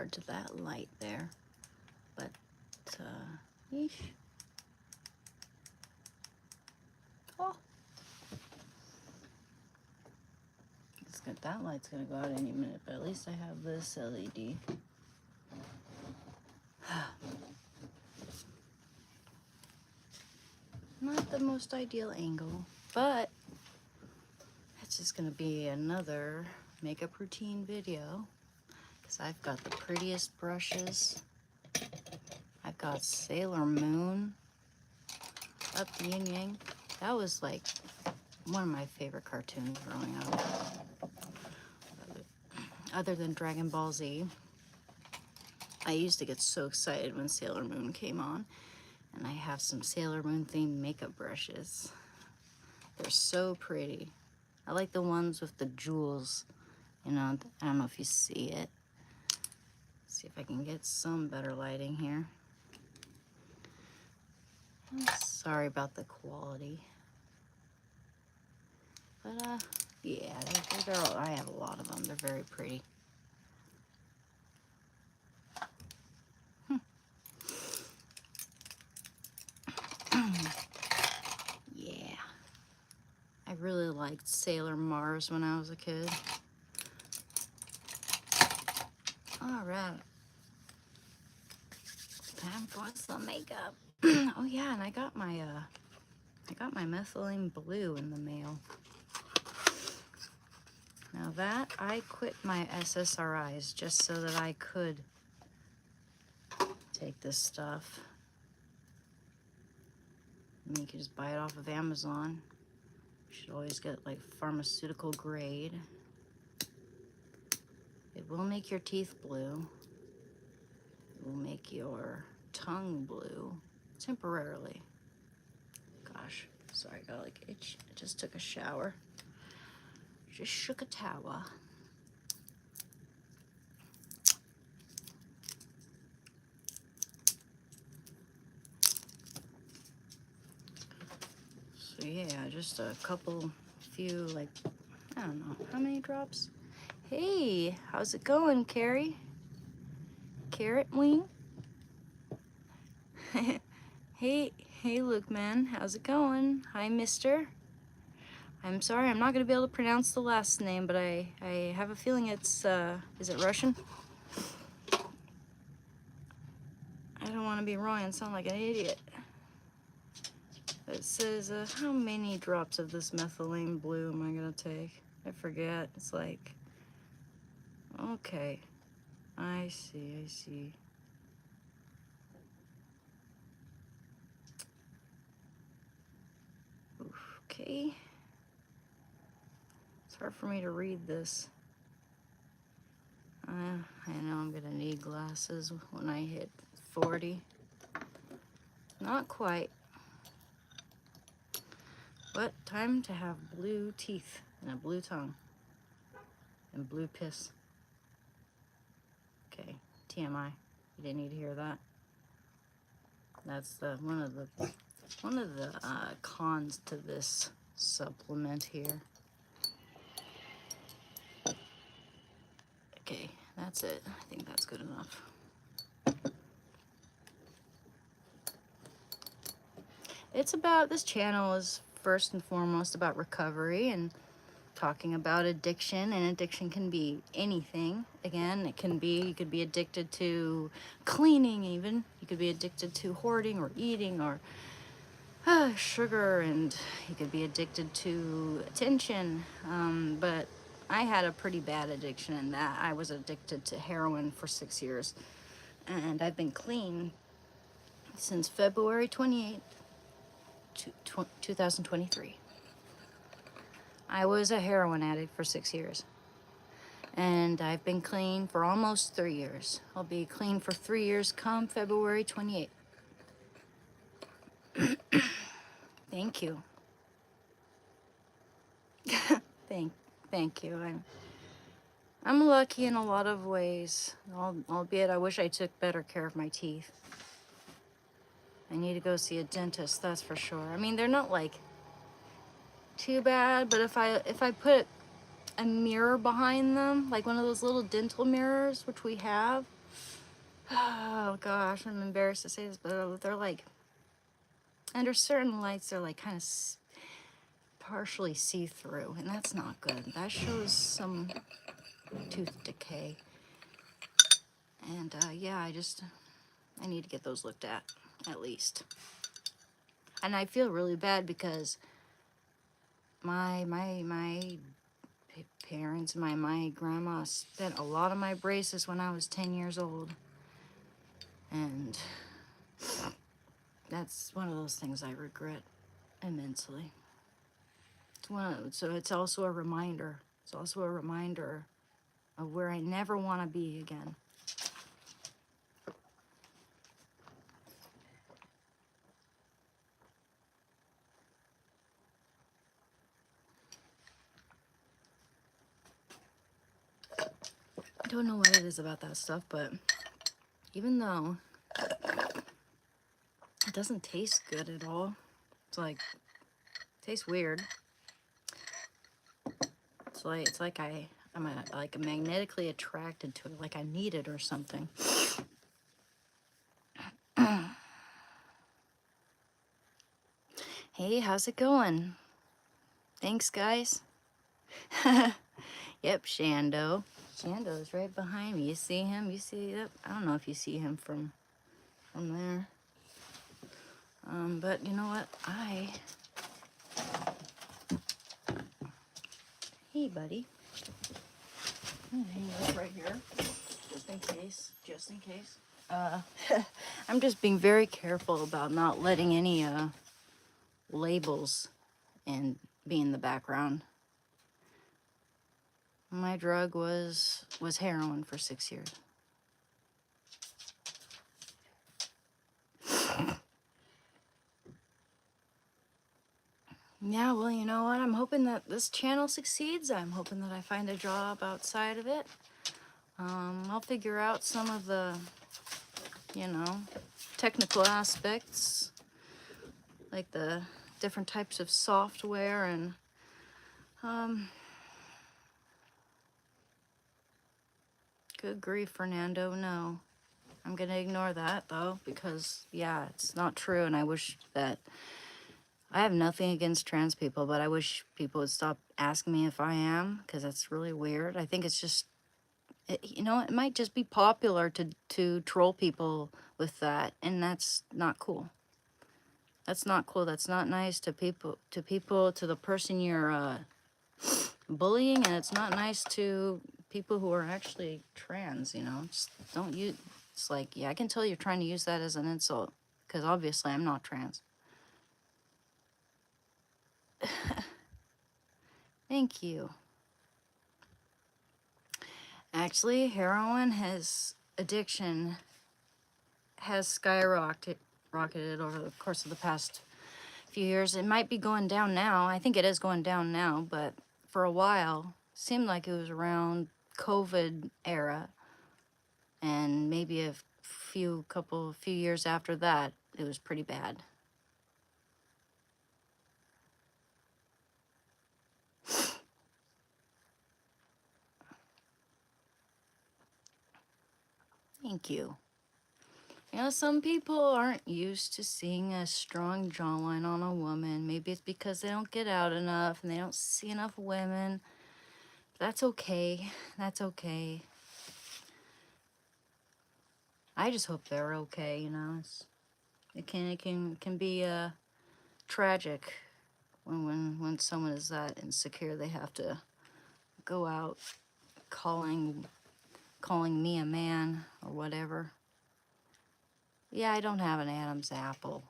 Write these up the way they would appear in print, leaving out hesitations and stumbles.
regard to that light there. But, yeesh. Oh. That light's gonna go out any minute, but at least I have this LED. Not the most ideal angle, but it's just gonna be another makeup routine video because I've got the prettiest brushes. I've got Sailor Moon, Up the Yin Yang. That was like one of my favorite cartoons growing up. Other than Dragon Ball Z, I used to get so excited when Sailor Moon came on. And I have some Sailor Moon themed makeup brushes. They're so pretty. I like the ones with the jewels. You know, I don't know if you see it. Let's see if I can get some better lighting here. I'm sorry about the quality. But, yeah, I have a lot of them. They're very pretty. Yeah. I really liked Sailor Mars when I was a kid. All right. Time for some makeup. Oh yeah, and I got my methylene blue in the mail. Now that I quit my SSRIs just so that I could take this stuff. And you can just buy it off of Amazon. You should always get like pharmaceutical grade. It will make your teeth blue. It will make your tongue blue temporarily. Gosh, sorry, I got like itch. I just took a shower. Just shook a towel. So yeah, just a few, like, I don't know, how many drops? Hey, how's it going, Carrie? Carrot Wing? Hey, Luke man, how's it going? Hi, mister. I'm sorry, I'm not gonna be able to pronounce the last name, but I have a feeling it's, is it Russian? I don't want to be wrong and sound like an idiot. It says, how many drops of this methylene blue am I gonna take? I forget. It's like, okay. I see. Okay. It's hard for me to read this. I know I'm gonna need glasses when I hit 40. Not quite. But time to have blue teeth and a blue tongue and blue piss. Okay, TMI. You didn't need to hear that. That's one of the cons to this supplement here. Okay, that's it. I think that's good enough. This channel is first and foremost about recovery and talking about addiction, and addiction can be anything. Again, you could be addicted to cleaning even. You could be addicted to hoarding or eating or sugar, and you could be addicted to attention. But I had a pretty bad addiction in that. I was addicted to heroin for 6 years, and I've been clean since February 28th, 2023. I was a heroin addict for 6 years, and I've been clean for almost 3 years. I'll be clean for 3 years come February 28th. Thank you. Thank you. I'm lucky in a lot of ways, albeit I wish I took better care of my teeth. I need to go see a dentist, that's for sure. I mean, they're not like too bad, but if I put a mirror behind them, like one of those little dental mirrors, which we have, Oh gosh, I'm embarrassed to say this, but they're like, under certain lights, they're like kind of partially see-through, and that's not good. That shows some tooth decay. And yeah, I need to get those looked at least. And I feel really bad because my parents, my grandma spent a lot of my braces when I was 10 years old. And that's one of those things I regret immensely. So it's also a reminder. It's also a reminder of where I never want to be again. I don't know what it is about that stuff, but even though it doesn't taste good at all, it's like, it tastes weird. It's like I'm like magnetically attracted to it, like I need it or something. Hey, how's it going? Thanks, guys. Yep, Shando. Shando's right behind me. You see him? You see that? I don't know if you see him from there. But you know what? Hey, buddy. I'm gonna hang this right here, just in case. Just in case. I'm just being very careful about not letting any labels and be in the background. My drug was heroin for 6 years. Yeah, well, you know what? I'm hoping that this channel succeeds. I'm hoping that I find a job outside of it. I'll figure out some of the, you know, technical aspects, like the different types of software and, good grief, Fernando, no. I'm gonna ignore that, though, because, yeah, it's not true, and I wish that... I have nothing against trans people, but I wish people would stop asking me if I am, because that's really weird. I think it's just, you know, it might just be popular to troll people with that, and that's not cool. That's not cool. That's not nice to people, to the person you're bullying, and it's not nice to people who are actually trans, you know. Just don't use... It's like, yeah, I can tell you're trying to use that as an insult, because obviously I'm not trans. Thank you. Actually, addiction has rocketed over the course of the past few years. It might be going down now. I think it is going down now, but for a while, seemed like it was around COVID era, and maybe a few years after that, it was pretty bad. Thank you. You know, some people aren't used to seeing a strong jawline on a woman. Maybe it's because they don't get out enough and they don't see enough women. That's okay. That's okay. I just hope they're okay, you know. It can be tragic when someone is that insecure. They have to go out calling me a man or whatever. Yeah, I don't have an Adam's apple.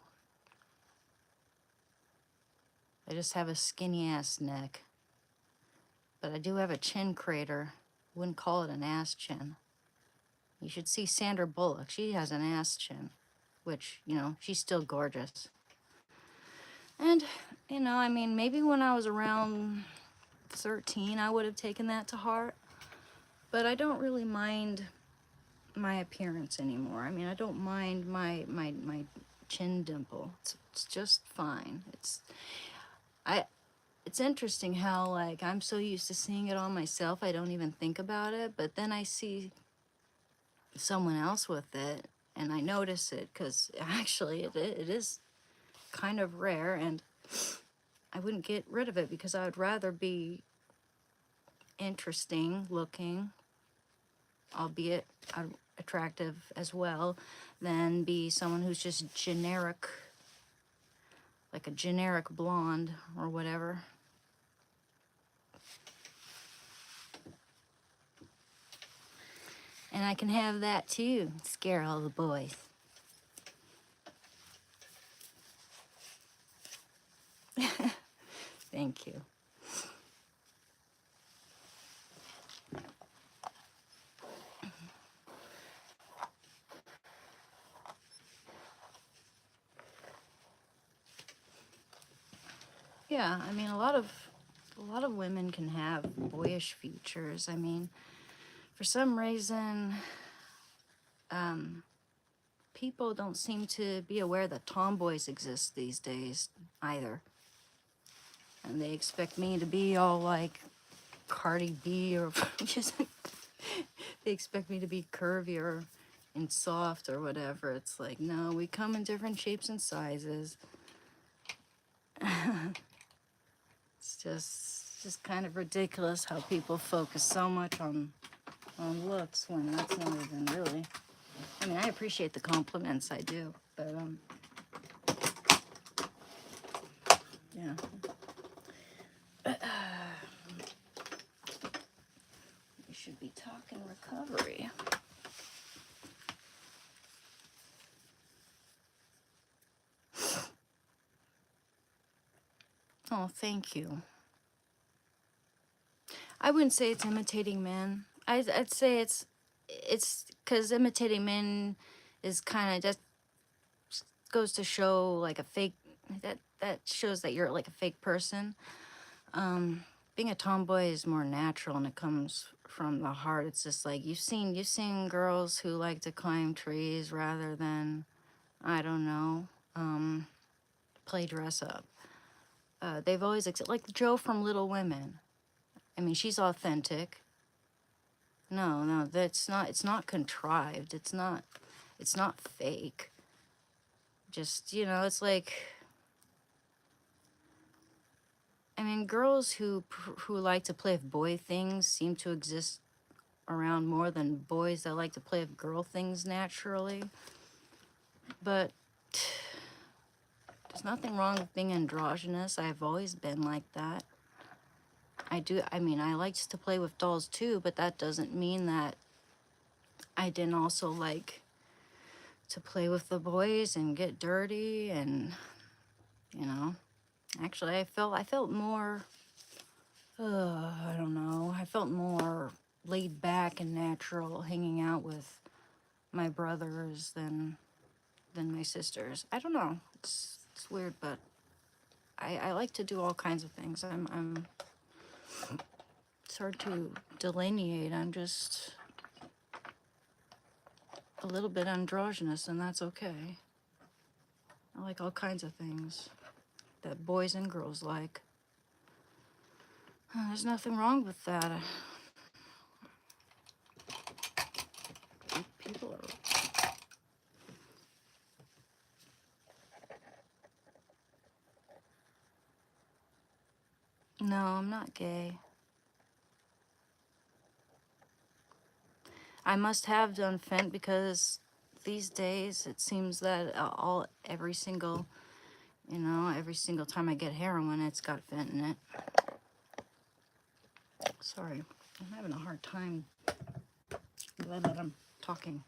I just have a skinny ass neck. But I do have a chin crater. Wouldn't call it an ass chin. You should see Sandra Bullock. She has an ass chin, which, you know, she's still gorgeous. And, you know, I mean, maybe when I was around 13, I would have taken that to heart. But I don't really mind my appearance anymore. I mean, I don't mind my chin dimple. It's just fine. It's interesting how, like, I'm so used to seeing it on myself, I don't even think about it. But then I see someone else with it, and I notice it because actually it is kind of rare, and I wouldn't get rid of it because I would rather be interesting looking, albeit attractive as well, than be someone who's just generic, like a generic blonde or whatever. And I can have that too, scare all the boys. Thank you. Yeah, I mean, a lot of women can have boyish features. I mean, for some reason, people don't seem to be aware that tomboys exist these days either. And they expect me to be all like Cardi B or just they expect me to be curvy or and soft or whatever. It's like, no, we come in different shapes and sizes. It's just kind of ridiculous how people focus so much on looks when that's not even really. I mean, I appreciate the compliments, I do, but yeah. We should be talking recovery. Oh, thank you. I wouldn't say it's imitating men. I'd say it's because imitating men is kind of just goes to show like a fake, that shows that you're like a fake person. Being a tomboy is more natural and it comes from the heart. It's just like you've seen girls who like to climb trees rather than, I don't know, play dress up. They've always like Joe from Little Women. I mean, she's authentic. No, that's not. It's not contrived. It's not fake. Just, it's like, I mean, girls who like to play with boy things seem to exist around more than boys that like to play with girl things naturally. But there's nothing wrong with being androgynous. I've always been like that. I mean, I liked to play with dolls too, but that doesn't mean that I didn't also like to play with the boys and get dirty and, actually I felt more, I don't know, I felt more laid back and natural hanging out with my brothers than my sisters. I don't know, it's weird, but I like to do all kinds of things. It's hard to delineate. I'm just a little bit androgynous, and that's okay. I like all kinds of things that boys and girls like. There's nothing wrong with that. People are... No, I'm not gay. I must have done fent because these days it seems that every single time I get heroin, it's got fent in it. Sorry, I'm having a hard time. Glad that I'm talking.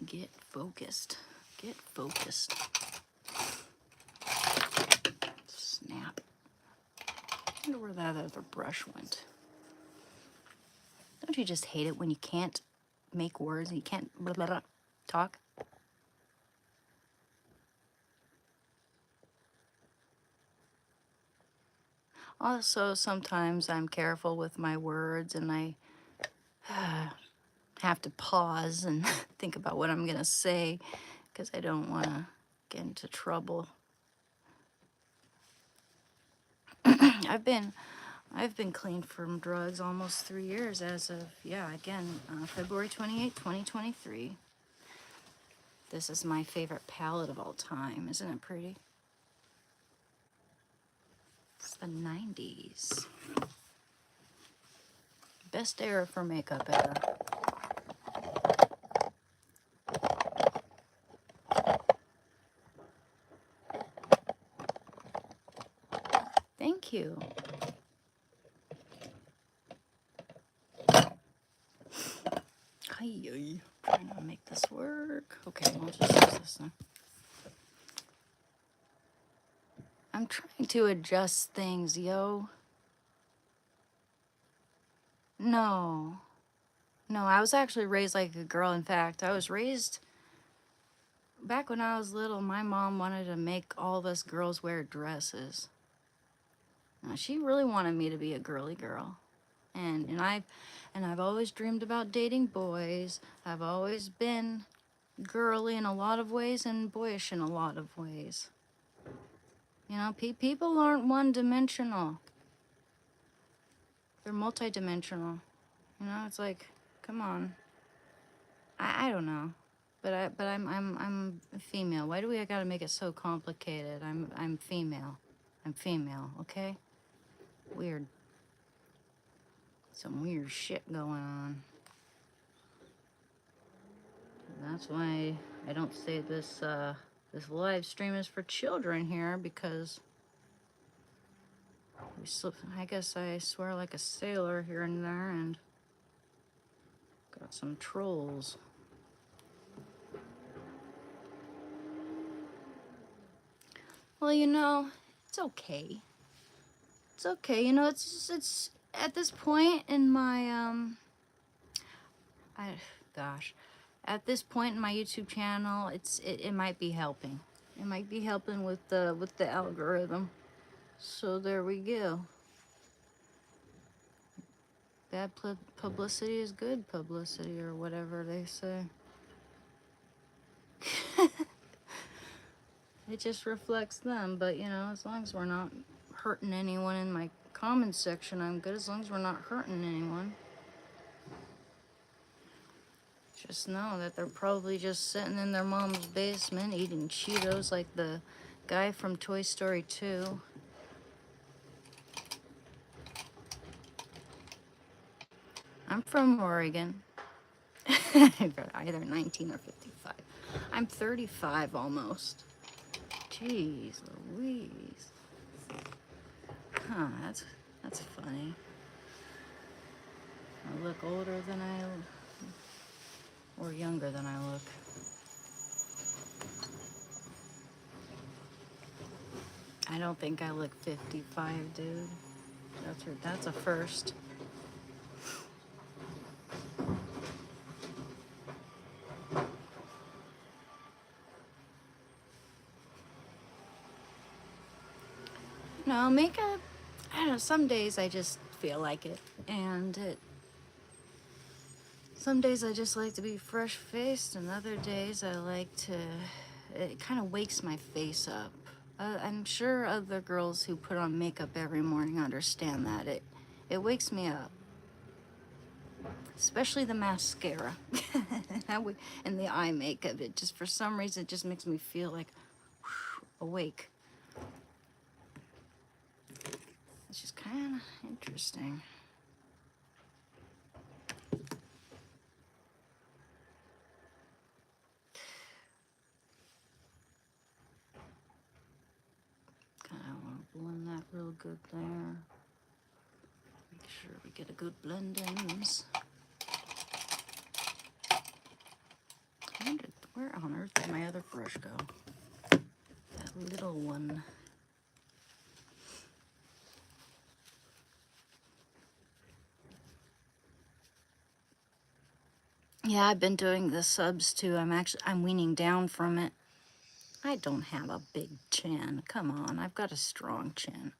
Get focused. Get focused. Snap. I wonder where that other brush went. Don't you just hate it when you can't make words and you can't talk? Also, sometimes I'm careful with my words and I have to pause and think about what I'm going to say because I don't want to get into trouble. I've been I've been clean from drugs almost 3 years as of, yeah, again, February 28th, 2023. This is my favorite palette of all time. Isn't it pretty? It's the 90s. Best era for makeup ever. Thank you. Hi, trying to make this work. Okay, we'll just use this now. I'm trying to adjust things, yo. No. No, I was actually raised like a girl. In fact, I was raised back when I was little. My mom wanted to make all of us girls wear dresses. Now, she really wanted me to be a girly girl. And I've always dreamed about dating boys. I've always been girly in a lot of ways and boyish in a lot of ways. You know, people aren't one-dimensional. They're multi-dimensional. You know, it's like, come on. I don't know. But I'm a female. Why do we gotta make it so complicated? I'm female. I'm female, okay? Weird. Some weird shit going on. That's why I don't say this this live stream is for children here, because I guess I swear like a sailor here and there, and got some trolls. Well, you know, it's okay. It's okay. You know, it's at this point in my gosh, at this point in my YouTube channel, it might be helping. It might be helping with the algorithm. So there we go. Bad publicity is good publicity, or whatever they say. It just reflects them, but you know, as long as we're not hurting anyone in my comments section, I'm good. As long as we're not hurting anyone. Just know that they're probably just sitting in their mom's basement eating Cheetos like the guy from Toy Story 2. I'm from Oregon. Either 19 or 55. I'm 35 almost. Jeez Louise. Huh, that's funny. I look older than or younger than I look. I don't think I look 55, dude. That's a first. No, makeup, I don't know, some days I just feel like it. Some days I just like to be fresh-faced, and other days I like to, it kind of wakes my face up. I'm sure other girls who put on makeup every morning understand that. It wakes me up. Especially the mascara and the eye makeup. It just, for some reason, it just makes me feel like awake. It's just kind of interesting. Kind of want to blend that real good there. Make sure we get a good blend ins. Where on earth did my other brush go? That little one. Yeah, I've been doing the subs too. I'm weaning down from it. I don't have a big chin. Come on, I've got a strong chin.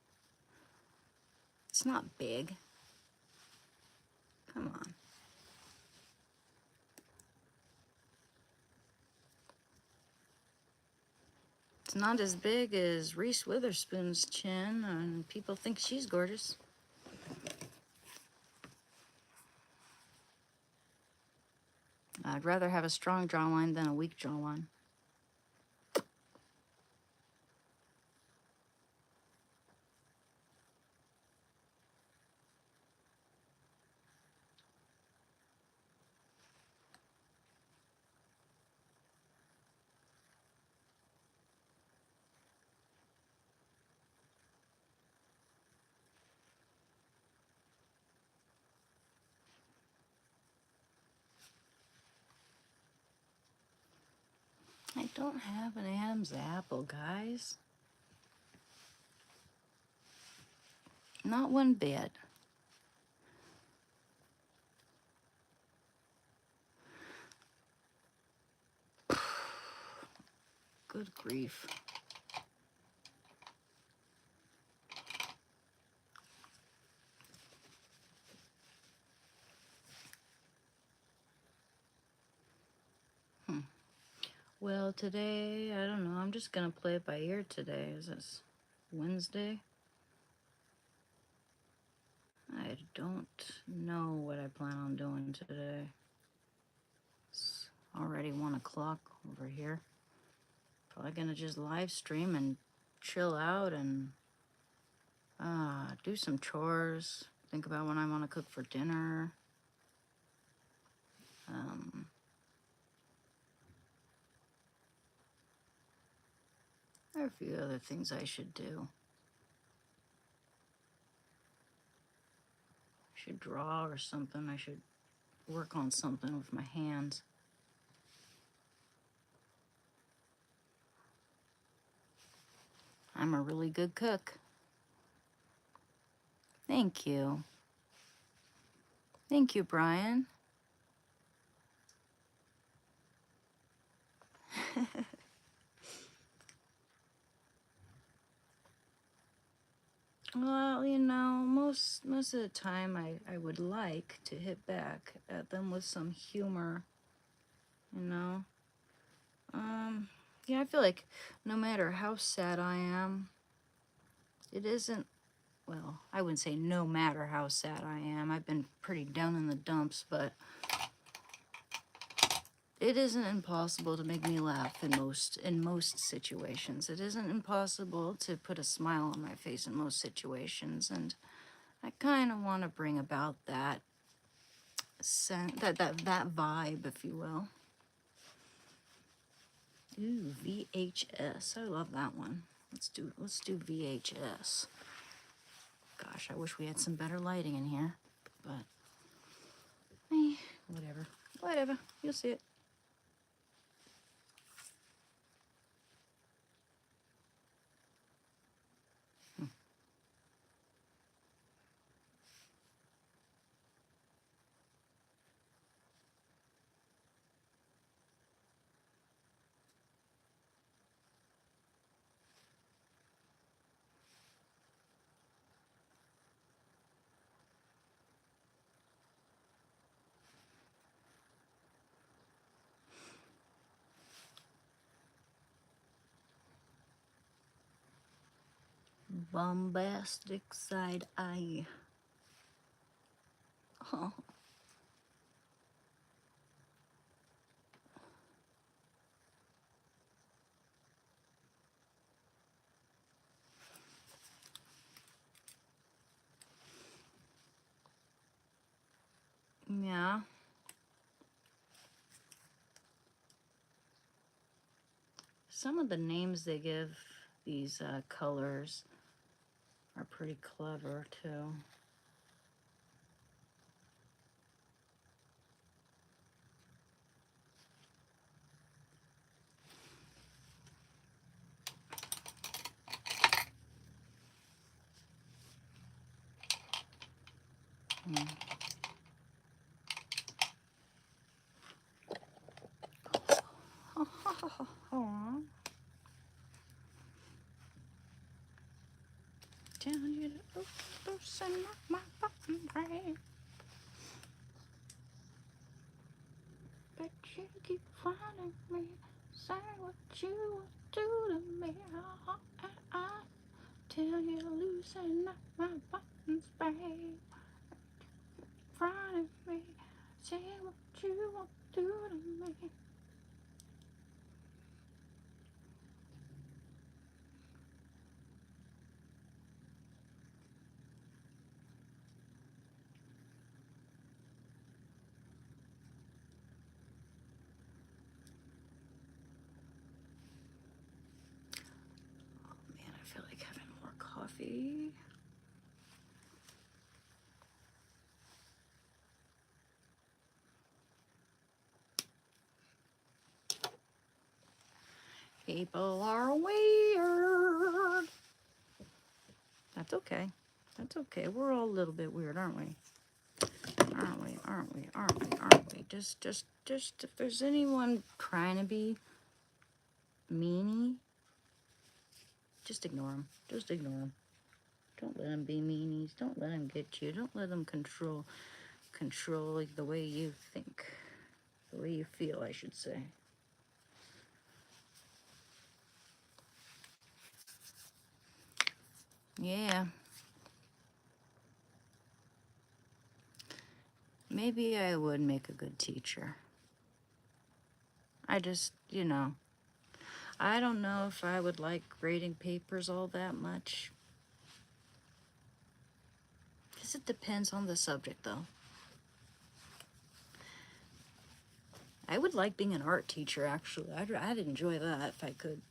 It's not big. Come on. It's not as big as Reese Witherspoon's chin, and people think she's gorgeous. I'd rather have a strong jawline than a weak jawline. I don't have an Adam's apple, guys. Not one bit. Good grief. Well, today, I don't know. I'm just going to play it by ear today. Is this Wednesday? I don't know what I plan on doing today. It's already 1 o'clock over here. Probably going to just live stream and chill out and do some chores. Think about what I want to cook for dinner. There are a few other things I should do. I should draw or something. I should work on something with my hands. I'm a really good cook. Thank you. Thank you, Brian. Well, you know, most of the time I would like to hit back at them with some humor, you know. Yeah, I feel like no matter how sad I am, it isn't, well, I wouldn't say no matter how sad I am. I've been pretty down in the dumps, but it isn't impossible to make me laugh in most situations. It isn't impossible to put a smile on my face in most situations, and I kind of want to bring about that that vibe, if you will. Ooh, VHS. I love that one. Let's do VHS. Gosh, I wish we had some better lighting in here, but whatever. You'll see it. Bombastic side eye. Oh. Yeah. Some of the names they give these colors are pretty clever too. Tell you to loosen up my button brain. But you keep finding me, saying what you would do to me. I tell you to loosen up my buttons, babe. Finding me, Say what you want to do to me. Man, I feel like having more coffee. People are weird. That's okay. That's okay. We're all a little bit weird, aren't we? Aren't we? Aren't we? Aren't we? Aren't we? Just if there's anyone trying to be meanie, just ignore them. Just ignore them. Don't let them be meanies. Don't let them get you. Don't let them control the way you think, the way you feel, I should say. Yeah. Maybe I would make a good teacher. I just, I don't know if I would like grading papers all that much. Because it depends on the subject, though. I would like being an art teacher, actually. I'd enjoy that if I could.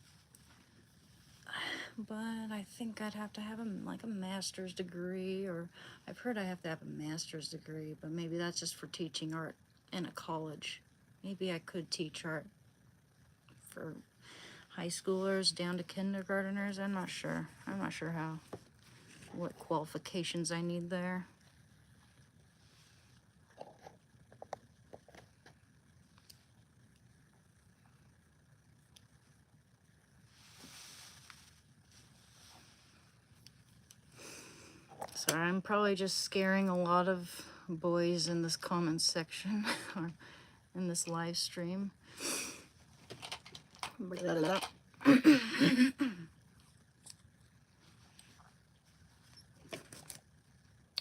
But I think I'd have to have a master's degree, or I've heard I have to have a master's degree, but maybe that's just for teaching art in a college. Maybe I could teach art for high schoolers down to kindergarteners. I'm not sure. I'm not sure what qualifications I need there. So I'm probably just scaring a lot of boys in this comment section or in this live stream.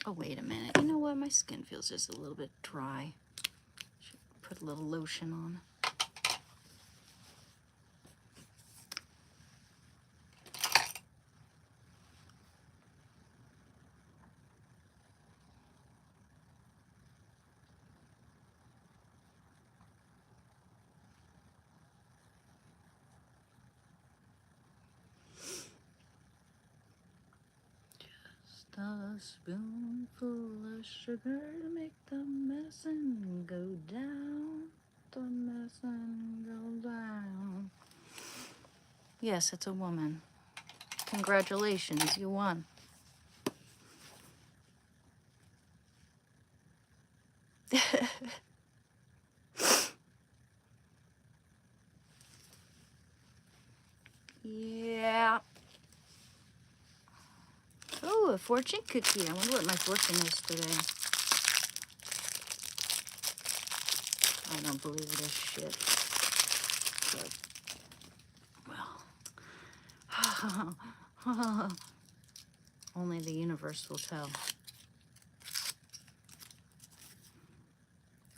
Oh, wait a minute. You know what? My skin feels just a little bit dry. Should put a little lotion on. Just a spoonful of sugar to make the medicine go down. The medicine go down. Yes, it's a woman. Congratulations, you won. Yeah. Oh, a fortune cookie. I wonder what my fortune is today. I don't believe this shit. But, well. Only the universe will tell.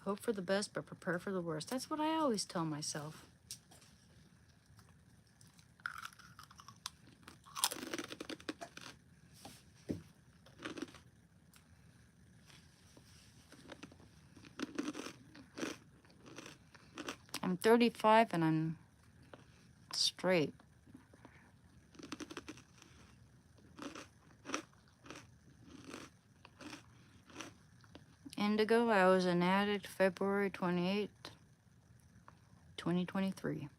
Hope for the best, but prepare for the worst. That's what I always tell myself. I'm 35 and I'm straight. Indigo, I was an addict February 28th, 2023.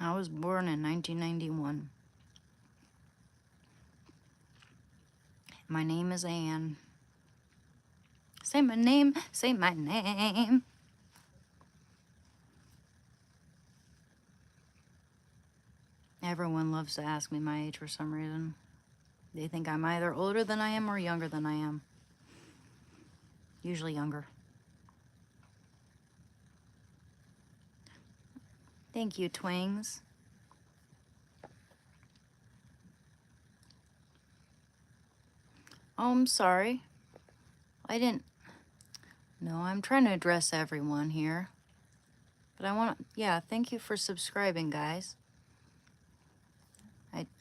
I was born in 1991. My name is Anne. Say my name, say my name. Everyone loves to ask me my age for some reason. They think I'm either older than I am or younger than I am. Usually younger. Thank you, Twangs. Oh, I'm sorry. I didn't. No, I'm trying to address everyone here. But I want to, yeah, thank you for subscribing, guys.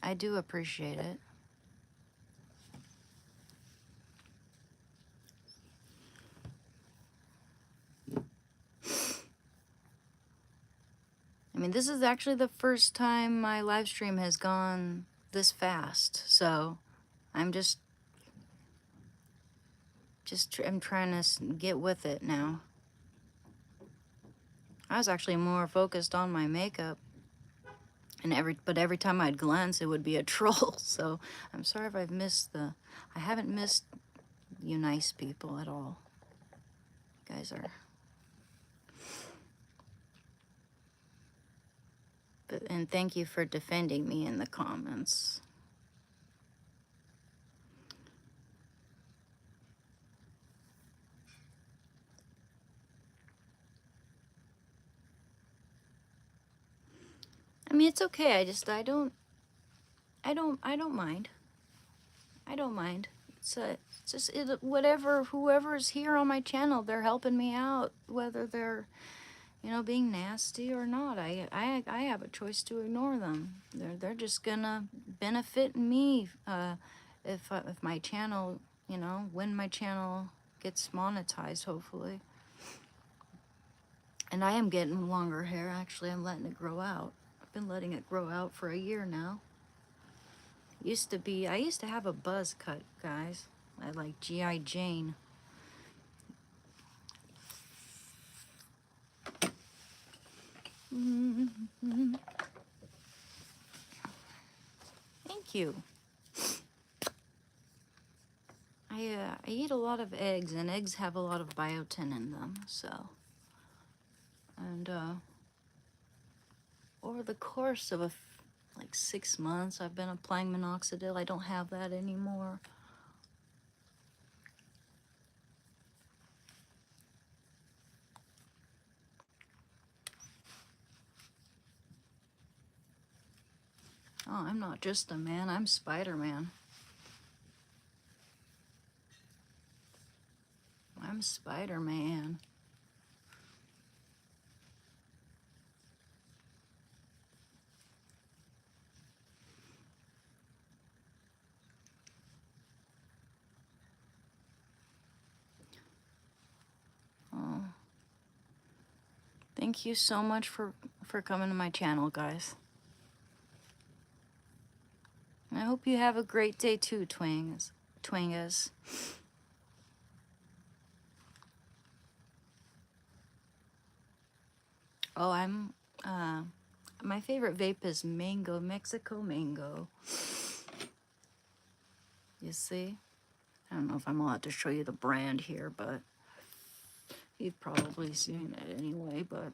I do appreciate it. I mean, this is actually the first time my live stream has gone this fast. So I'm I'm trying to get with it now. I was actually more focused on my makeup. And every time I'd glance, it would be a troll. So I'm sorry if I haven't missed you nice people at all. You guys are, and thank you for defending me in the comments. I mean, it's okay. I don't mind. I don't mind. It's just whatever, whoever's here on my channel, they're helping me out, whether they're, being nasty or not. I have a choice to ignore them. They're just gonna benefit me if my channel, when my channel gets monetized, hopefully. And I am getting longer hair. Actually, I'm letting it grow out. I've been letting it grow out for a year now. I used to have a buzz cut, guys. I like G.I. Jane. Thank you. I eat a lot of eggs, and eggs have a lot of biotin in them, so. And over the course of like 6 months, I've been applying minoxidil. I don't have that anymore. Oh, I'm not just a man, I'm Spider-Man. I'm Spider-Man. Oh. Thank you so much for coming to my channel, guys. And I hope you have a great day too, Twangas. Oh, my favorite vape is Mexico Mango. You see? I don't know if I'm allowed to show you the brand here, but you've probably seen it anyway, but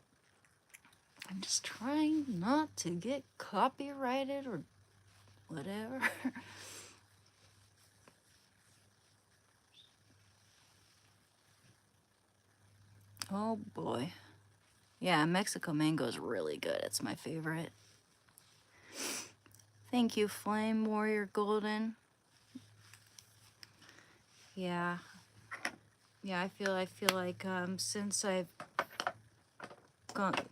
I'm just trying not to get copyrighted or whatever. Oh boy. Yeah, Mexico Mango is really good. It's my favorite. Thank you, Flame Warrior Golden. Yeah. Yeah, I feel like since I've gotten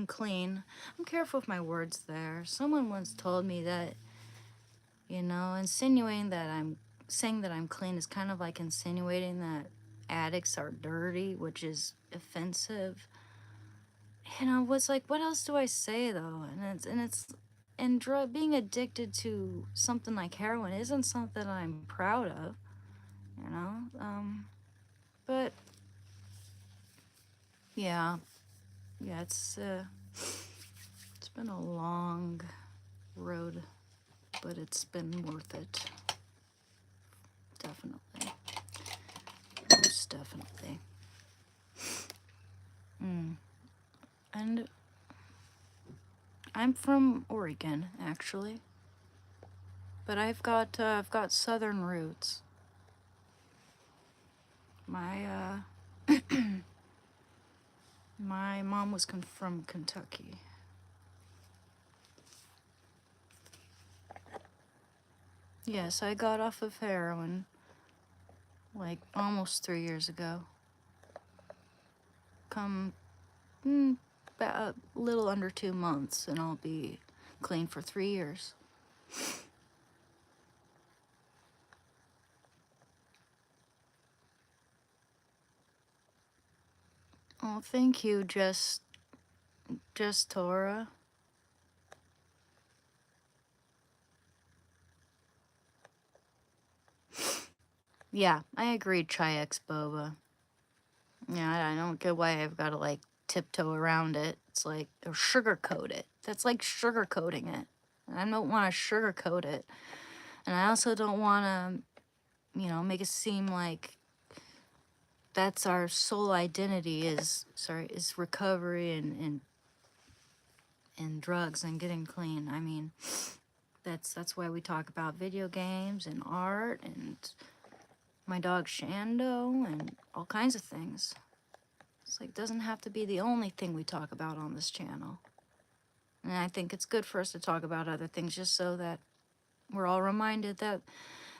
clean. I'm careful with my words there. Someone once told me that, insinuating that I'm saying that I'm clean is kind of like insinuating that addicts are dirty, which is offensive. What's like, what else do I say though? And being addicted to something like heroin isn't something I'm proud of, but yeah, it's been a long road, but it's been worth it. Definitely. Most definitely. And I'm from Oregon, actually. But I've got southern roots. My My mom was from Kentucky. Yes, I got off of heroin like almost 3 years ago. Come about a little under 2 months, and I'll be clean for 3 years. Oh, thank you, just Tora. Yeah, I agree, Chi-X Boba. Yeah, I don't get why I've got to like tiptoe around it. It's like, or sugarcoat it. That's like sugarcoating it. I don't want to sugarcoat it. And I also don't want to, make it seem like that's our sole identity is recovery and drugs and getting clean. I mean, that's why we talk about video games and art and my dog Shando and all kinds of things. It's like, it doesn't have to be the only thing we talk about on this channel. And I think it's good for us to talk about other things just so that we're all reminded that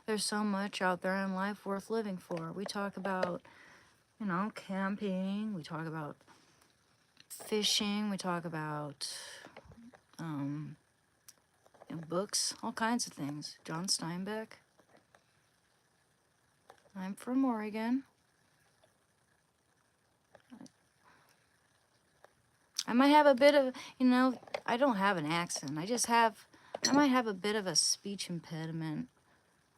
there's so much out there in life worth living for. We talk about, camping, we talk about fishing, we talk about books, all kinds of things. John Steinbeck. I'm from Oregon. I might have a bit of, I don't have an accent. I might have a bit of a speech impediment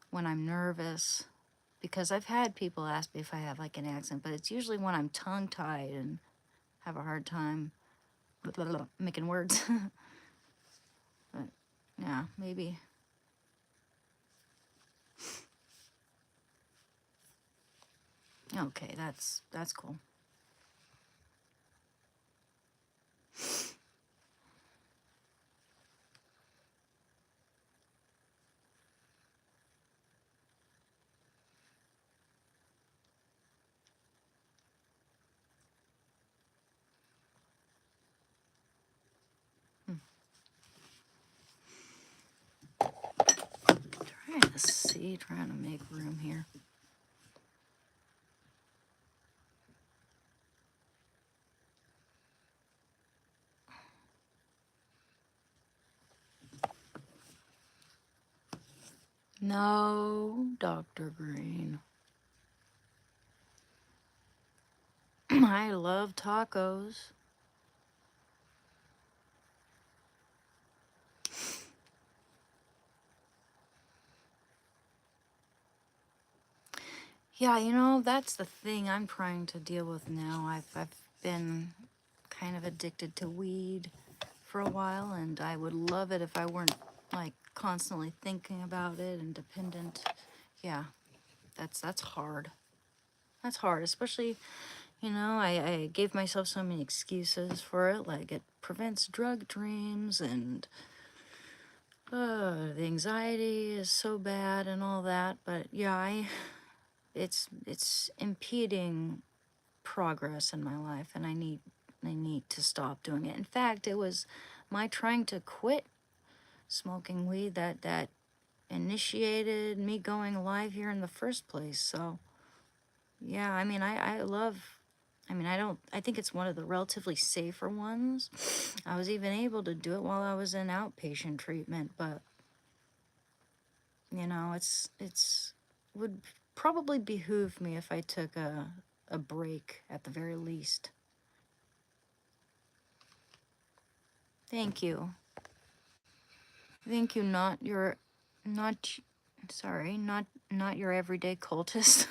when I'm nervous, because I've had people ask me if I have like an accent, but it's usually when I'm tongue-tied and have a hard time making words. But yeah, maybe. Okay, that's cool. Trying to make room here. No, Dr. Green. I love tacos. Yeah, that's the thing I'm trying to deal with now. I've been kind of addicted to weed for a while, and I would love it if I weren't like constantly thinking about it and dependent. Yeah, that's hard. That's hard, especially, I gave myself so many excuses for it, like it prevents drug dreams and the anxiety is so bad and all that. But yeah, it's impeding progress in my life, and I need to stop doing it. In fact, it was my trying to quit smoking weed that initiated me going live here in the first place. So yeah, I mean, I think it's one of the relatively safer ones. I was even able to do it while I was in outpatient treatment, but it's would probably behoove me if I took a break at the very least. Thank you. Thank you, not sorry, not your everyday cultist.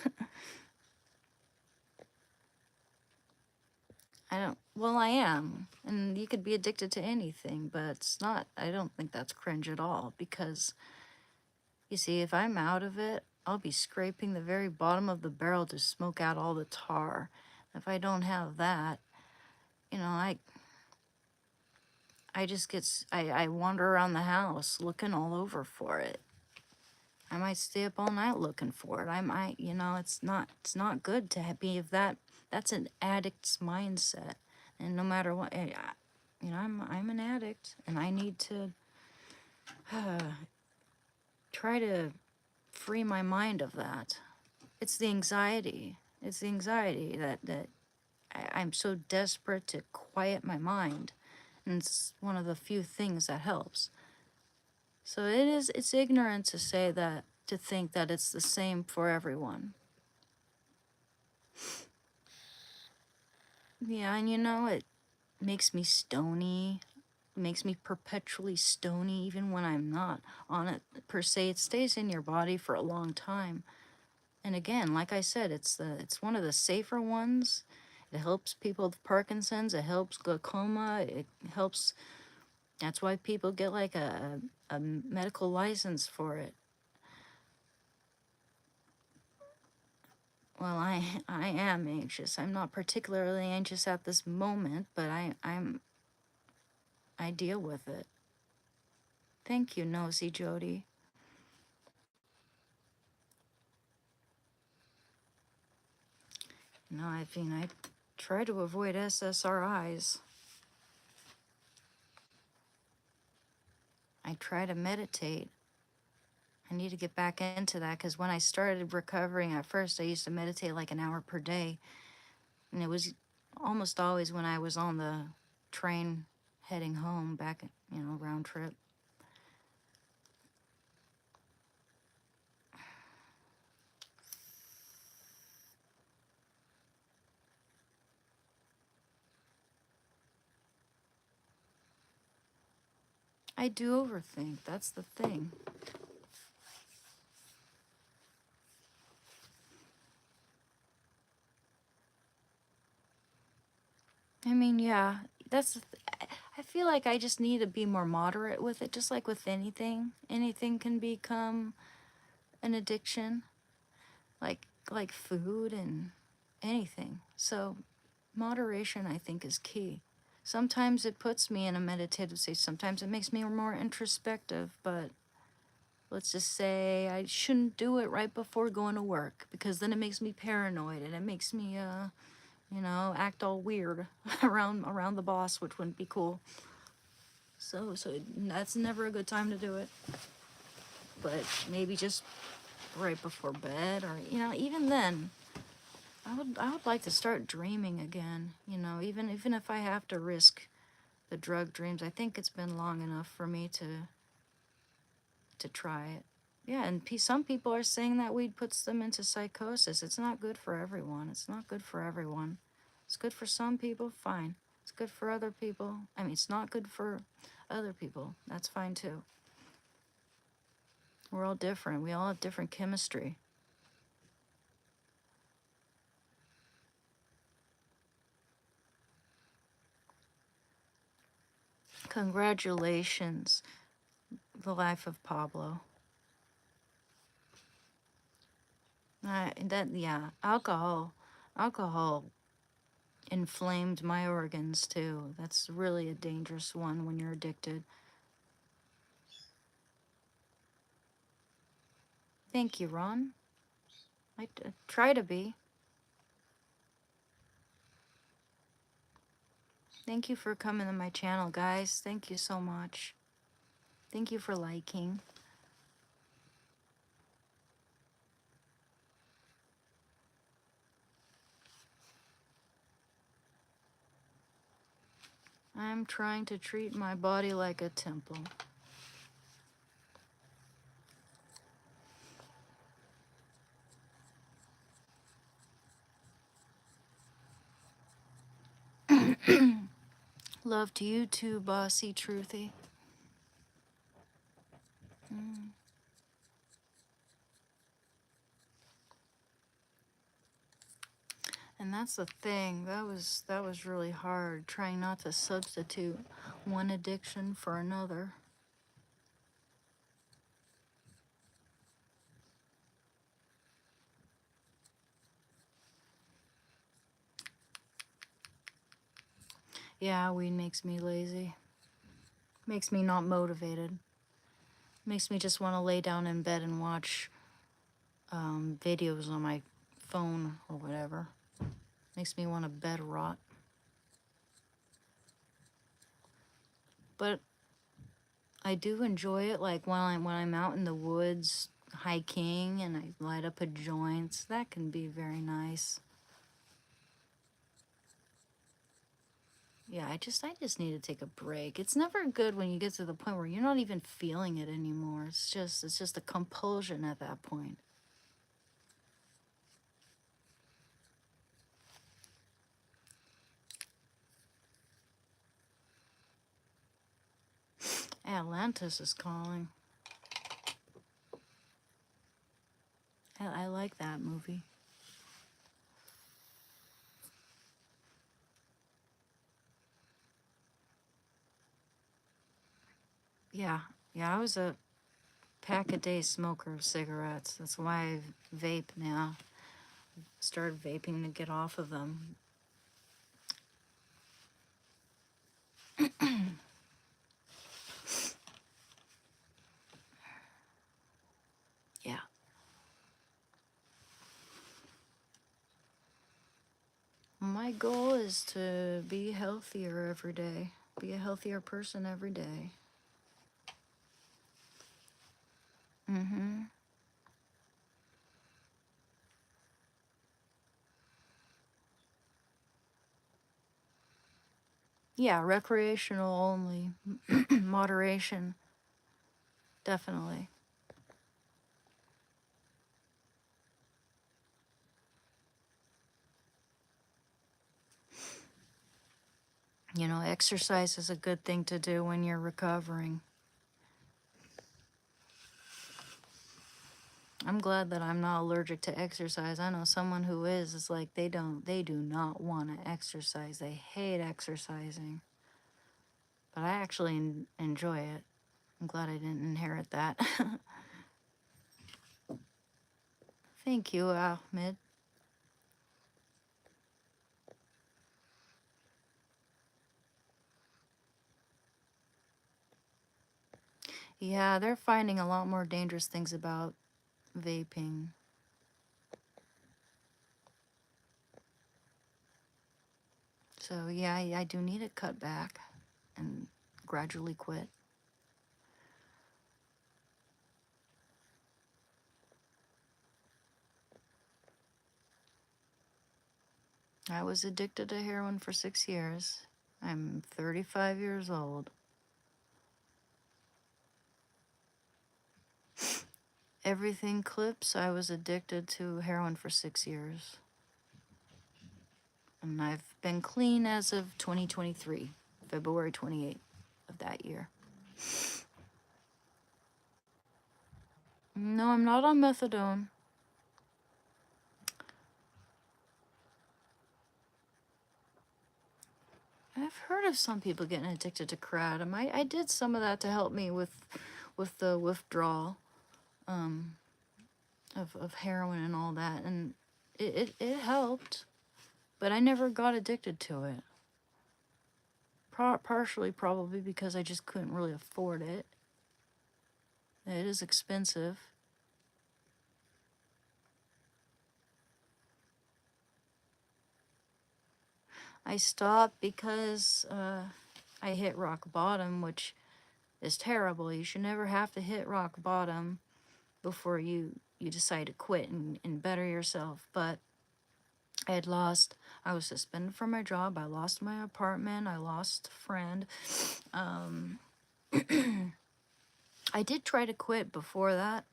Well, I am. And you could be addicted to anything, but I don't think that's cringe at all, because you see, if I'm out of it, I'll be scraping the very bottom of the barrel to smoke out all the tar. If I don't have that, you know, I just I wander around the house looking all over for it. I might stay up all night looking for it. I might, it's not good to be of that. That's an addict's mindset. And no matter what, you know, I'm an addict, and I need to try to free my mind of that. It's the anxiety. It's the anxiety that I'm so desperate to quiet my mind, and it's one of the few things that helps. So it's ignorant to say that, to think that it's the same for everyone. Yeah, and you know, it makes me stony, makes me perpetually stony even when I'm not on it per se. It stays in your body for a long time. And again, like I said, it's one of the safer ones. It helps people with Parkinson's, it helps glaucoma, it helps. That's why people get like a medical license for it. Well, I am anxious. I'm not particularly anxious at this moment, but I deal with it. Thank you, Nosy Jody. No, I mean, I try to avoid SSRIs. I try to meditate. I need to get back into that because when I started recovering at first, I used to meditate like an hour per day. And it was almost always when I was on the train heading home back, you know, round trip. I do overthink. That's the thing. I mean, yeah, that's. I feel like I just need to be more moderate with it, just like with anything. Anything can become an addiction, like food and anything. So, moderation, I think, is key. Sometimes it puts me in a meditative state. Sometimes it makes me more introspective. But let's just say I shouldn't do it right before going to work because then it makes me paranoid and it makes me you know, act all weird around the boss, which wouldn't be cool. So that's never a good time to do it. But maybe just right before bed, or you know, even then, I would like to start dreaming again. You know, even if I have to risk the drug dreams, I think it's been long enough for me to try it. Yeah, and some people are saying that weed puts them into psychosis. It's not good for everyone. It's not good for everyone. It's good for some people, fine. It's good for other people. I mean, it's not good for other people. That's fine too. We're all different. We all have different chemistry. Congratulations, The Life of Pablo. Yeah, alcohol inflamed my organs too. That's really a dangerous one when you're addicted. Thank you, Ron. Try to be. Thank you for coming to my channel, guys. Thank you so much. Thank you for liking. I'm trying to treat my body like a temple. Love to you too, Bossy Truthy. Mm. And that's the thing. That was really hard, trying not to substitute one addiction for another. Yeah, weed makes me lazy. Makes me not motivated. Makes me just want to lay down in bed and watch videos on my phone or whatever. Makes me want to bed rot. But I do enjoy it, like when I'm out in the woods hiking and I light up a joint. That can be very nice. Yeah, I just need to take a break. It's never good when you get to the point where you're not even feeling it anymore. It's just a compulsion at that point. Atlantis is calling. I like that movie. Yeah, yeah, I was a pack a day smoker of cigarettes. That's why I vape now. Started vaping to get off of them. Yeah. My goal is to be healthier every day, be a healthier person every day. Mm-hmm. Yeah, recreational only. Moderation, definitely. You know, exercise is a good thing to do when you're recovering. I'm glad that I'm not allergic to exercise. I know someone who is. It's like they do not want to exercise. They hate exercising. But I actually enjoy it. I'm glad I didn't inherit that. Thank you, Ahmed. Yeah, they're finding a lot more dangerous things about vaping. So, yeah, I do need to cut back and gradually quit. I was addicted to heroin for 6 years. I'm 35 years old. Everything clips. I was addicted to heroin for 6 years. And I've been clean as of 2023, February 28th of that year. No, I'm not on methadone. I've heard of some people getting addicted to kratom. I did some of that to help me with the withdrawal um, of heroin and all that, and it helped, but I never got addicted to it. Partially probably because I just couldn't really afford it. It is expensive. I stopped because I hit rock bottom, which is terrible. You should never have to hit rock bottom before you decide to quit and better yourself. But I was suspended from my job. I lost my apartment. I lost a friend. Um, I did try to quit before that.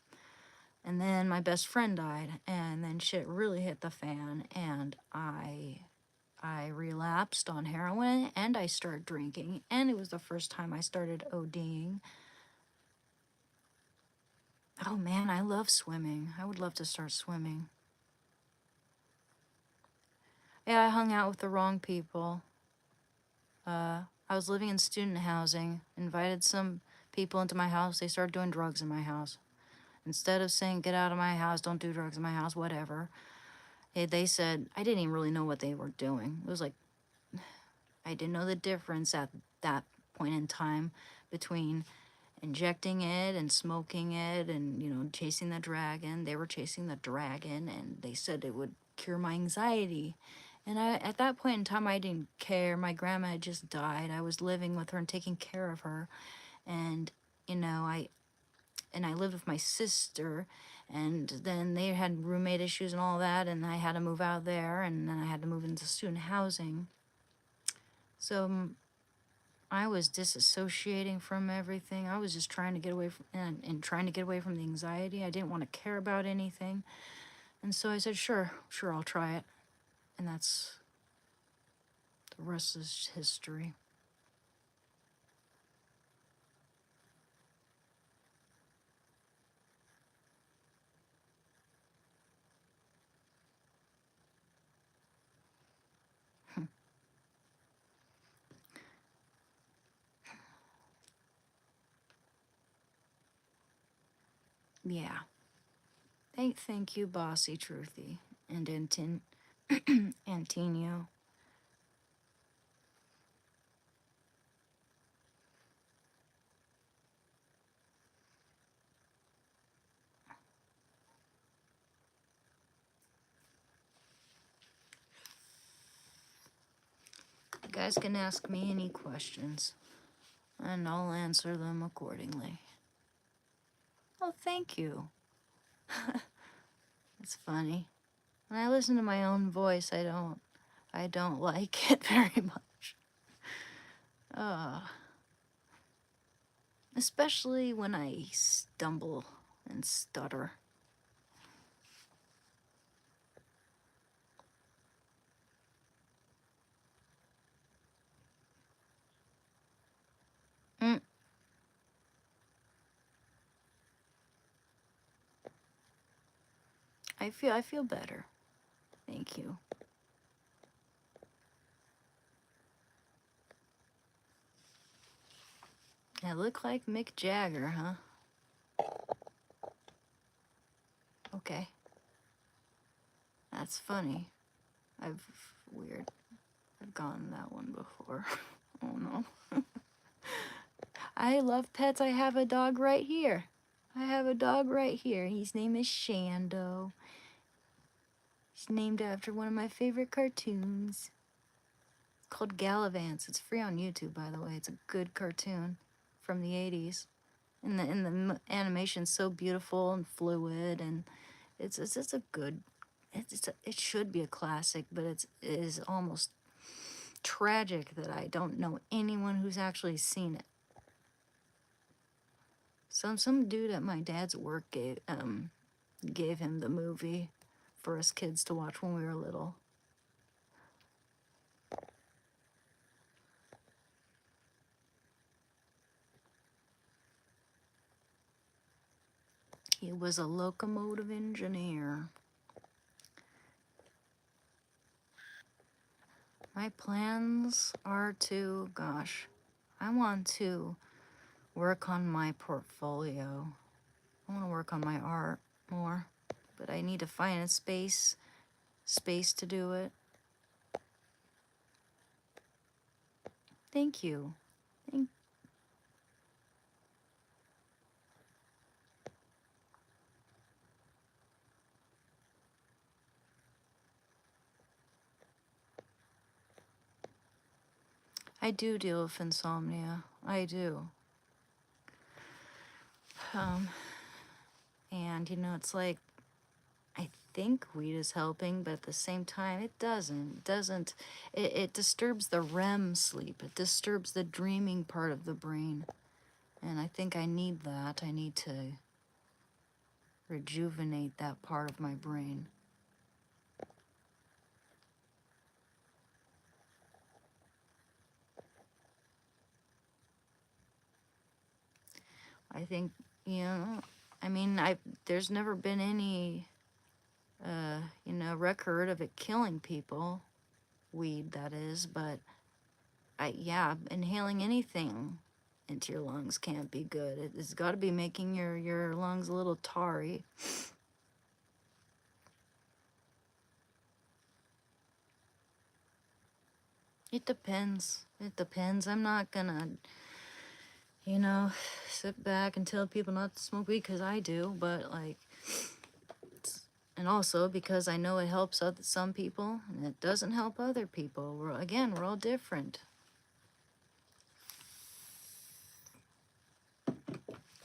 And then my best friend died. And then shit really hit the fan. And I relapsed on heroin and I started drinking. And it was the first time I started ODing. Oh man, I love swimming. I would love to start swimming. Yeah, I hung out with the wrong people. I was living in student housing, invited some people into my house. They started doing drugs in my house. Instead of saying, get out of my house, don't do drugs in my house, whatever, they said, I didn't even really know what they were doing. It was like, I didn't know the difference at that point in time between injecting it and smoking it and, chasing the dragon. They were chasing the dragon and they said it would cure my anxiety. And at that point in time, I didn't care. My grandma had just died. I was living with her and taking care of her. And, you know, I lived with my sister, and then they had roommate issues and all that, and I had to move out there, and then I had to move into student housing. So I was disassociating from everything. I was just trying to get away from and trying to get away from the anxiety. I didn't want to care about anything. And so I said, sure, I'll try it. And that's the rest is history. Yeah. Thank you, Bossy Truthy and Antonio. You guys can ask me any questions, and I'll answer them accordingly. Oh, thank you. It's funny. When I listen to my own voice, I don't like it very much. Especially when I stumble and stutter. Mm. I feel better. Thank you. I look like Mick Jagger, huh? Okay. That's funny. Weird. I've gotten that one before. Oh no. I love pets. I have a dog right here. His name is Shando. He's named after one of my favorite cartoons. It's called Gallivants. It's free on YouTube, by the way. It's a good cartoon from the 80s. And the animation's so beautiful and fluid, and it's a good, it should be a classic, but it is almost tragic that I don't know anyone who's actually seen it. Some dude at my dad's work gave him the movie for us kids to watch when we were little. He was a locomotive engineer. My plans are to, gosh, I want to work on my portfolio. I want to work on my art more, but I need to find a space to do it. Thank you. I do deal with insomnia. I do. And you know, it's like, I think weed is helping, but at the same time, it doesn't. It disturbs the REM sleep. It disturbs the dreaming part of the brain. And I think I need that. I need to rejuvenate that part of my brain. I think, you know, I mean, there's never been any, record of it killing people. Weed, that is, but inhaling anything into your lungs can't be good. It's got to be making your lungs a little tarry. It depends. I'm not gonna, sit back and tell people not to smoke weed because I do, but like, And also because I know it helps some people and it doesn't help other people. We're all different.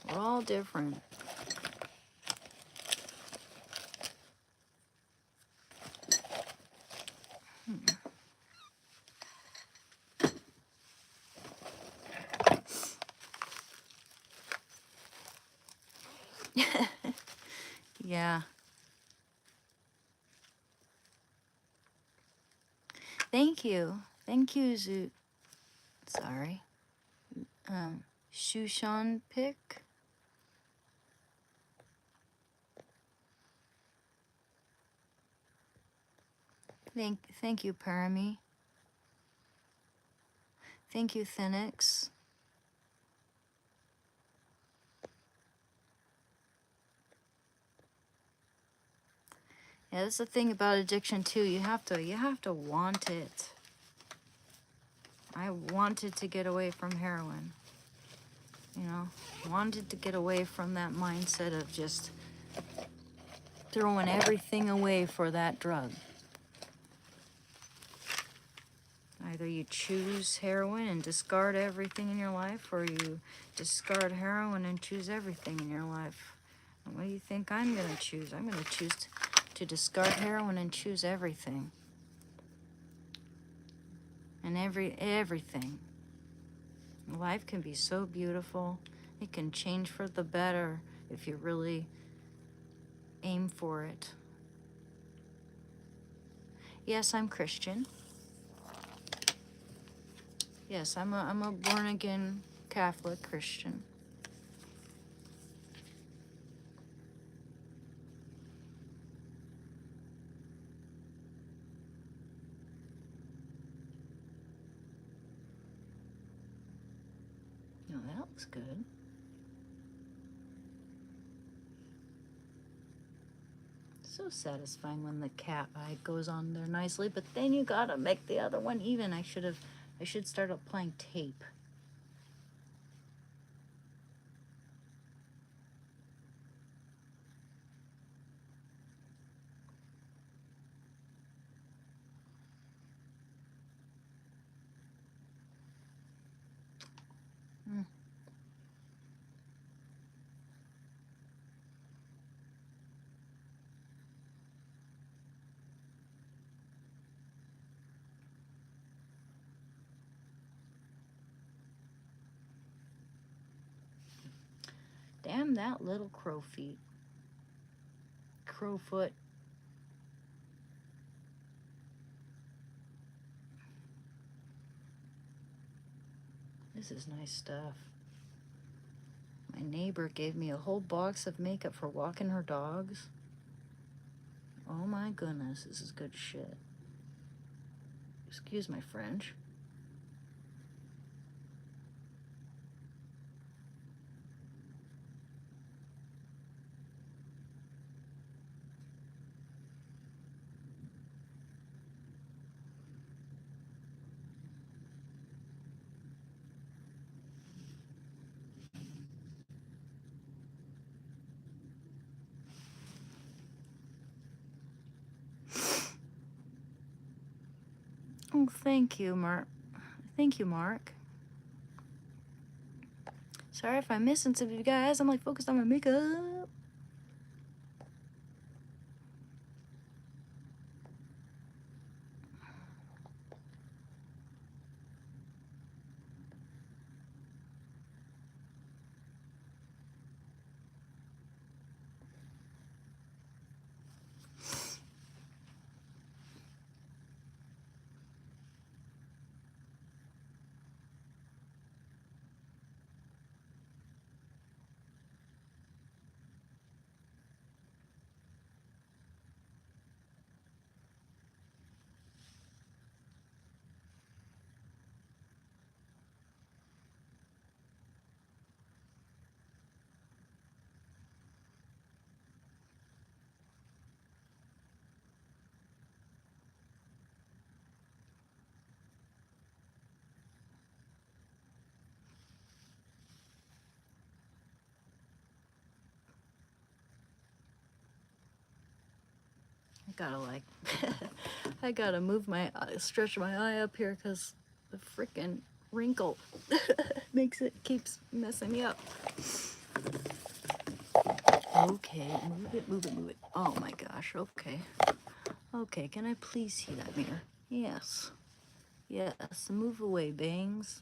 We're all different. Yeah. Thank you. Thank you, Sorry. Shushan Pick. Thank you, Parami. Thank you, Thenix. Yeah, that's the thing about addiction too. You have to want it. I wanted to get away from heroin. You know, wanted to get away from that mindset of just throwing everything away for that drug. Either you choose heroin and discard everything in your life, or you discard heroin and choose everything in your life. And what do you think I'm going to choose? I'm going to choose to discard heroin and choose everything. And everything. Life can be so beautiful. It can change for the better if you really aim for it. Yes, I'm Christian. Yes, I'm a born-again Catholic Christian. Oh, that looks good. So satisfying when the cat eye goes on there nicely, but then you gotta make the other one even. I should start applying tape. Damn that little crow feet. Crowfoot. This is nice stuff. My neighbor gave me a whole box of makeup for walking her dogs. Oh my goodness, this is good shit. Excuse my French. Oh, thank you, Mark. Thank you, Mark. Sorry if I'm missing some of you guys. I'm like focused on my makeup. Gotta like, I gotta move my, stretch my eye up here because the freaking wrinkle keeps messing me up. Okay, move it. Oh my gosh, okay. Okay, can I please see that mirror? Yes. Yes, move away, bangs.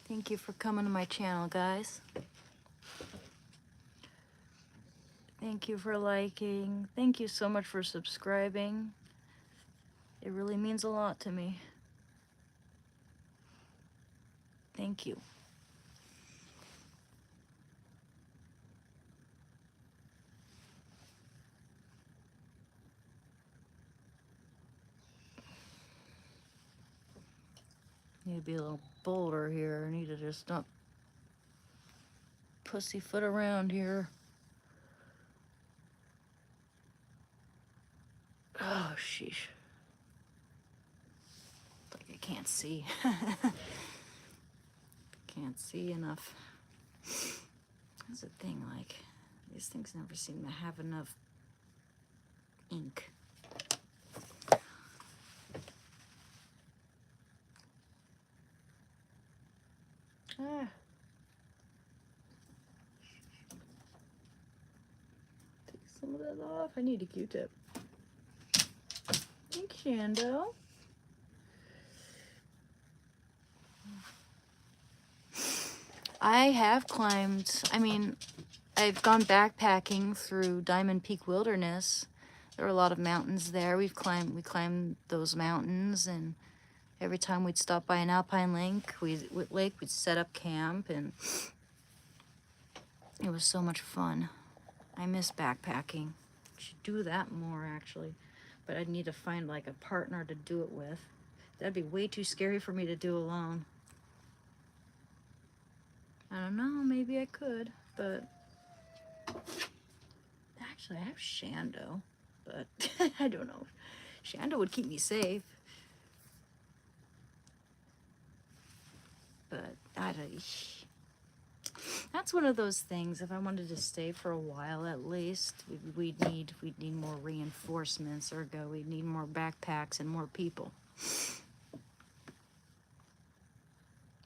Thank you for coming to my channel, guys. Thank you for liking. Thank you so much for subscribing. It really means a lot to me. Thank you. Need to be a little bolder here. I need to just not pussyfoot around here. Oh, sheesh. Like I can't see. Can't see enough. That's the thing, like, these things never seem to have enough ink. Ah. Take some of that off. I need a Q-tip. Thanks, Shando. I have climbed, I mean, I've gone backpacking through Diamond Peak Wilderness. There are a lot of mountains there. We climbed those mountains, and every time we'd stop by an alpine lake, we'd set up camp, and it was so much fun. I miss backpacking. Should do that more, actually. But I'd need to find like a partner to do it with. That'd be way too scary for me to do alone. I don't know, maybe I could, but actually I have Shando, but I don't know. Shando would keep me safe. But that's one of those things. If I wanted to stay for a while, at least we'd need more reinforcements, ergo we'd need more backpacks and more people.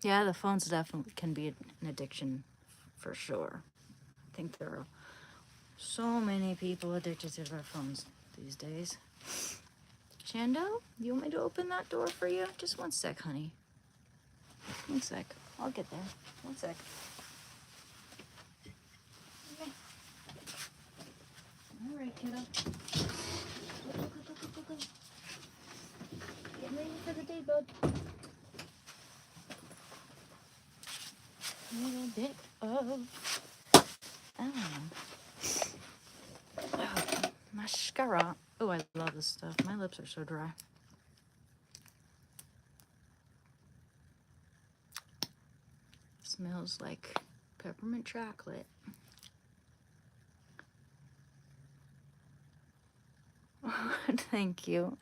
Yeah, the phones definitely can be an addiction, for sure. I think there are so many people addicted to their phones these days. Shando, you want me to open that door for you? Just one sec, honey. One sec. I'll get there. One sec. Okay. All right, kiddo. Go. Getting ready for the day, bud. A little bit of mascara. Oh, I love this stuff. My lips are so dry. Smells like peppermint chocolate. Thank you.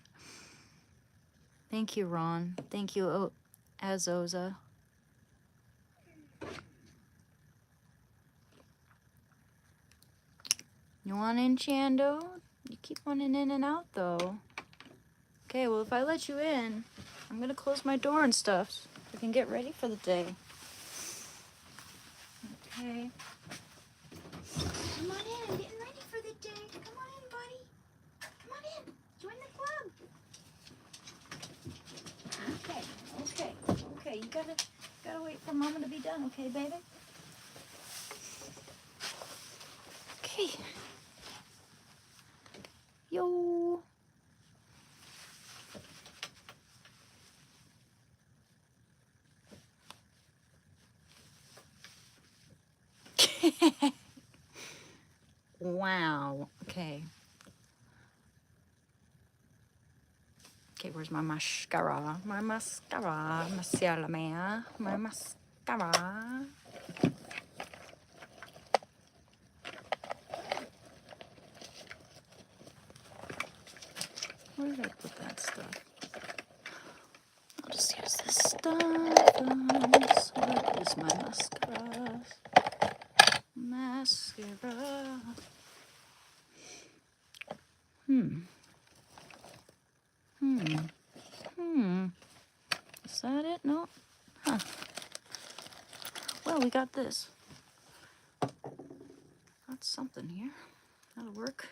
Thank you, Ron. Thank you, Azoza. You want in, Shando? You keep wanting in and out, though. Okay, well, if I let you in, I'm gonna close my door and stuff so I can get ready for the day. Okay. Come on in, I'm getting ready for the day. Come on in, buddy. Come on in, join the club. Okay. You gotta wait for Mama to be done, okay, baby? Okay. Yo. Wow. Okay. Okay, where's my mascara? My mascara. Monsieur le maire. My mascara. Where did I put that stuff? I'll just use this stuff. Where is my mascara? Mascara. Is that it? No? Huh. Well, we got this. Got something here. That'll work.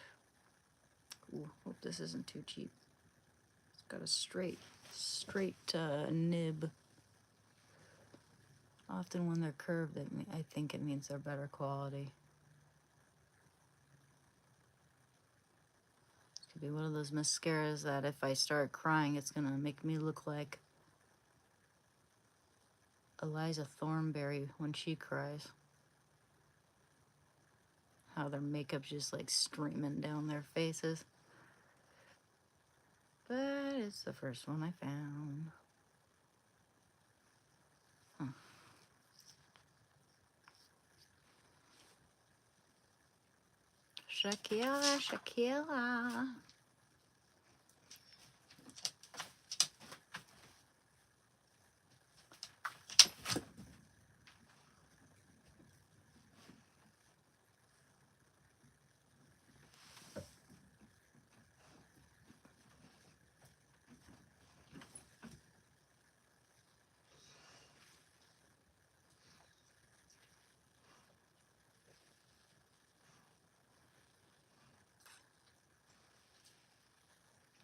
Ooh, hope this isn't too cheap. It's got a straight nib. Often when they're curved, I think it means they're better quality. This could be one of those mascaras that if I start crying, it's gonna make me look like Eliza Thornberry when she cries. How their makeup's just like streaming down their faces. But it's the first one I found. Huh. Shakira, Shakira.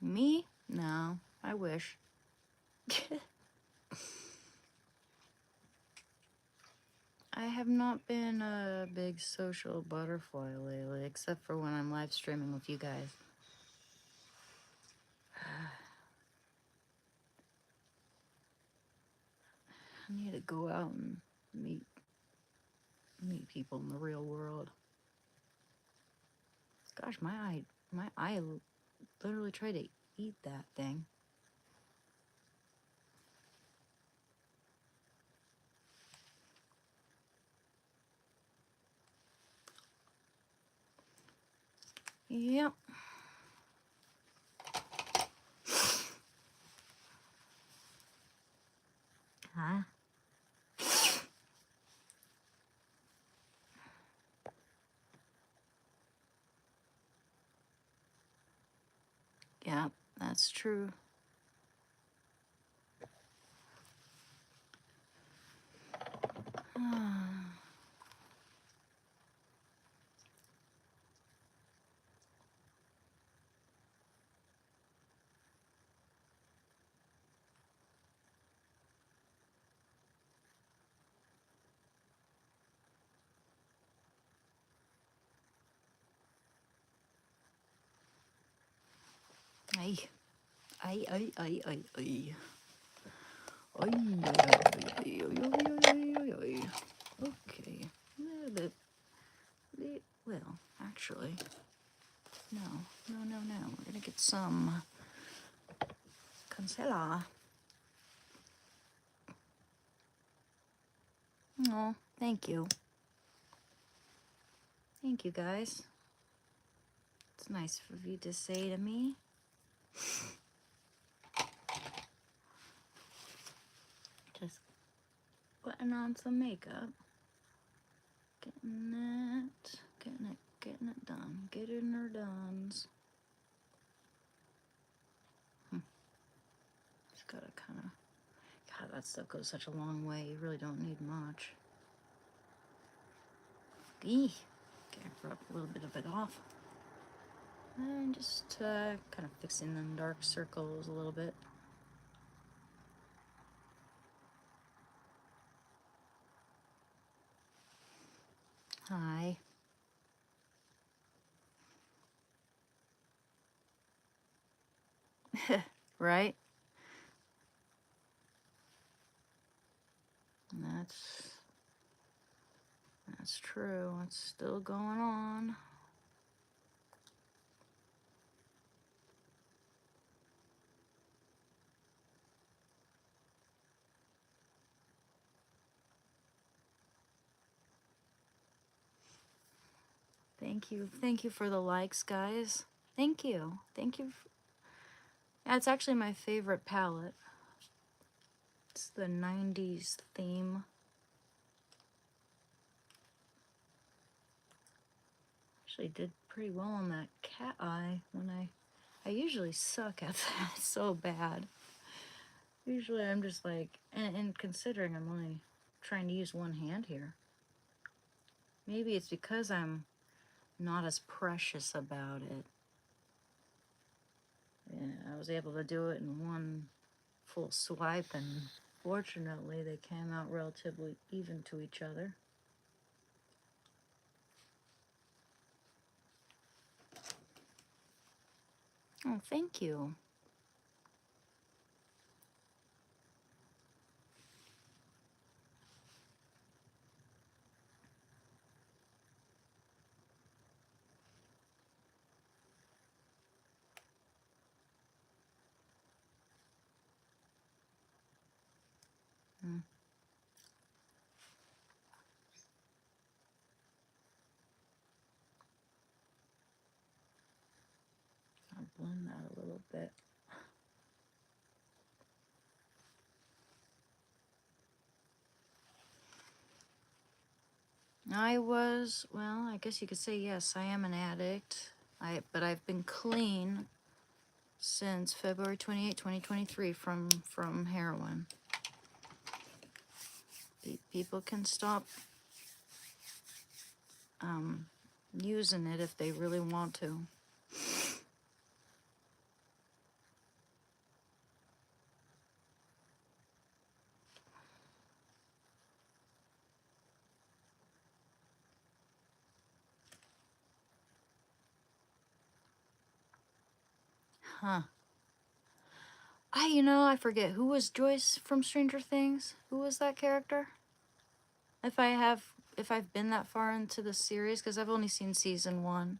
Me? No, I wish. I have not been a big social butterfly lately, except for when I'm live streaming with you guys. I need to go out and meet people in the real world. Gosh, my eye literally tried to eat that thing. Yep. Huh? Yeah, that's true. Ay. Ay, ay, ay, ay, ay. Ay, ay, ay, ay, ay. Okay. A little bit. Well, actually, no. We're gonna get some concealer. Oh, thank you. Thank you, guys. It's nice of you to say to me. Just putting on some makeup. Getting it done. Getting her done. Just gotta kind of... God, that stuff goes such a long way. You really don't need much. Eeh. Okay, I rub a little bit of it off. And just kind of fixing them dark circles a little bit. Hi. Right? That's true. It's still going on. Thank you for the likes, guys. Thank you. Yeah, it's actually my favorite palette. It's the 90s theme. Actually did pretty well on that cat eye when I usually suck at that so bad. Usually I'm just like, and considering I'm only trying to use one hand here. Maybe it's because I'm not as precious about it. Yeah, I was able to do it in one full swipe, and fortunately they came out relatively even to each other. Oh, thank you. Mm. I'll blend that a little bit. Well, I guess you could say yes, I am an addict. But I've been clean since February 28, 2023 from heroin. People can stop using it if they really want to. Huh. I forget, who was Joyce from Stranger Things? Who was that character? If I've been that far into the series, because I've only seen season 1.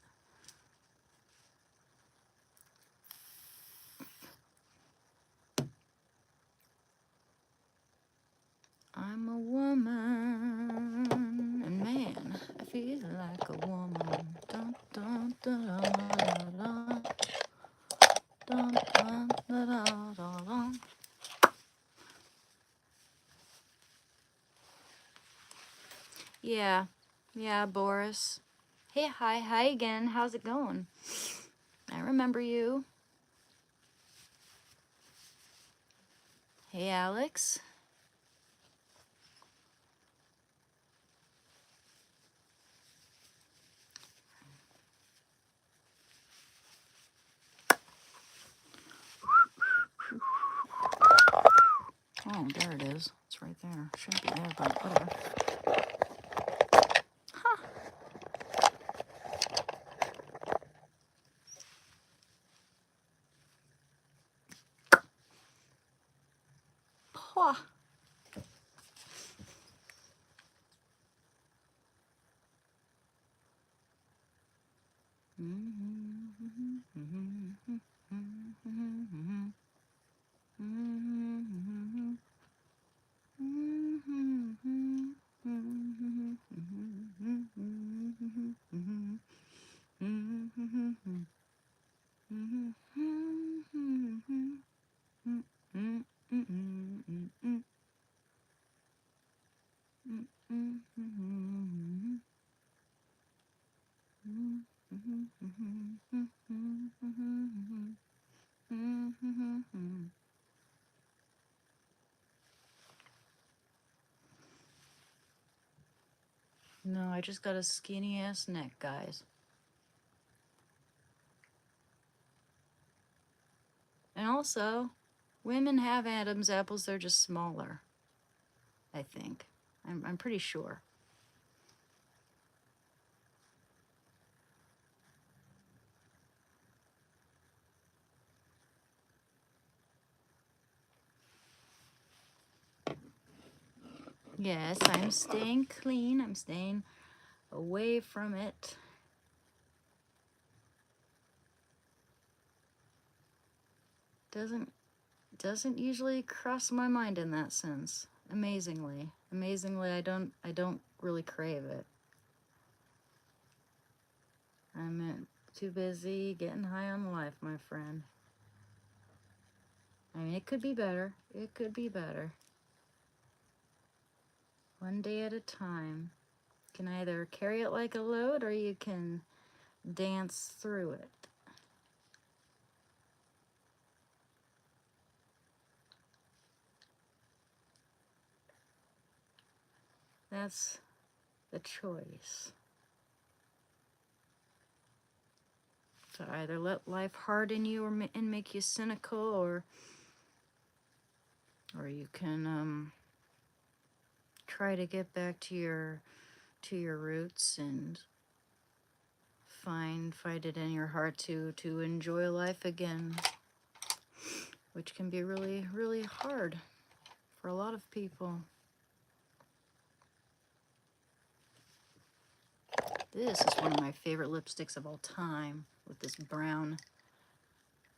I'm a woman, and man, I feel like a woman. Dun, dun, dun, dun, dun, dun, dun, dun, dun, dun, dun, dun. Yeah, Boris. Hey, hi again. How's it going? I remember you. Hey, Alex. Oh, there it is. It's right there. Shouldn't be there, but whatever. Huh. Pwah. No, I just got a skinny ass neck, guys. And also, women have Adam's apples, they're just smaller. I think. I'm pretty sure. Yes, I'm staying clean. I'm staying away from it. Doesn't usually cross my mind in that sense. Amazingly, I don't really crave it. I'm too busy getting high on life, my friend. I mean, it could be better. It could be better. One day at a time. You can either carry it like a load or you can dance through it. That's the choice. To either let life harden you and make you cynical, or you can try to get back to your roots and find it in your heart to enjoy life again, which can be really, really hard for a lot of people. This is one of my favorite lipsticks of all time, with this brown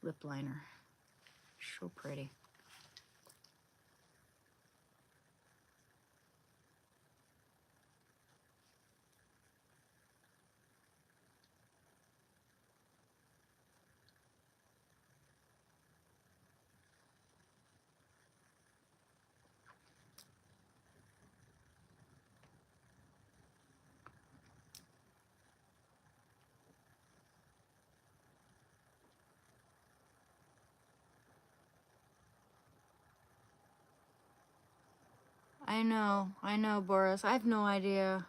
lip liner. So pretty. I know, Boris. I have no idea.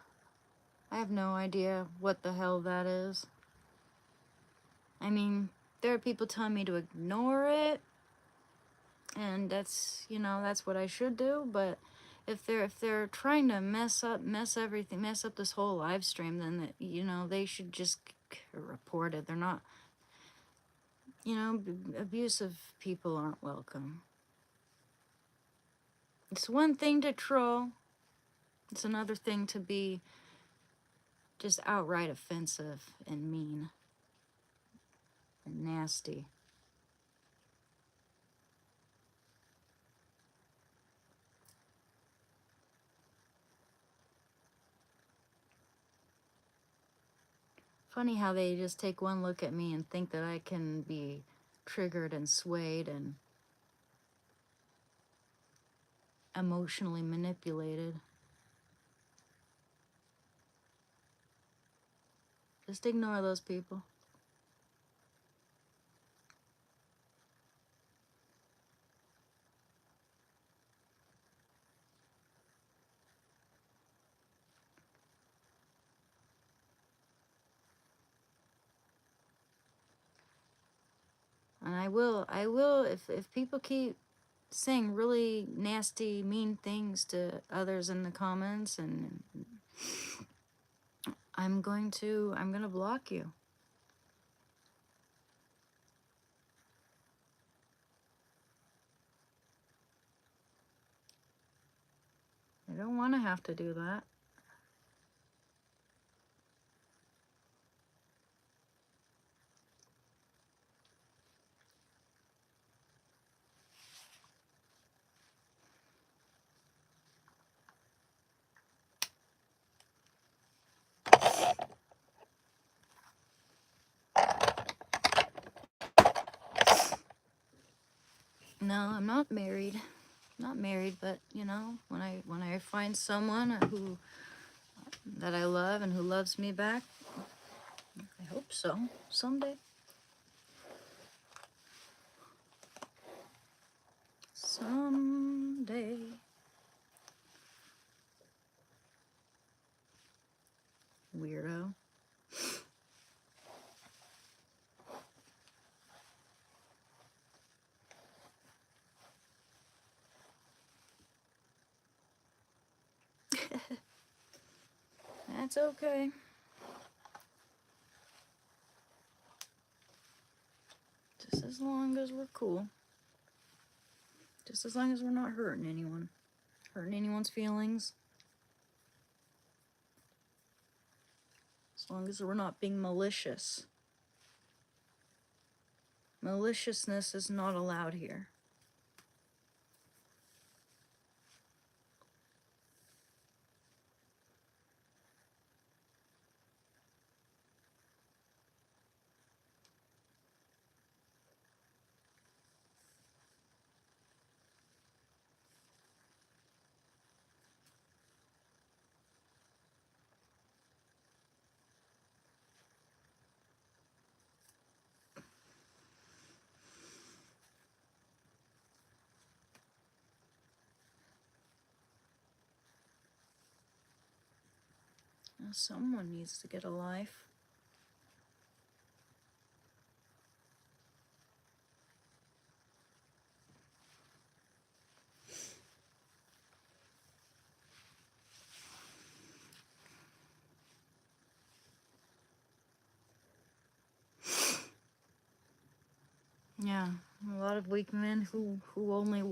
I have no idea what the hell that is. I mean, there are people telling me to ignore it, and that's, you know, that's what I should do, but if they're trying to mess up this whole live stream, then, you know, they should just report it. They're not, you know, abusive people aren't welcome. It's one thing to troll. It's another thing to be just outright offensive and mean and nasty. Funny how they just take one look at me and think that I can be triggered and swayed and emotionally manipulated. Just ignore those people. And I will, if people keep saying really nasty, mean things to others in the comments, and I'm gonna block you. I don't want to have to do that. No, I'm not married. Not married, but you know, when I find someone that I love and who loves me back, I hope so someday. Someday. Weirdo. That's okay. Just as long as we're cool. Just as long as we're not hurting anyone. Hurting anyone's feelings. As long as we're not being malicious. Maliciousness is not allowed here. Someone needs to get a life. Yeah, a lot of weak men who only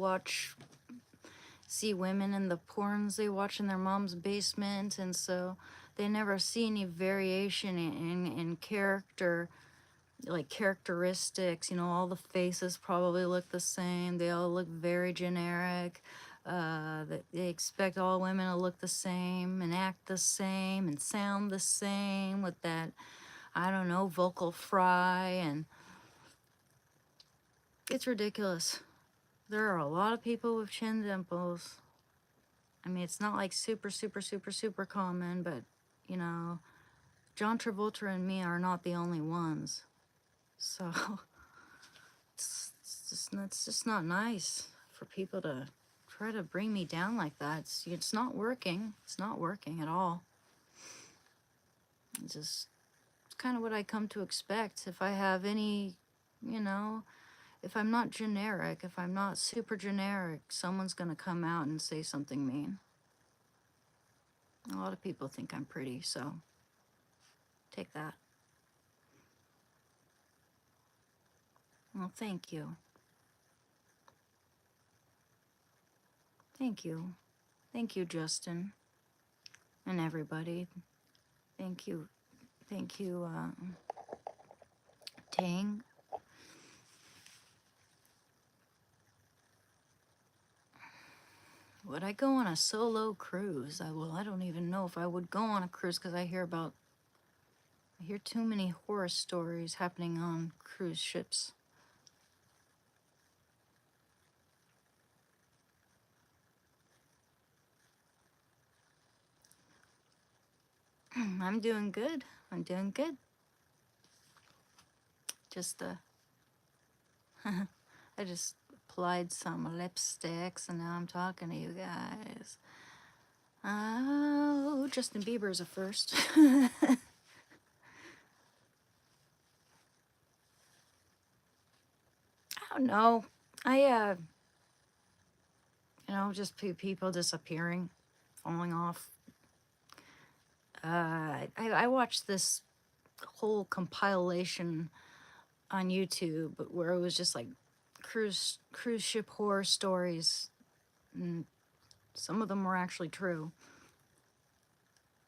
see women in the porns they watch in their mom's basement, and so they never see any variation in character, like characteristics. You know, all the faces probably look the same. They all look very generic. They expect all women to look the same and act the same and sound the same with that, I don't know, vocal fry, and it's ridiculous. There are a lot of people with chin dimples. I mean, it's not like super, super, super, super common, but, you know, John Travolta and me are not the only ones. So it's just not nice for people to try to bring me down like that. It's not working. It's not working at all. It's kind of what I come to expect. If I have any, you know, if I'm not generic, if I'm not super generic, someone's going to come out and say something mean. A lot of people think I'm pretty, so take that. Well, thank you. Thank you. Thank you, Justin. And everybody. Thank you. Thank you, Tang. Would I go on a solo cruise? I don't even know if I would go on a cruise because I hear too many horror stories happening on cruise ships. I'm doing good. I'm doing good. Just, I just applied some lipsticks and now I'm talking to you guys. Oh, Justin Bieber's a first. I don't know. Just people disappearing, falling off. I watched this whole compilation on YouTube where it was just like cruise ship horror stories, and some of them were actually true.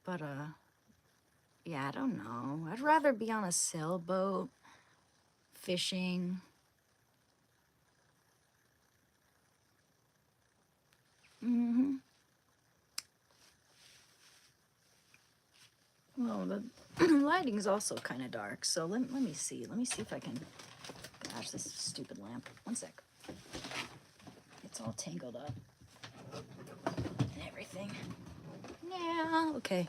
But yeah, I don't know. I'd rather be on a sailboat, fishing. Mm-hmm. Well, the lighting's also kind of dark, so let me see. Let me see if I can. Gosh, this stupid lamp. One sec. It's all tangled up and everything. Yeah, okay.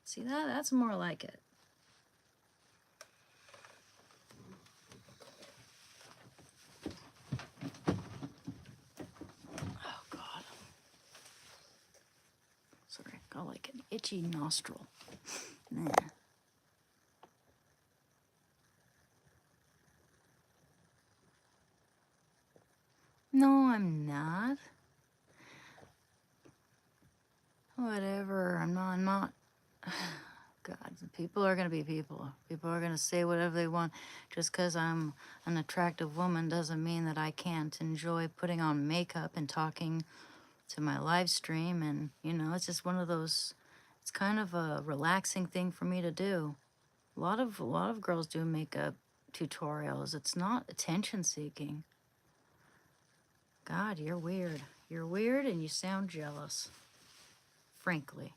See that? That's more like it. Oh, God. Sorry, got like an itchy nostril. Nah. No, I'm not. Whatever. I'm not. God, people are gonna be people. People are gonna say whatever they want. Just because I'm an attractive woman doesn't mean that I can't enjoy putting on makeup and talking to my live stream. And it's just one of those. It's kind of a relaxing thing for me to do. A lot of girls do makeup tutorials. It's not attention seeking. God, you're weird. You're weird and you sound jealous. Frankly.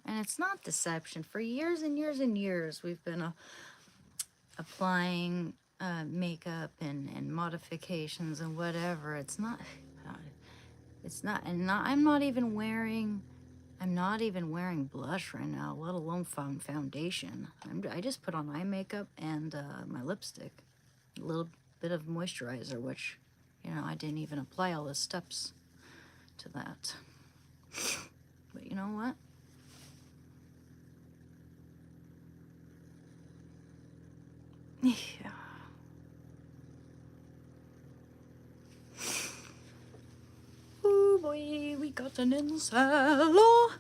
And it's not deception. For years and years and years, we've been applying makeup and modifications and whatever. It's not. And I'm not even wearing. I'm not even wearing blush right now, let alone foundation. I just put on eye makeup and my lipstick. A little bit of moisturizer, which, you know, I didn't even apply all the steps to that. But you know what? Yeah. Oh boy, we got an insallo.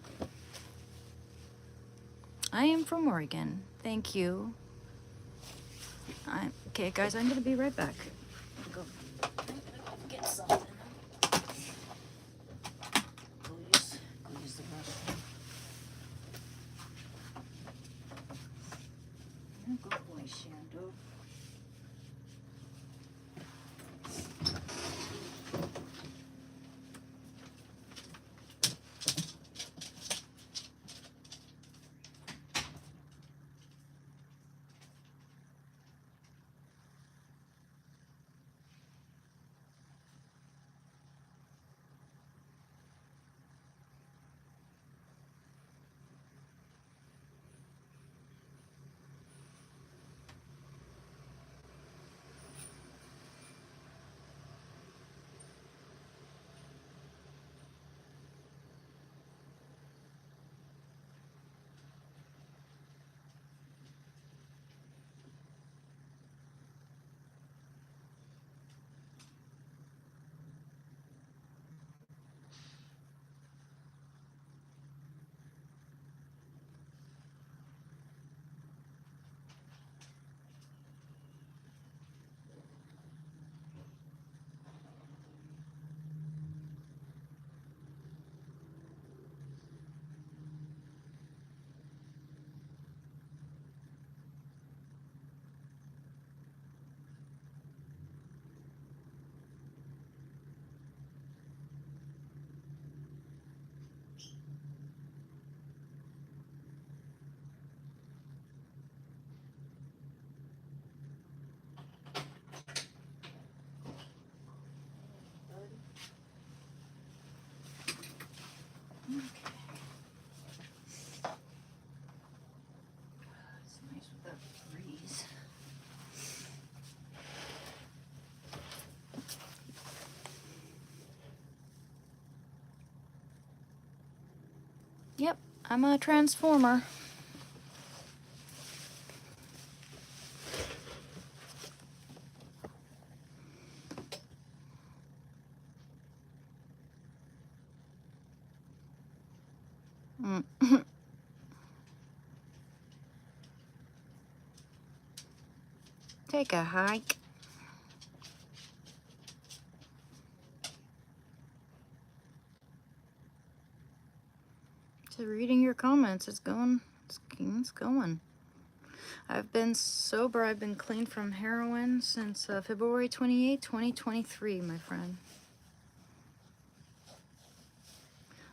I am from Oregon. Thank you. Okay, guys, I'm gonna be right back. I'm gonna go get something. Go use the restroom. Good boy, Shando. It's nice with that breeze. Yep, I'm a transformer. Mm. Take a hike. So reading your comments, it's going. It's going. I've been sober. I've been clean from heroin since February 28, 2023, my friend.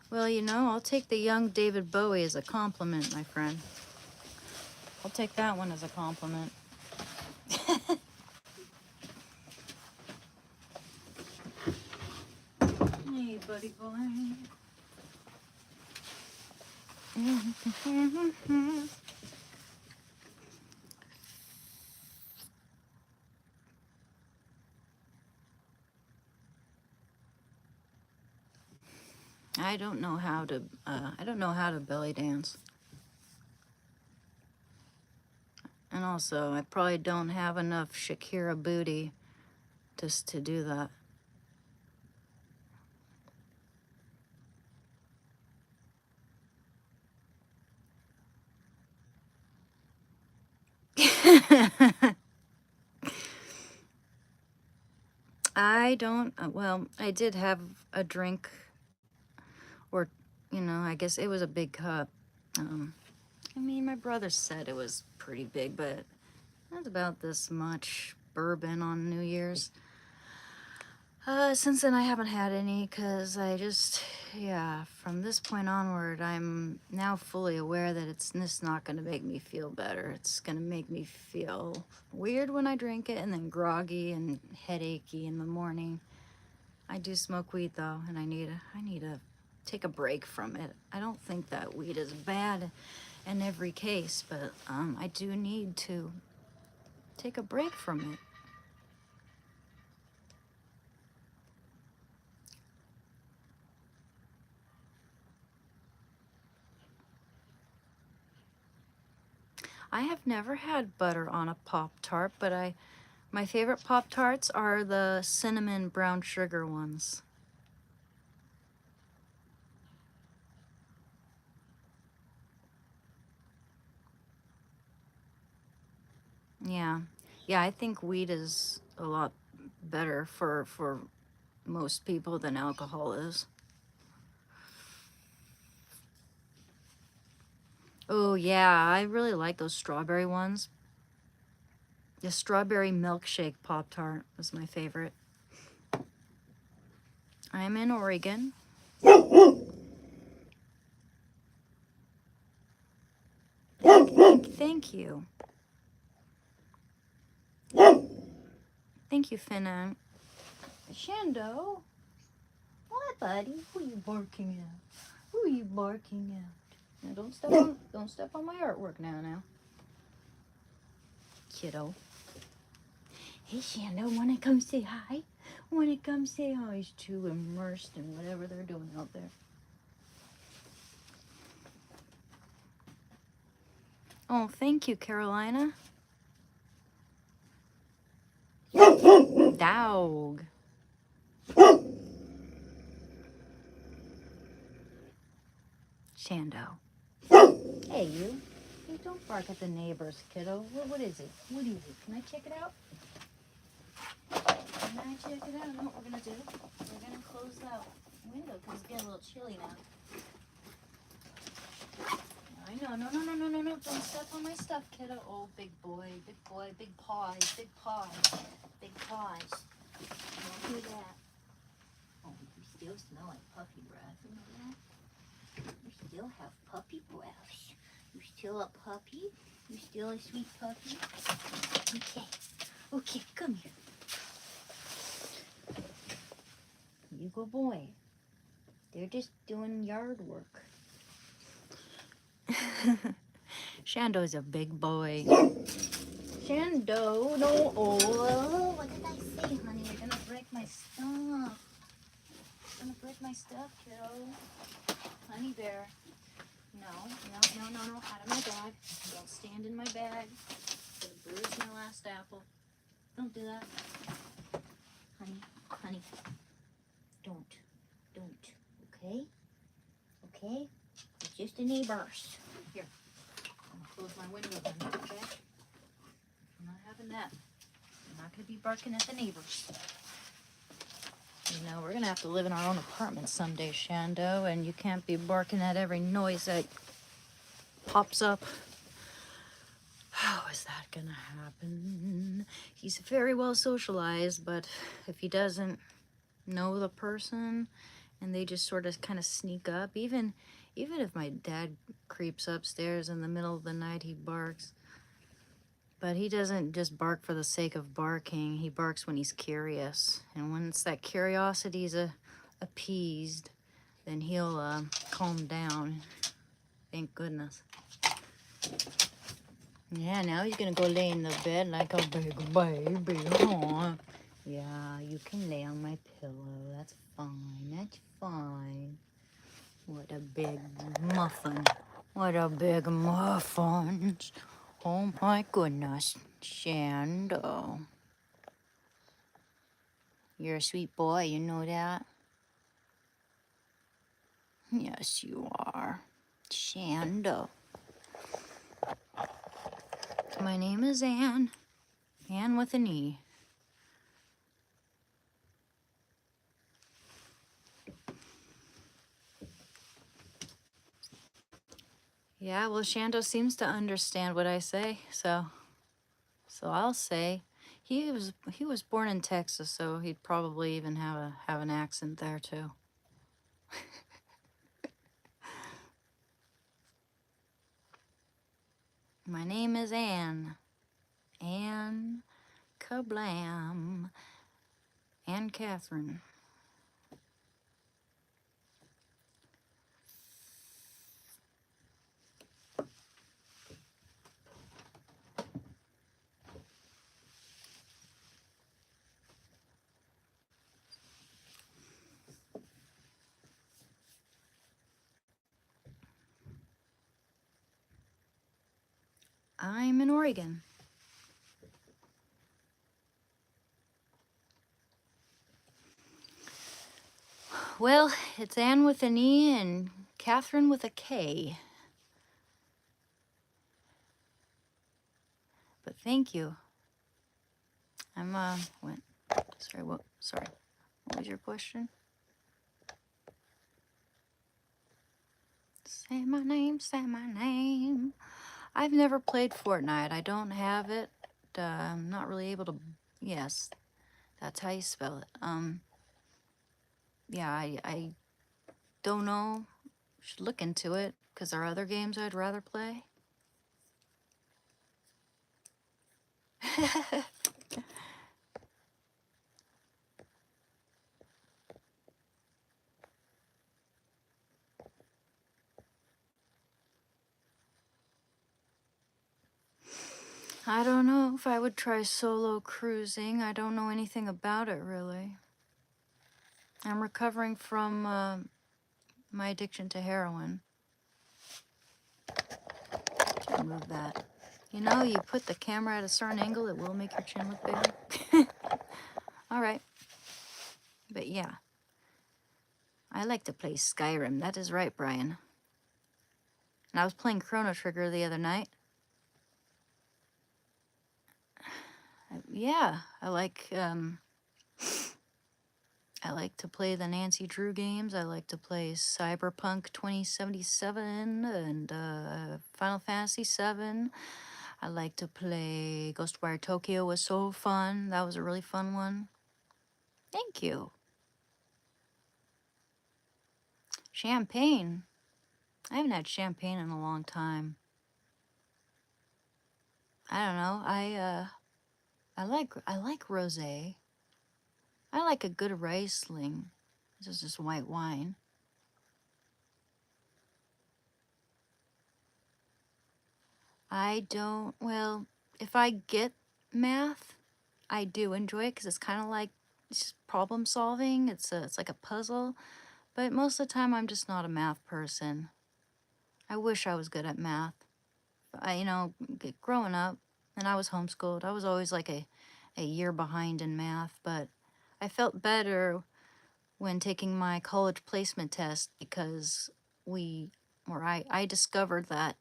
Well, you know, I'll take the young David Bowie as a compliment, my friend. I'll take that one as a compliment. Hey, buddy boy. I don't know how to belly dance. And also, I probably don't have enough Shakira booty just to do that. I don't, well, I did have a drink, or, you know, I guess it was a big cup. I mean, my brother said it was pretty big, but that's about this much bourbon on New Year's. Since then I haven't had any, because I just, yeah, from this point onward, I'm now fully aware that it's just not going to make me feel better. It's going to make me feel weird when I drink it, and then groggy and headachy in the morning. I do smoke weed though, and I need to take a break from it. I don't think that weed is bad in every case, but I do need to take a break from it. never had butter on a Pop-Tart, but my favorite Pop-Tarts are the cinnamon brown sugar ones. Yeah. Yeah, I think weed is a lot better for most people than alcohol is. Oh, yeah, I really like those strawberry ones. The strawberry milkshake Pop-Tart is my favorite. I'm in Oregon. Thank you. Thank you, Finna. Shando? What, buddy? Who are you barking at? Who are you barking at? Now, don't step on my artwork now. Kiddo. Hey, Shando, wanna come say hi? Wanna come say hi? He's too immersed in whatever they're doing out there. Oh, thank you, Carolina. Dog. Shando. Hey, you. Hey, don't bark at the neighbors, kiddo. What is it? What is it? Can I check it out? Can I check it out? You know what we're gonna do? We're gonna close that window because it's getting a little chilly now. I know. No. Don't step on my stuff, kiddo. Oh, big boy, big paws, big paws, big paws. Don't do that. Oh, you still smell like puppy breath. You know that? You still have puppy breath. You still a puppy? You still a sweet puppy? Okay, come here. You go, boy. They're just doing yard work. Shando's a big boy. Shando, no. Oh, what did I say, honey? You're gonna break my stuff. You're gonna break my stuff, kiddo. Honey bear. No. Out of my bag. Don't stand in my bag. Gonna bruise my last apple. Don't do that. Honey. Don't. Okay? It's just a neighbors. Here. I'm gonna close my window then, okay? I'm not having that. I'm not gonna be barking at the neighbors. You know, we're gonna have to live in our own apartment someday, Shando, and you can't be barking at every noise that pops up. How is that gonna happen? He's very well socialized, but if he doesn't know the person and they just sort of kind of sneak up, even if my dad creeps upstairs in the middle of the night, he barks. But he doesn't just bark for the sake of barking. He barks when he's curious. And once that curiosity is appeased, then he'll calm down. Thank goodness. Yeah, now he's gonna go lay in the bed like a big baby, huh? Yeah, you can lay on my pillow. That's fine. What a big muffin. What a big muffin. Oh my goodness, Shando. You're a sweet boy, you know that? Yes, you are. Shando. My name is Anne. Anne with an E. Yeah, well, Shando seems to understand what I say, so I'll say he was born in Texas, so he'd probably even have an accent there too. My name is Anne. Anne Kablam. Anne Catherine. I'm in Oregon. Well, it's Anne with an E and Catherine with a K. But thank you. I'm sorry, what was your question? Say my name, say my name. I've never played Fortnite. I don't have it. I'm not really able to. Yes, that's how you spell it. Yeah, I don't know. Should look into it because there are other games I'd rather play. I don't know if I would try solo cruising. I don't know anything about it really. I'm recovering from my addiction to heroin. Remove that. You know, you put the camera at a certain angle, it will make your chin look bigger. All right. But yeah, I like to play Skyrim. That is right, Brian. And I was playing Chrono Trigger the other night. Yeah, I like to play the Nancy Drew games. I like to play Cyberpunk 2077 and Final Fantasy 7. I like to play Ghostwire Tokyo. Was so fun. That was a really fun one. Thank you. Champagne. I haven't had champagne in a long time. I don't know. I like rosé. I like a good Riesling. This is just white wine. I don't, well, if I get math, I do enjoy it because it's kind of like it's just problem solving. It's like a puzzle, but most of the time I'm just not a math person. I wish I was good at math. Growing up, and I was homeschooled, I was always like a year behind in math, but I felt better when taking my college placement test because I discovered that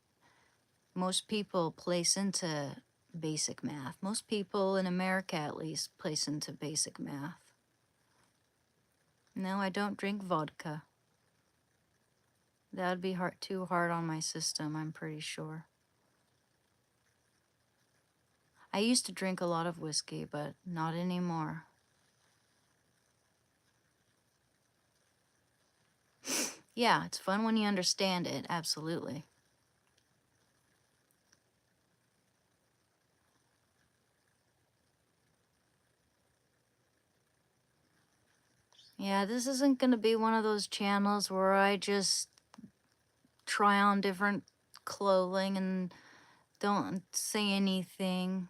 most people place into basic math. Most people in America, at least, place into basic math. No, I don't drink vodka. That would be too hard on my system, I'm pretty sure. I used to drink a lot of whiskey, but not anymore. Yeah, it's fun when you understand it, absolutely. Yeah, this isn't going to be one of those channels where I just try on different clothing and don't say anything.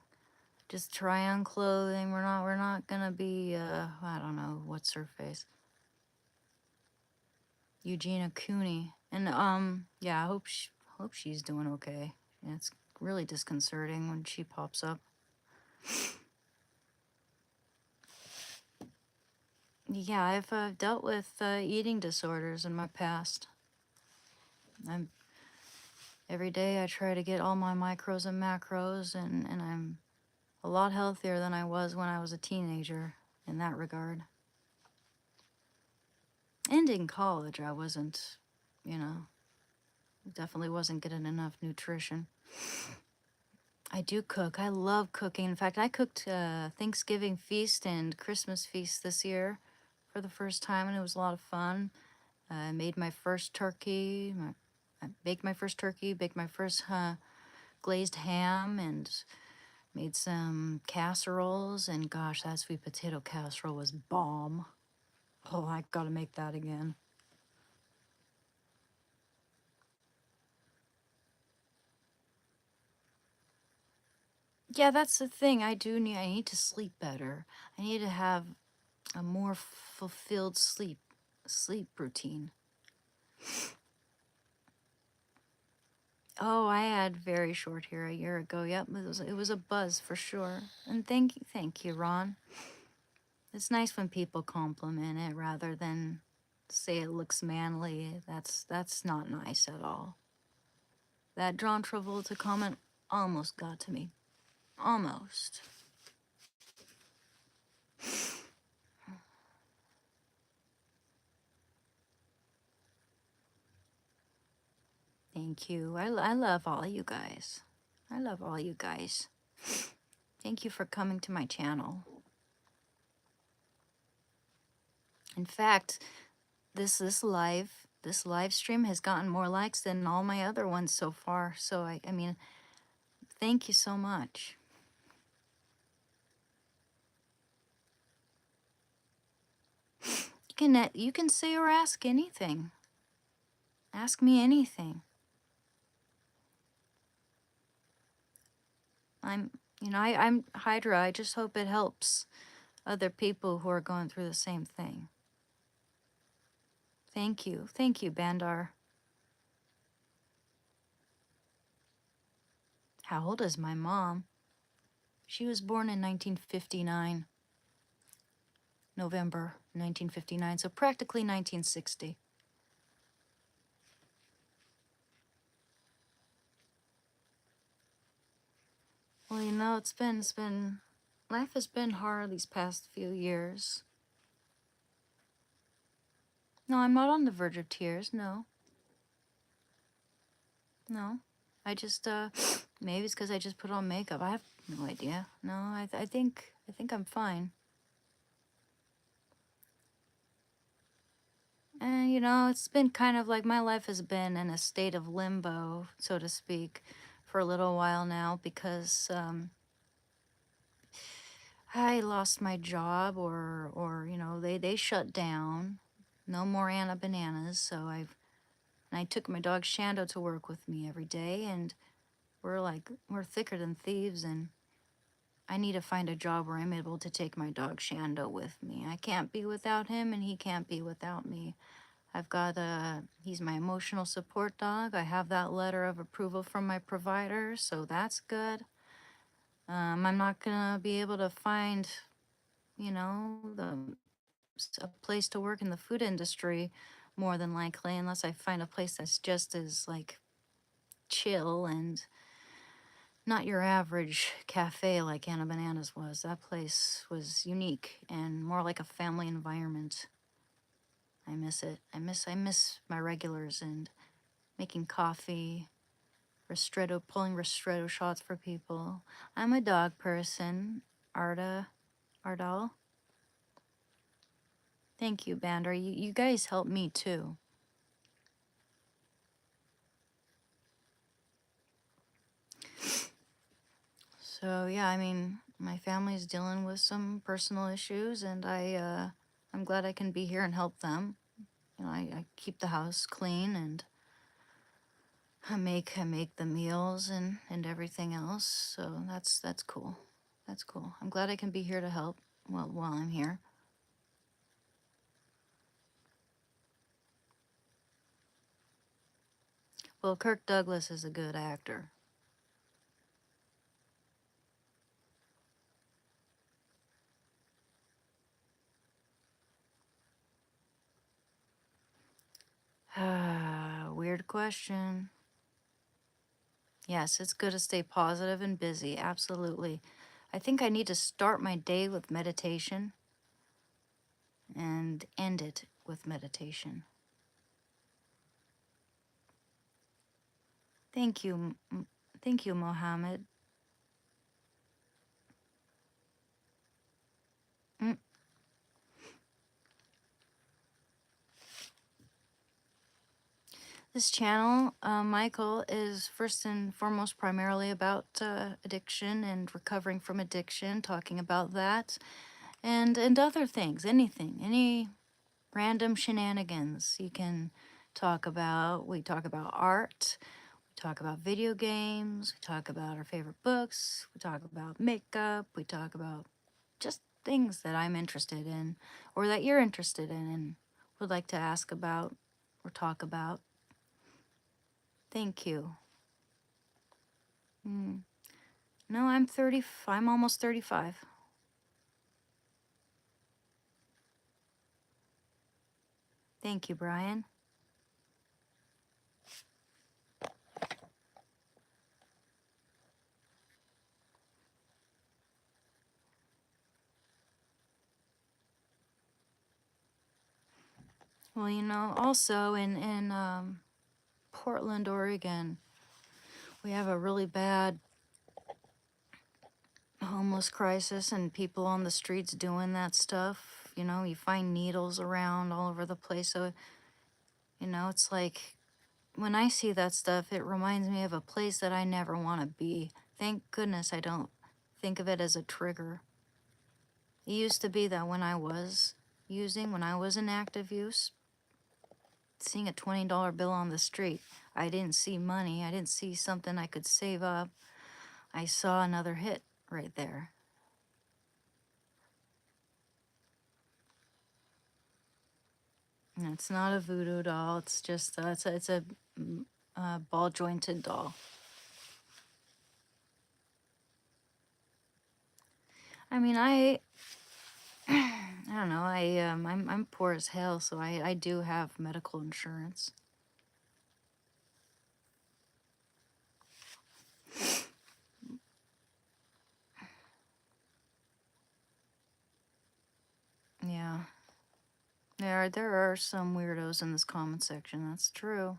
Just try on clothing. We're not going to be, I don't know, what's her face? Eugenia Cooney. And, yeah, I hope she's doing okay. Yeah, it's really disconcerting when she pops up. Yeah, I've dealt with eating disorders in my past. Every day I try to get all my micros and macros, and I'm a lot healthier than I was when I was a teenager in that regard. And in college, I wasn't, definitely wasn't getting enough nutrition. I do cook. I love cooking. In fact, I cooked Thanksgiving feast and Christmas feast this year for the first time, and it was a lot of fun. I made my first turkey. I baked my first turkey, baked my first glazed ham, and made some casseroles. And gosh, that sweet potato casserole was bomb. Oh, I gotta make that again. Yeah, that's the thing. I need to sleep better. I need to have a more fulfilled sleep routine. Oh, I had very short hair a year ago. Yep, it was a buzz for sure. And thank you, Ron. It's nice when people compliment it rather than say it looks manly. That's not nice at all. That John Travolta comment almost got to me. Almost. Thank you. I love all you guys. I love all you guys. Thank you for coming to my channel. In fact, this live stream has gotten more likes than all my other ones so far. So I mean, thank you so much. You can say or ask anything. Ask me anything. I'm Hydra. I just hope it helps other people who are going through the same thing. Thank you. Thank you, Bandar. How old is my mom? She was born in 1959, November 1959, so practically 1960. Well, life has been hard these past few years. No, I'm not on the verge of tears. No, no. I just, maybe it's because I just put on makeup. I have no idea. No, I think I'm fine. And, it's been kind of like my life has been in a state of limbo, so to speak, for a little while now because, I lost my job or they shut down. No more Anna Bananas, so I took my dog Shando to work with me every day, and we're thicker than thieves, and I need to find a job where I'm able to take my dog Shando with me. I can't be without him, and he can't be without me. He's my emotional support dog. I have that letter of approval from my provider, so that's good. I'm not gonna be able to find, a place to work in the food industry more than likely, unless I find a place that's just as like chill and not your average cafe like Anna Bananas was. That place was unique and more like a family environment. I miss it. I miss my regulars and making coffee, pulling ristretto shots for people. I'm a dog person. Ardal. Thank you, Bander. You guys help me too. So yeah, I mean, my family's dealing with some personal issues, and I'm glad I can be here and help them. I keep the house clean, and I make the meals and everything else. So that's cool. That's cool. I'm glad I can be here to help while I'm here. Well, Kirk Douglas is a good actor. Weird question. Yes, it's good to stay positive and busy. Absolutely. I think I need to start my day with meditation and end it with meditation. Thank you. Thank you, Mohammed. Mm. This channel, Michael, is first and foremost primarily about addiction and recovering from addiction, talking about that and other things, any random shenanigans you can talk about. We talk about art, we talk about video games, we talk about our favorite books, we talk about makeup, we talk about just things that I'm interested in or that you're interested in and would like to ask about or talk about. Thank you. Mm. No, I'm 30. I'm almost 35. Thank you, Brian. Well, also in Portland, Oregon, we have a really bad homeless crisis and people on the streets doing that stuff. You find needles around all over the place. So, it's like when I see that stuff, it reminds me of a place that I never want to be. Thank goodness I don't think of it as a trigger. It used to be that when I was when I was in active use, seeing a $20 bill on the street, I didn't see money. I didn't see something I could save up. I saw another hit right there. And it's not a voodoo doll. It's just it's a ball jointed doll. I mean, I don't know. I'm poor as hell, so I do have medical insurance. Yeah. There are some weirdos in this comment section. That's true.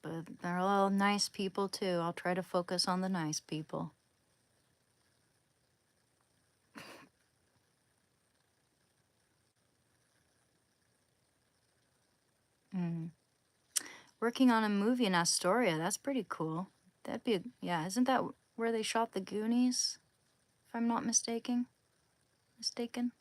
But they're all nice people too. I'll try to focus on the nice people. Mm. Working on a movie in Astoria. That's pretty cool. That'd be yeah. Isn't that where they shot the Goonies? If I'm not mistaken. Mistaken.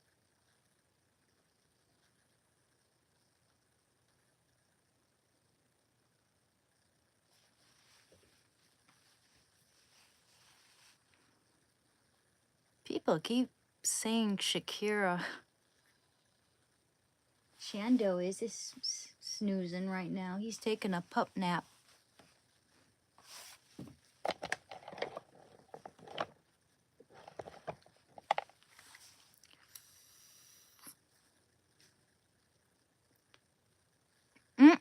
People keep saying Shakira. Shando is snoozing right now. He's taking a pup nap. Mm.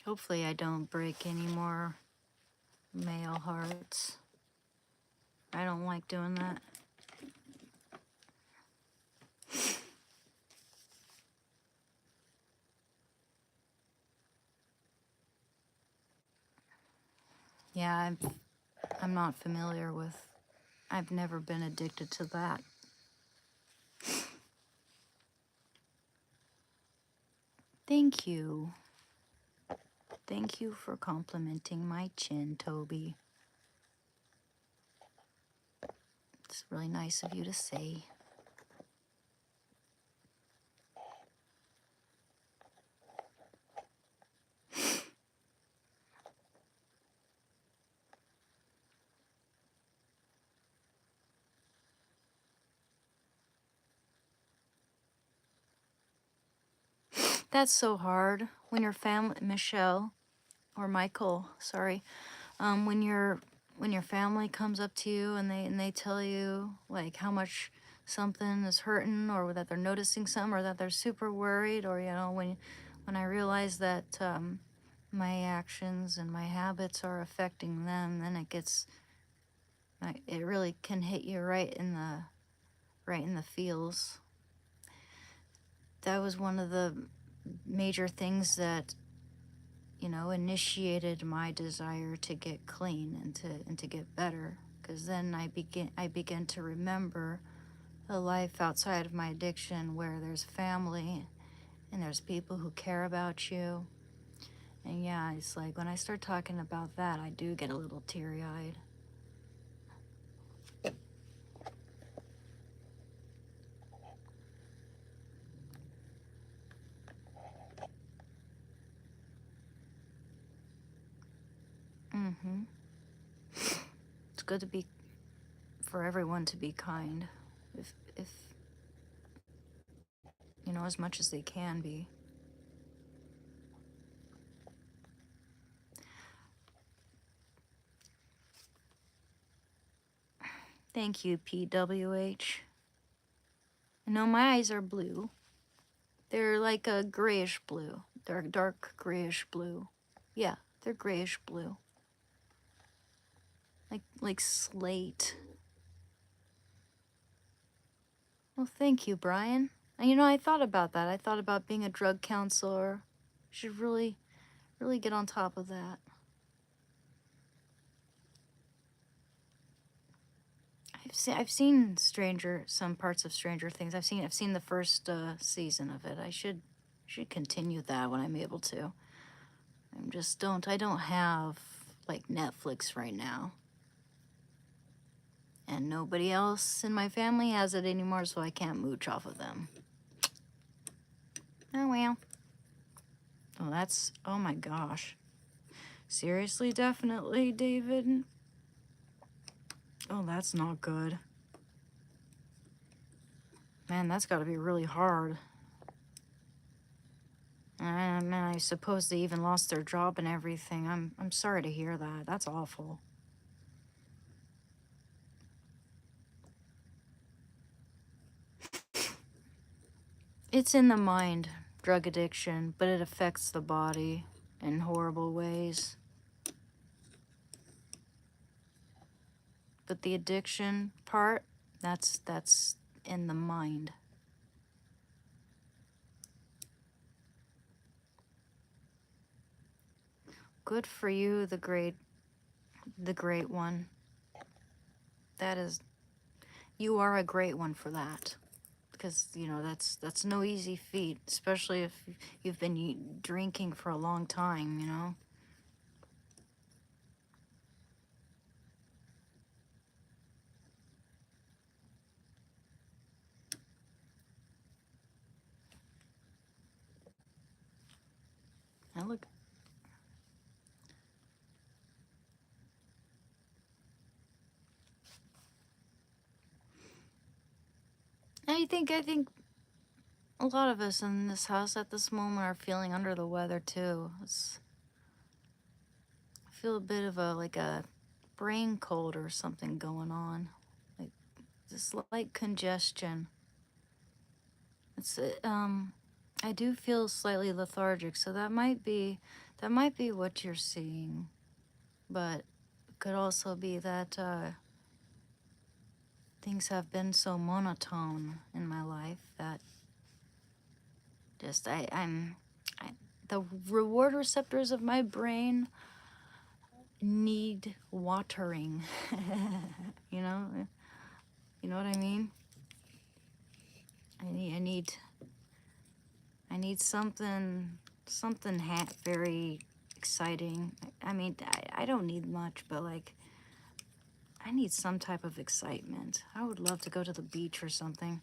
Hopefully I don't break any more male hearts. I don't like doing that. Yeah, I'm not familiar with. I've never been addicted to that. Thank you. Thank you for complimenting my chin, Toby. It's really nice of you to say. That's so hard when your family, Michelle, or Michael, sorry, when your family comes up to you and they tell you like how much something is hurting or that they're noticing something or that they're super worried or when I realize that my actions and my habits are affecting them, then it really can hit you right in the feels. That was one of the major things that initiated my desire to get clean and to get better. Because then I began to remember a life outside of my addiction where there's family and there's people who care about you. And yeah, it's like when I start talking about that, I do get a little teary-eyed. Mm-hmm. It's good for everyone to be kind, if as much as they can be. Thank you, PWH. No, my eyes are blue. They're like a grayish blue. They're dark grayish blue. Yeah, they're grayish blue. Like slate. Well, thank you, Brian. And I thought about that. I thought about being a drug counselor. Should really, really get on top of that. I've seen some parts of Stranger Things. I've seen the first season of it. I should continue that when I'm able to. I don't have like Netflix right now. And nobody else in my family has it anymore, so I can't mooch off of them. Oh well. Oh my gosh. Seriously, definitely, David? Oh, that's not good. Man, that's gotta be really hard. And man, I suppose they even lost their job and everything. I'm sorry to hear that. That's awful. It's in the mind, drug addiction, but it affects the body in horrible ways. But the addiction part, that's in the mind. Good for you, the great one. That is, you are a great one for that. Because, that's no easy feat, especially if you've been drinking for a long time. I think a lot of us in this house at this moment are feeling under the weather too. I feel a bit of a brain cold or something going on, like this light congestion. I do feel slightly lethargic, so that might be what you're seeing, but it could also be that things have been so monotone in my life that just the reward receptors of my brain need watering. you know you know what I mean. I need something very exciting. I mean, I don't need much, but like I need some type of excitement. I would love to go to the beach or something.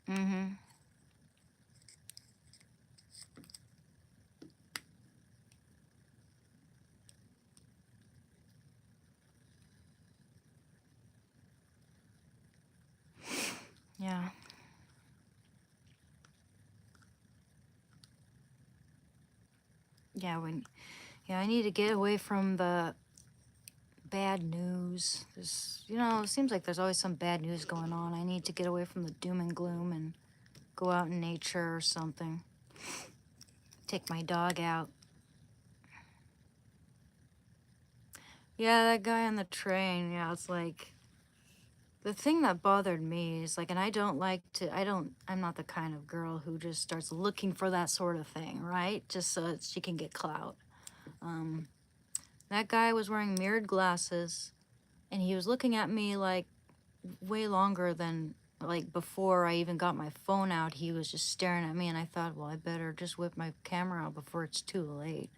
Mm-hmm. Yeah. Yeah, I need to get away from the bad news. It seems like there's always some bad news going on. I need to get away from the doom and gloom and go out in nature or something. Take my dog out. Yeah, that guy on the train, yeah, it's like, the thing that bothered me is like, and I'm not the kind of girl who just starts looking for that sort of thing, right? Just so that she can get clout. That guy was wearing mirrored glasses and he was looking at me like way longer than like before I even got my phone out. He was just staring at me and I thought, well, I better just whip my camera out before it's too late.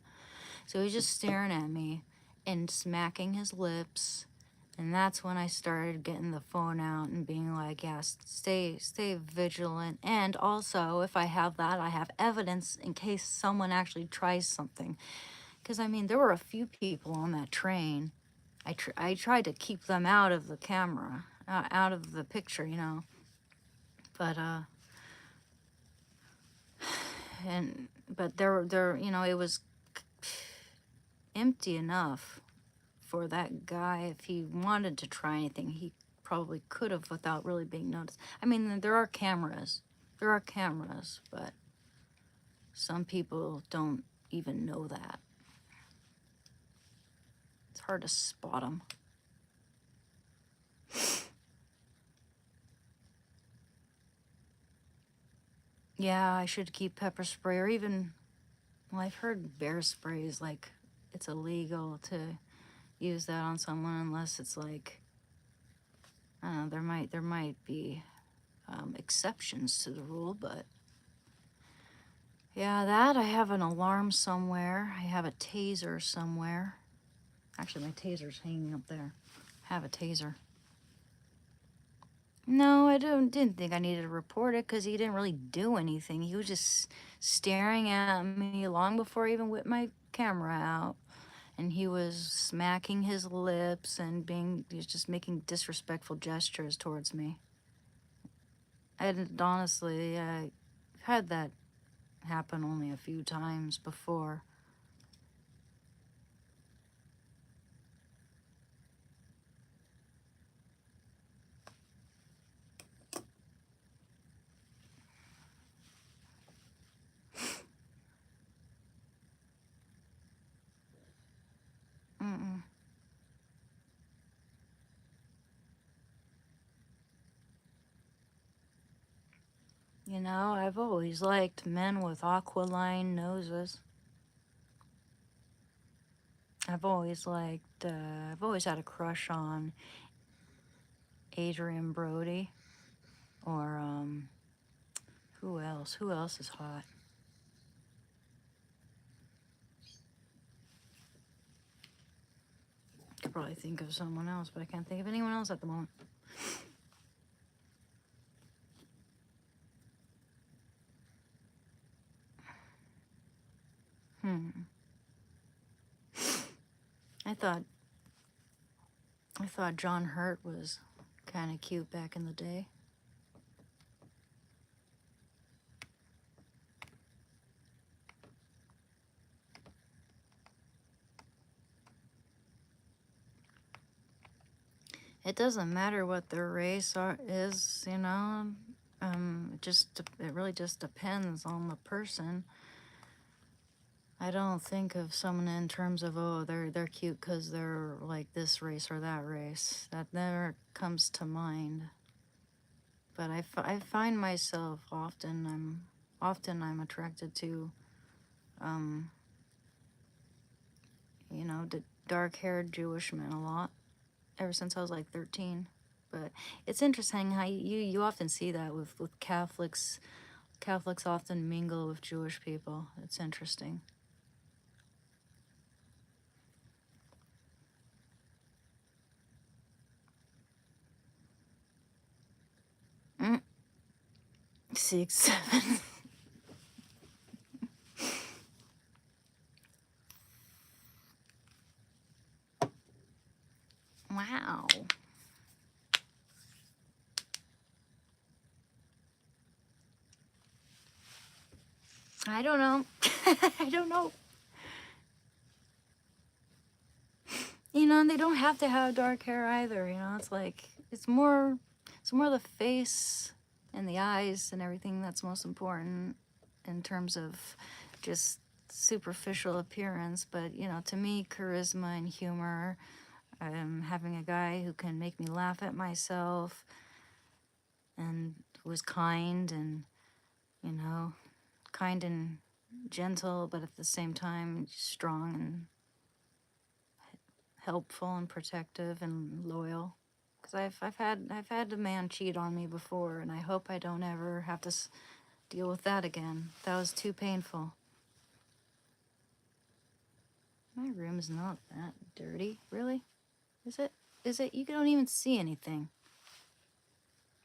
So he's just staring at me and smacking his lips. And that's when I started getting the phone out and being like, yeah, stay vigilant. And also, if I have that, I have evidence in case someone actually tries something. Because, I mean, there were a few people on that train. I tried to keep them out of the camera, out of the picture, But, but there, it was empty enough for that guy. If he wanted to try anything, he probably could have without really being noticed. I mean, there are cameras. There are cameras, but some people don't even know that. It's hard to spot them. Yeah, I should keep pepper spray, or even, well, I've heard bear spray is like, it's illegal to use that on someone unless it's like, I don't know, there might be exceptions to the rule, but yeah, that, I have an alarm somewhere. I have a taser somewhere. Actually, my taser's hanging up there. I have a taser. No, I didn't think I needed to report it because he didn't really do anything. He was just staring at me long before I even whipped my camera out. And he was smacking his lips and he was just making disrespectful gestures towards me. And honestly, I had that happen only a few times before. Mm-mm. You know, I've always liked men with aquiline noses. I've always had a crush on Adrian Brody, or who else? Who else is hot? Could probably think of someone else, but I can't think of anyone else at the moment. I thought John Hurt was kind of cute back in the day. It doesn't matter what their race is, you know. It really just depends on the person. I don't think of someone in terms of, oh, they're cute because they're like this race or that race. That never comes to mind. But I find myself often I'm attracted to, you know, dark-haired Jewish men a lot, ever since I was like 13. But it's interesting how you often see that with Catholics. Catholics often mingle with Jewish people. It's interesting. Mm. 6, 7. Wow. I don't know. I don't know. You know, and they don't have to have dark hair either. You know, it's more the face and the eyes and everything that's most important in terms of just superficial appearance. But you know, to me, charisma and humor, having a guy who can make me laugh at myself and who's kind and, you know, kind and gentle, but at the same time strong and helpful and protective and loyal. Because I've had a man cheat on me before, and I hope I don't ever have to deal with that again. That was too painful. My room's not that dirty, really. Is it? Is it? You don't even see anything.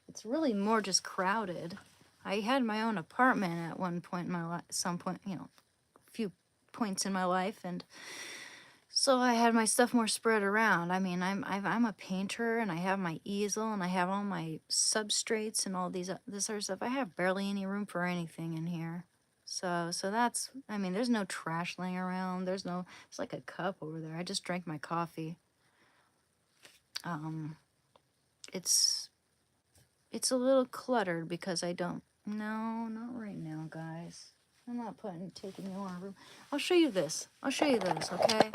It's really more just crowded. I had my own apartment at one point in my life, some point, you know, a few points in my life, and so I had my stuff more spread around. I mean, I'm a painter, and I have my easel, and I have all my substrates and all this other stuff. I have barely any room for anything in here. So that's, I mean, there's no trash laying around. It's like a cup over there. I just drank my coffee. Um, it's it's a little cluttered because I don't, no, not right now, guys. I'm not taking you on a room. I'll show you this. I'll show you this, okay?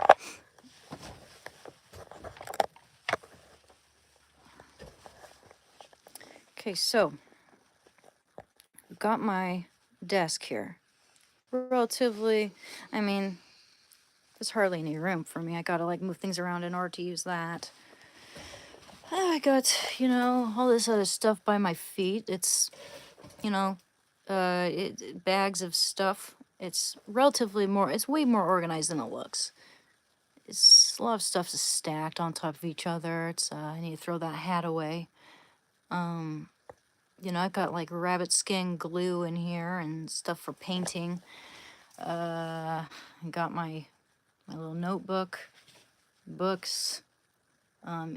Okay, so I've got my desk here. Relatively, I mean, there's hardly any room for me. I gotta like move things around in order to use that. I got, all this other stuff by my feet. It's, you know, bags of stuff. It's it's way more organized than it looks. It's a lot of stuff is stacked on top of each other. I need to throw that hat away. I've got like rabbit skin glue in here and stuff for painting. I got my little notebook, books,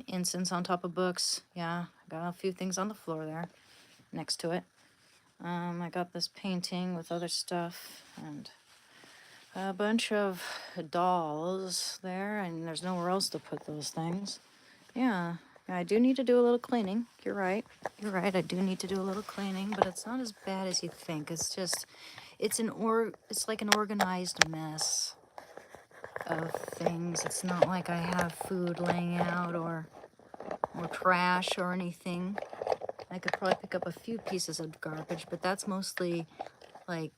incense on top of books. Yeah, I got a few things on the floor there next to it. I got this painting with other stuff and a bunch of dolls there, and there's nowhere else to put those things. Yeah, I do need to do a little cleaning. You're right. I do need to do a little cleaning, but it's not as bad as you think. It's just, it's like an organized mess of things. It's not like I have food laying out or trash or anything. I could probably pick up a few pieces of garbage, but that's mostly like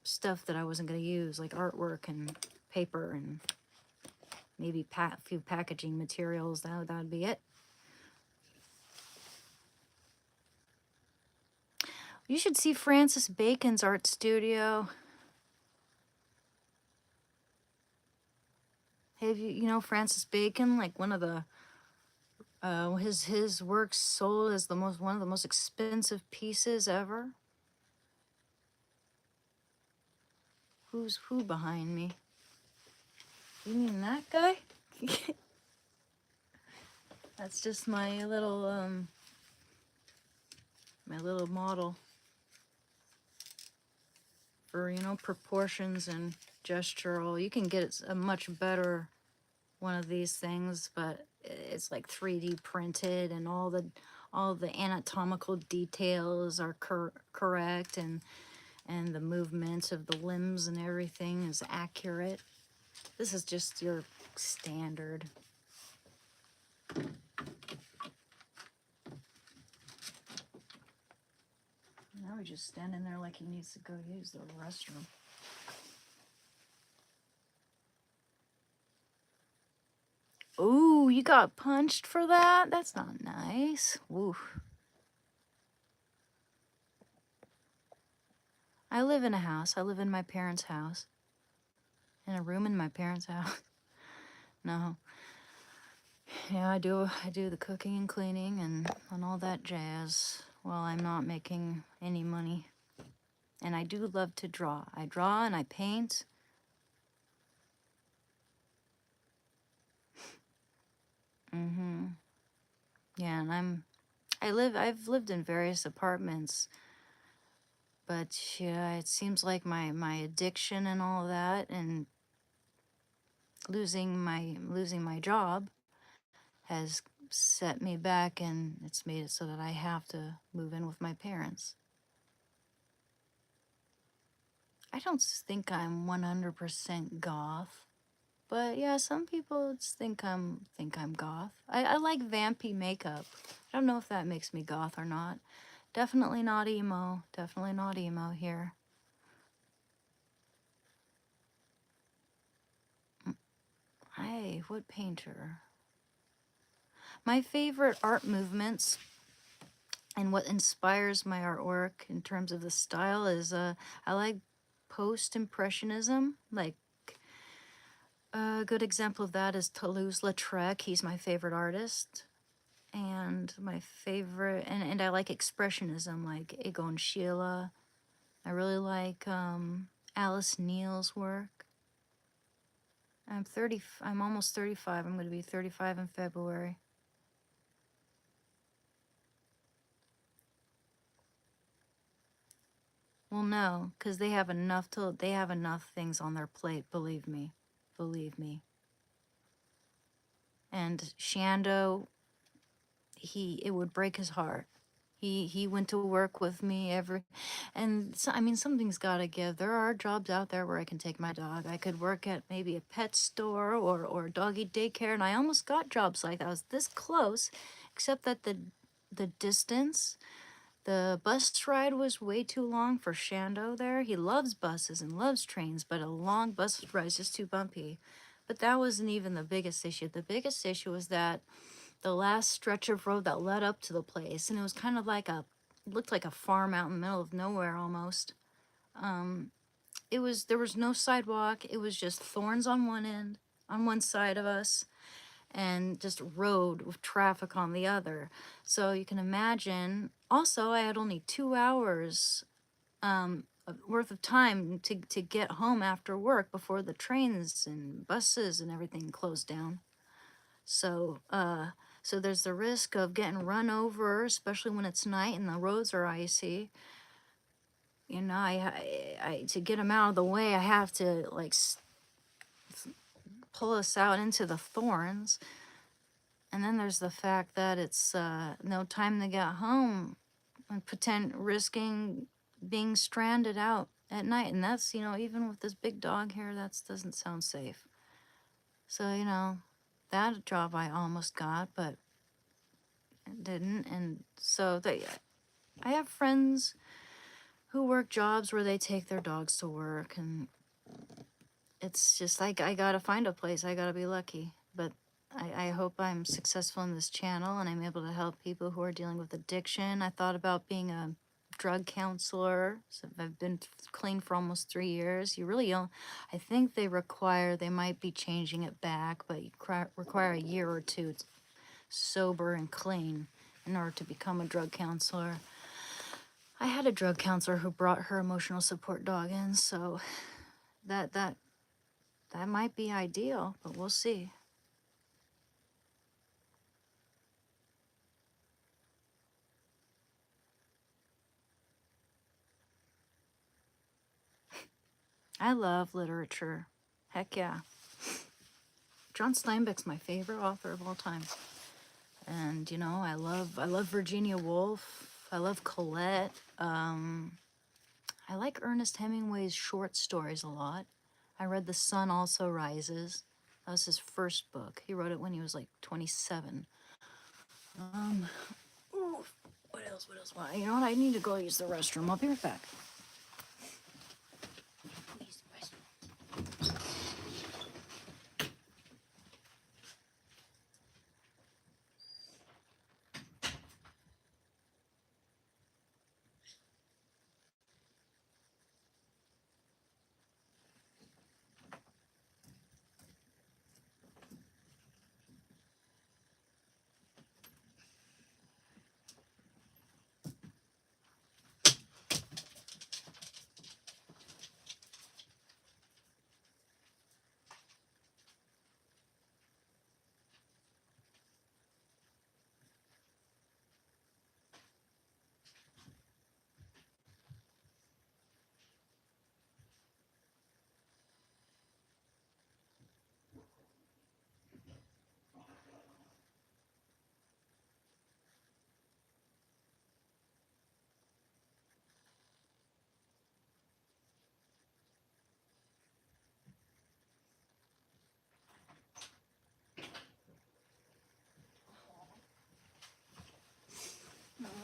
stuff that I wasn't going to use, like artwork and paper and maybe a few packaging materials. That'd be it. You should see Francis Bacon's art studio. Have Francis Bacon, like one of the his works sold as one of the most expensive pieces ever. Who's who behind me? You mean that guy? That's just my little model for proportions and gestural. You can get a much better one of these things, but it's like 3D printed and all the anatomical details are correct, and the movement of the limbs and everything is accurate. This is just your standard. Now he's just standing there like he needs to go use the restroom. Ooh, you got punched for that? That's not nice. Oof. I live in a house. I live in my parents' house. In a room in my parents' house. No. Yeah, I do the cooking and cleaning and all that jazz while I'm not making any money. And I do love to draw. I draw and I paint. Yeah, and I've lived in various apartments, but yeah, it seems like my addiction and all that, and losing my job has set me back, and it's made it so that I have to move in with my parents. I don't think I'm 100% goth, but yeah, some people think I'm goth. I like vampy makeup. I don't know if that makes me goth or not. Definitely not emo. Definitely not emo here. Hey, what painter? My favorite art movements and what inspires my artwork in terms of the style is I like post-impressionism. Like a good example of that is Toulouse-Lautrec. He's my favorite artist. And my favorite, and I like expressionism, like Egon Schiele. I really like Alice Neal's work. I'm almost 35. I'm going to be 35 in February. Well, no, because they have enough things on their plate, believe me. Believe me. And Shando, it would break his heart. He went to work with me and so, I mean, something's got to give. There are jobs out there where I can take my dog. I could work at maybe a pet store or doggy daycare, and I almost got jobs like that. I was this close, except that the distance, the bus ride was way too long for Shando there. He loves buses and loves trains, but a long bus ride is just too bumpy. But that wasn't even the biggest issue. The biggest issue was that the last stretch of road that led up to the place, and it was kind of like looked like a farm out in the middle of nowhere almost. There was no sidewalk. It was just thorns on one end, on one side of us, and just road with traffic on the other. So you can imagine. Also, I had only 2 hours worth of time to get home after work before the trains and buses and everything closed down. So, so there's the risk of getting run over, especially when it's night and the roads are icy. You know, I to get them out of the way, I have to like pull us out into the thorns. And then there's the fact that it's no time to get home and risking being stranded out at night. And that's, even with this big dog here, that doesn't sound safe. So, that job I almost got, but didn't. And so I have friends who work jobs where they take their dogs to work, and it's just like I gotta find a place. I gotta be lucky. But I hope I'm successful in this channel and I'm able to help people who are dealing with addiction. I thought about being a drug counselor. So I've been clean for almost 3 years. You really don't. I think they might be changing it back, but you require a year or two sober and clean in order to become a drug counselor. I had a drug counselor who brought her emotional support dog in, so that might be ideal, but we'll see. I love literature. Heck yeah. John Steinbeck's my favorite author of all time. And I love Virginia Woolf. I love Colette. I like Ernest Hemingway's short stories a lot. I read The Sun Also Rises. That was his first book. He wrote it when he was like 27. What else? Well, you know what? I need to go use the restroom. I'll be right back.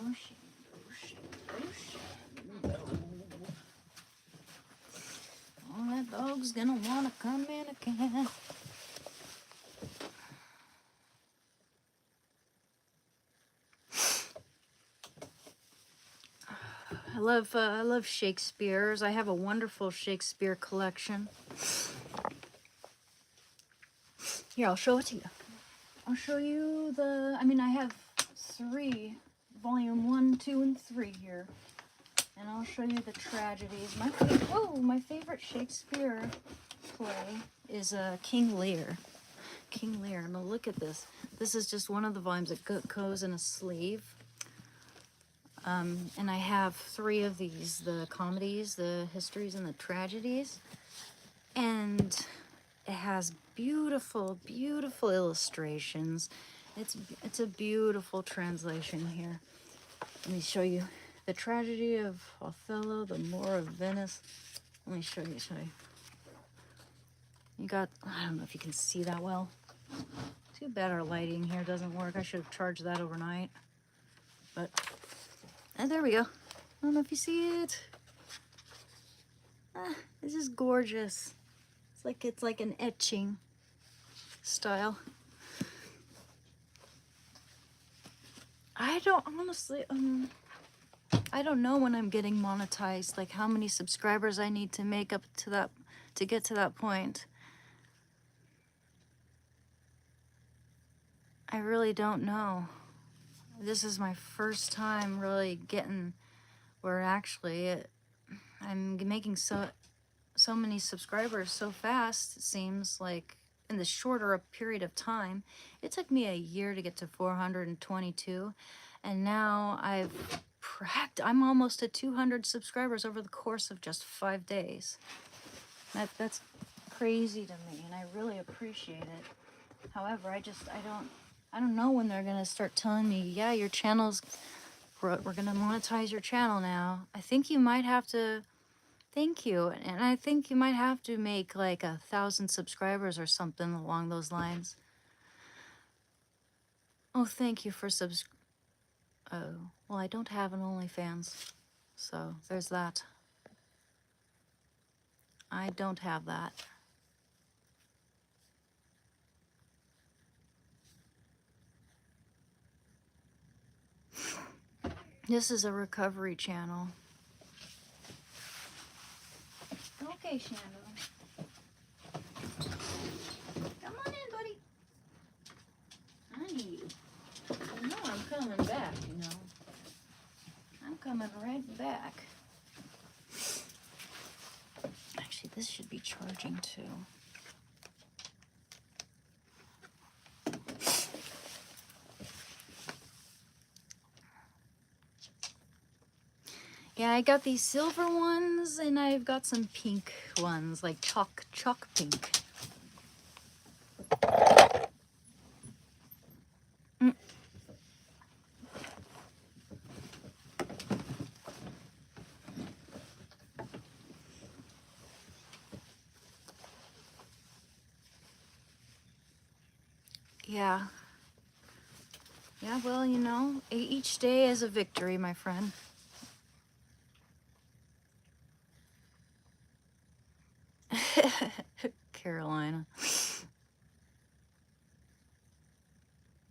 Oh, shit. Oh, that dog's gonna wanna come in again. I love Shakespeare's. I have a wonderful Shakespeare collection. Here, I'll show it to you. I'll show you I have 3, volume 1, 2, and 3 here. And I'll show you the tragedies. My favorite Shakespeare play is King Lear. King Lear. Now look at this. This is just one of the volumes that goes in a sleeve. And I have 3 of these, the comedies, the histories, and the tragedies. And it has beautiful, beautiful illustrations. It's a beautiful translation here. Let me show you the tragedy of Othello, the Moor of Venice. Let me show you. You got, I don't know if you can see that well. Too bad our lighting here doesn't work. I should have charged that overnight. But, and there we go. I don't know if you see it. This is gorgeous. It's like an etching style. I don't honestly, I don't know when I'm getting monetized, like how many subscribers I need to make up to that, to get to that point. I really don't know. This is my first time really getting where actually I'm making so many subscribers so fast. It seems like in the shorter a period of time. It took me a year to get to 422, and now I'm almost at 200 subscribers over the course of just 5 days. That's crazy to me, and I really appreciate it. However, I don't know when they're gonna start telling me, yeah, your channel's, we're gonna monetize your channel now. I think you might have to, thank you, and I think you might have to make like 1,000 subscribers or something along those lines. Oh, thank you for oh, well, I don't have an OnlyFans, so there's that. I don't have that. This is a recovery channel. Okay, Shandon. Come on in, buddy. I need you. You know I'm coming back, you know. I'm coming right back. Actually, this should be charging too. Yeah, I got these silver ones, and I've got some pink ones, like chalk pink. Mm. Yeah. Yeah, well, you know, each day is a victory, my friend. Carolina.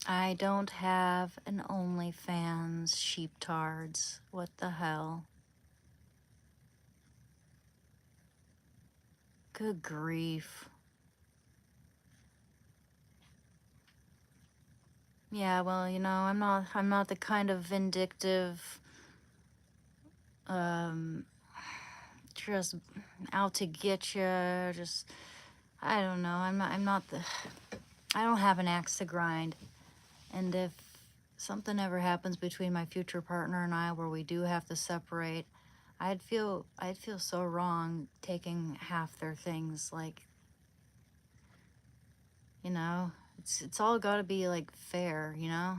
I don't have an OnlyFans, sheeptards. What the hell? Good grief. Yeah, well, you know, I'm not the kind of vindictive, just out to get you, just, I don't know, I don't have an axe to grind. And if something ever happens between my future partner and I where we do have to separate, I'd feel so wrong taking half their things, like, you know, it's all got to be like fair, you know.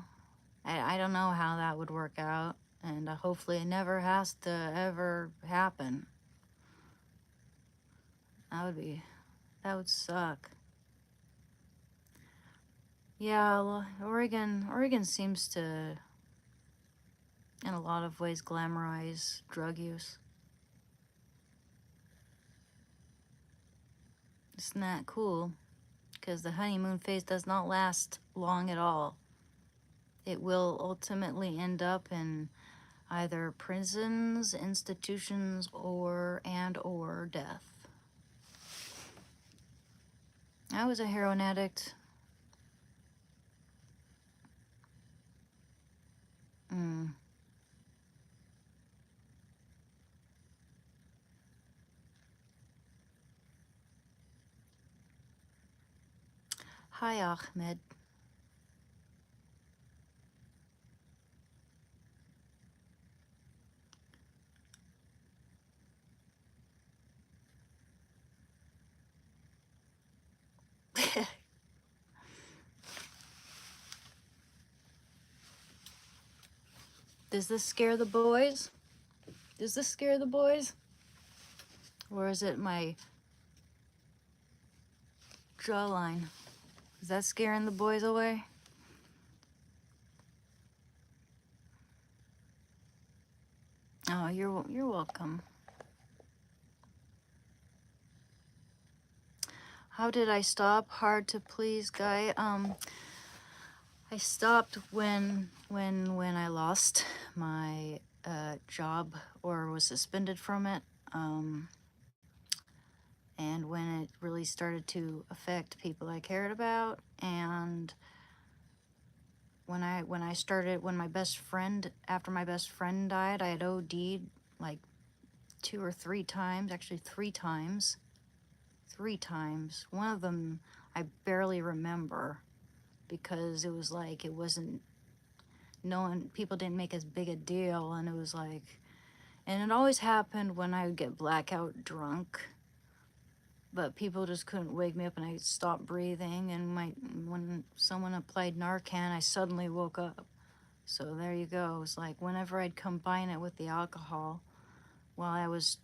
I don't know how that would work out, and hopefully it never has to ever happen. That would suck. Yeah, well, Oregon seems to, in a lot of ways, glamorize drug use. Isn't that cool? Because the honeymoon phase does not last long at all. It will ultimately end up in either prisons, institutions, or death. I was a heroin addict. Hi, Ahmed. Does this scare the boys? Does this scare the boys? Or is it my jawline? Is that scaring the boys away? Oh, you're welcome. How did I stop? Hard to please guy. I stopped when I lost my job or was suspended from it. And when it really started to affect people I cared about, and when my best friend, after my best friend died, I had OD'd like 2 or 3 times, actually 3 times. 3 times. One of them I barely remember because it was like, it wasn't, no one, people didn't make as big a deal, and it was like, and it always happened when I would get blackout drunk, but people just couldn't wake me up and I stopped breathing, and when someone applied Narcan, I suddenly woke up. So there you go. It was like whenever I'd combine it with the alcohol, while I was,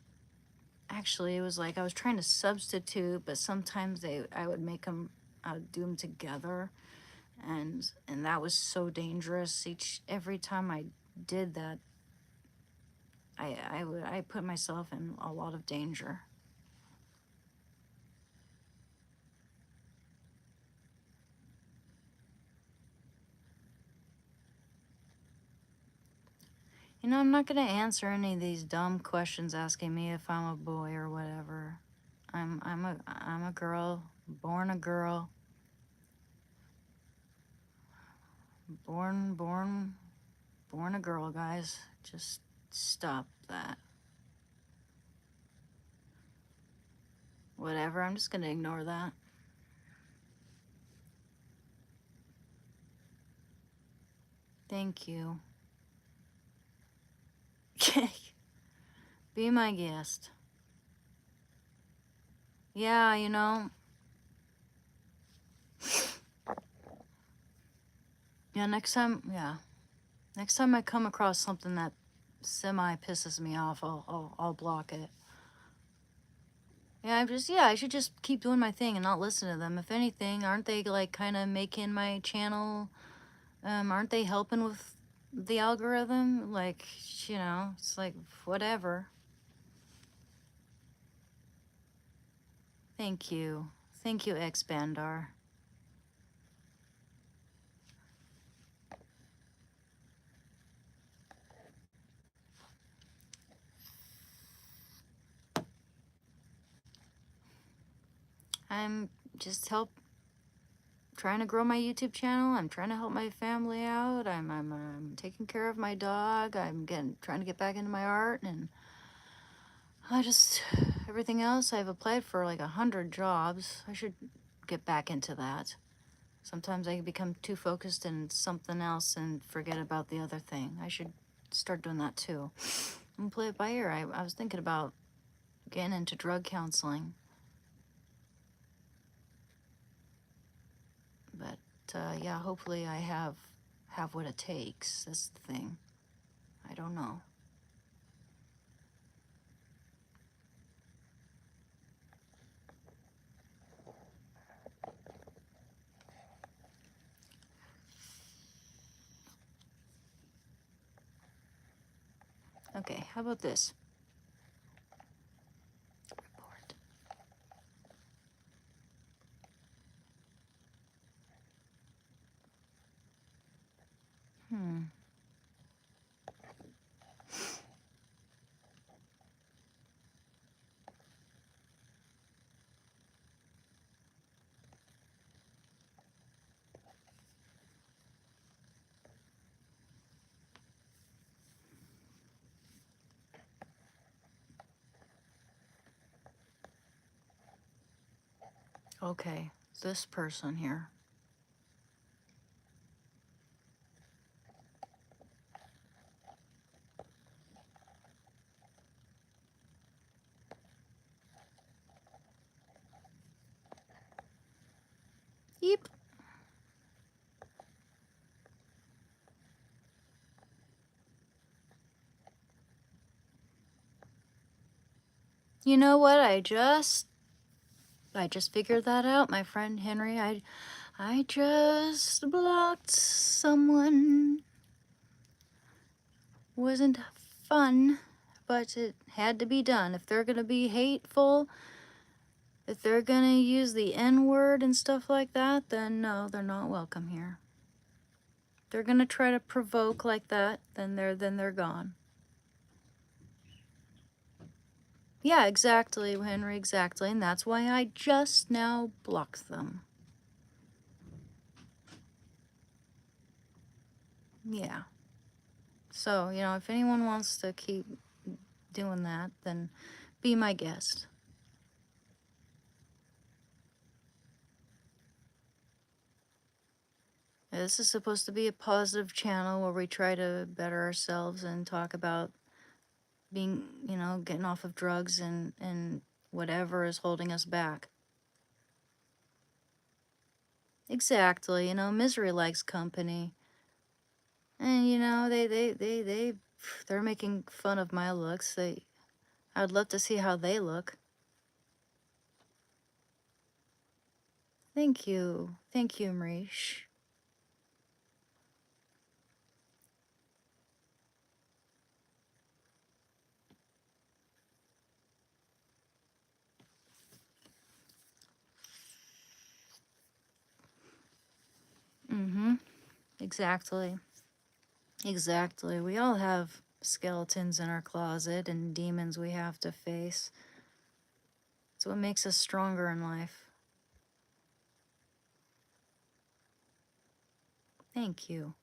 actually it was like I was trying to substitute, but sometimes I would make them, I would do them together, and that was so dangerous. Every time I did that, I put myself in a lot of danger. You know, I'm not gonna answer any of these dumb questions asking me if I'm a boy or whatever. I'm a girl, born a girl, born a girl, guys. Just stop that. Whatever, I'm just gonna ignore that. Thank you. Be my guest. Yeah, you know. Yeah, next time I come across something that semi pisses me off, I'll block it. Yeah, I should just keep doing my thing and not listen to them. If anything, aren't they like kind of making my channel, aren't they helping with the algorithm? Like, you know, it's like, whatever. Thank you. Thank you, X Bandar. I'm just trying to grow my YouTube channel. I'm trying to help my family out. I'm taking care of my dog. Trying to get back into my art, and everything else. I've applied for like 100 jobs. I should get back into that. Sometimes I become too focused in something else and forget about the other thing. I should start doing that too. And play it by ear. I was thinking about getting into drug counseling. But yeah, hopefully I have what it takes. That's the thing. I don't know. Okay, how about this? Report. Okay, this person here. Yep. You know what? I just figured that out, my friend Henry. I just blocked someone. Wasn't fun, but it had to be done. If they're gonna be hateful, if they're gonna use the N-word and stuff like that, then no, they're not welcome here. If they're gonna try to provoke like that, then they're gone. Yeah, exactly, Henry, exactly. And that's why I just now blocked them. Yeah. So, you know, if anyone wants to keep doing that, then be my guest. This is supposed to be a positive channel where we try to better ourselves and talk about being, you know, getting off of drugs and whatever is holding us back. Exactly, you know, misery likes company. And, you know, they're making fun of my looks. I'd love to see how they look. Thank you. Thank you, Marish. Mm-hmm. Exactly. Exactly. We all have skeletons in our closet and demons we have to face. It's what makes us stronger in life. Thank you.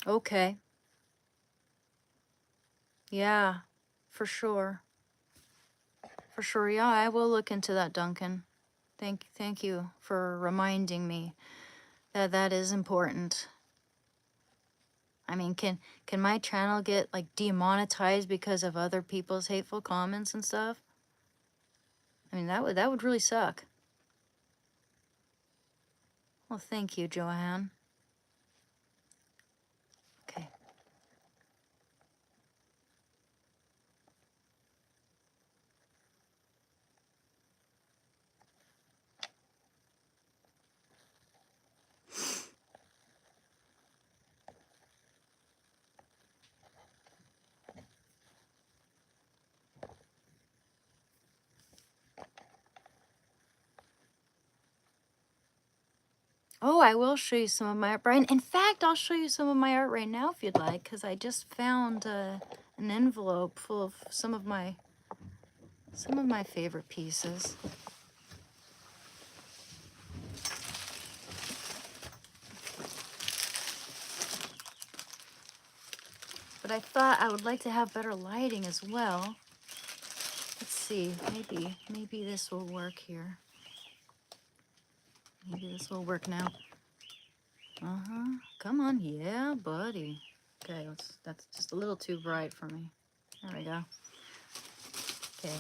Okay. Yeah, for sure. For sure. Yeah, I will look into that, Duncan. Thank you for reminding me that that is important. I mean, can my channel get like demonetized because of other people's hateful comments and stuff? I mean, that would really suck. Well, thank you, Joanne. Okay. Oh, I will show you some of my art, Brian. In fact, I'll show you some of my art right now if you'd like, because I just found an envelope full of some of my favorite pieces. But I thought I would like to have better lighting as well. Let's see, maybe this will work here. Maybe this will work now. Come on, yeah, buddy. Okay, that's just a little too bright for me. There we go. Okay.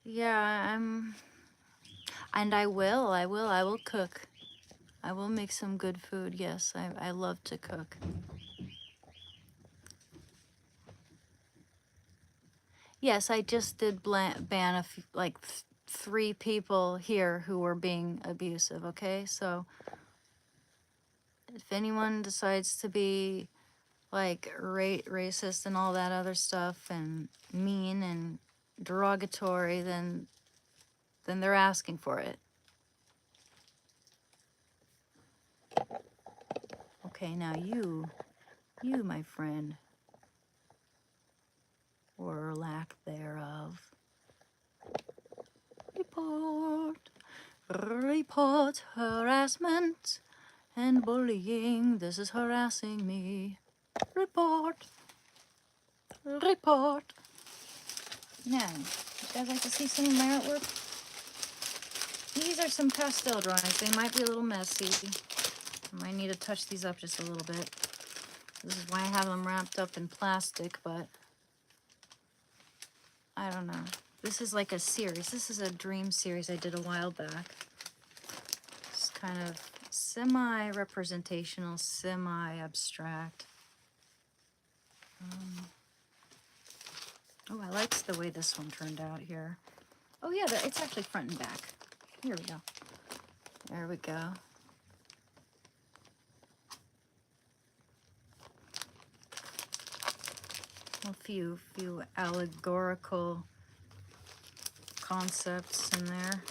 Yeah, and I will cook. I will make some good food, yes. I love to cook. Yes, I just did ban like 3 people here who were being abusive, okay? So if anyone decides to be like racist and all that other stuff and mean and derogatory, then they're asking for it. Okay, now you, my friend, or lack thereof, report harassment and bullying. This is harassing me. Report. Now, you guys like to see some of my artwork? These are some pastel drawings. They might be a little messy. I might need to touch these up just a little bit. This is why I have them wrapped up in plastic, but I don't know. This is like a series. This is a dream series I did a while back. It's kind of semi-representational, semi-abstract. Oh, I like the way this one turned out here. Oh yeah, it's actually front and back. Here we go. There we go. A few allegorical concepts in there.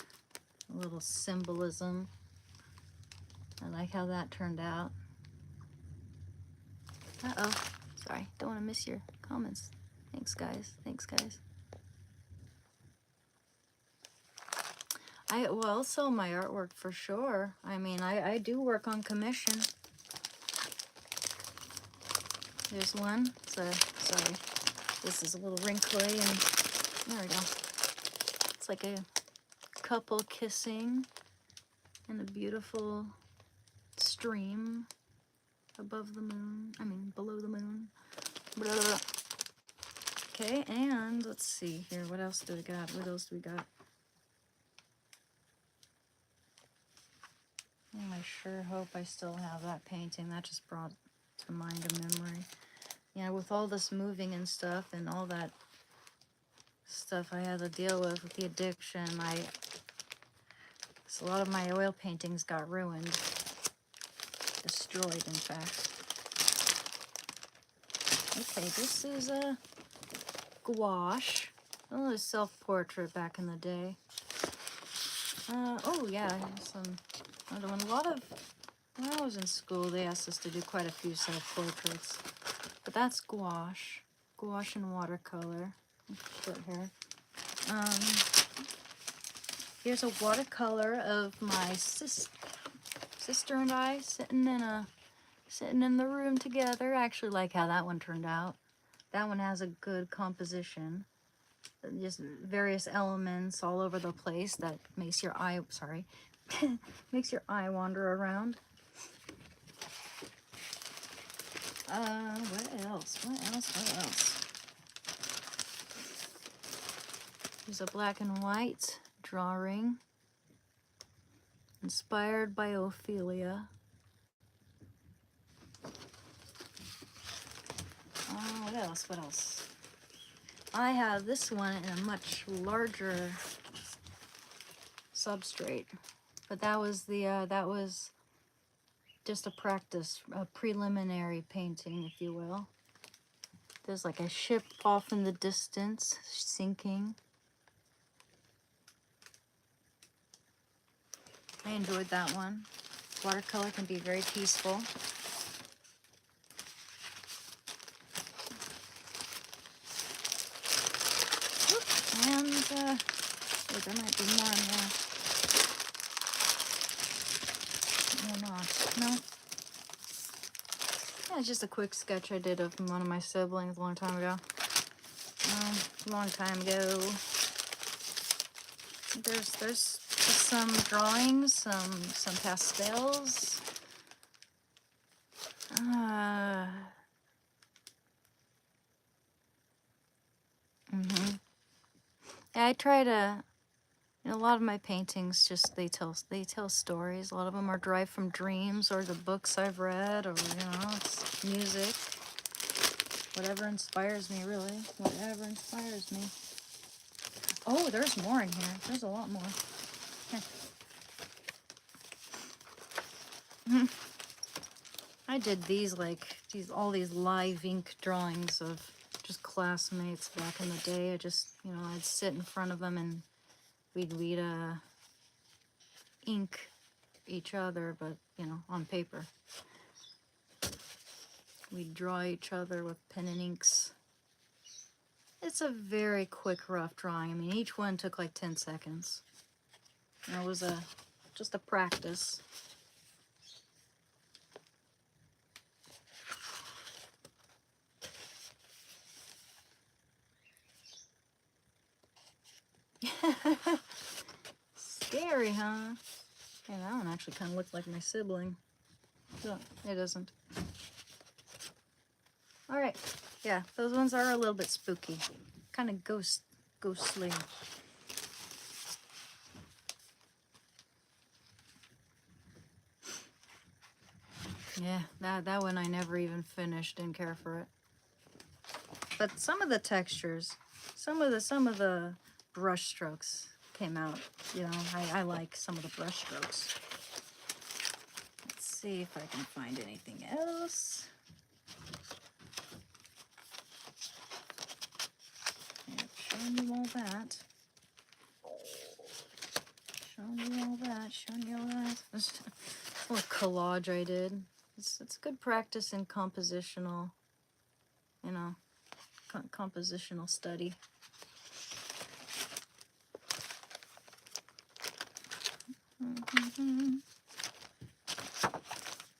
A little symbolism. I like how that turned out. Uh-oh. Sorry, don't want to miss your comments. Thanks, guys. Thanks, guys. I will sell my artwork for sure. I mean, I do work on commission. There's one. Sorry. This is a little wrinkly, and there we go. It's like a couple kissing in a beautiful stream above the moon. I mean, below the moon. Blah, blah, blah. Okay, and let's see here. What else do we got? What else do we got? I sure hope I still have that painting. That just brought to mind a memory. Yeah, with all this moving and stuff and all that stuff I had to deal with the addiction, so a lot of my oil paintings got ruined. Destroyed, in fact. Okay, this is a gouache. Oh, a self-portrait back in the day. Oh yeah, some another one. A lot of, when I was in school, they asked us to do quite a few self-portraits. But that's gouache. Gouache and watercolor. Short hair. Here's a watercolor of my sister and I sitting in the room together. I actually like how that one turned out. That one has a good composition. Just various elements all over the place that makes your eye, makes your eye wander around. What else? There's a black and white drawing inspired by Ophelia. What else? I have this one in a much larger substrate, but that was just a practice, a preliminary painting, if you will. There's like a ship off in the distance, sinking. I enjoyed that one. Watercolor can be very peaceful. And, there might be more in there. Or not. No. Yeah, it's just a quick sketch I did of one of my siblings a long time ago. There's some drawings, some pastels. Yeah, I try to, a lot of my paintings just, they tell stories. A lot of them are derived from dreams or the books I've read, or, it's music. Whatever inspires me, really. Whatever inspires me. Oh, there's more in here. There's a lot more. Here. I did all these live ink drawings of just classmates back in the day. I just, I'd sit in front of them and we'd ink each other, but, on paper. We'd draw each other with pen and inks. It's a very quick, rough drawing. I mean, each one took like 10 seconds. It was just a practice. Scary, huh? Yeah, that one actually kind of looked like my sibling. No, it doesn't. Alright, yeah, those ones are a little bit spooky. Kind of ghost ghostly. Yeah, that one I never even finished. Didn't care for it. But some of the textures, some of the brush strokes came out. You know, I like some of the brush strokes. Let's see if I can find anything else. Yep, showing you all that. Showing you all that. Showing you all that. This little collage I did. It's good practice in compositional, you know, compositional study. Mm-hmm.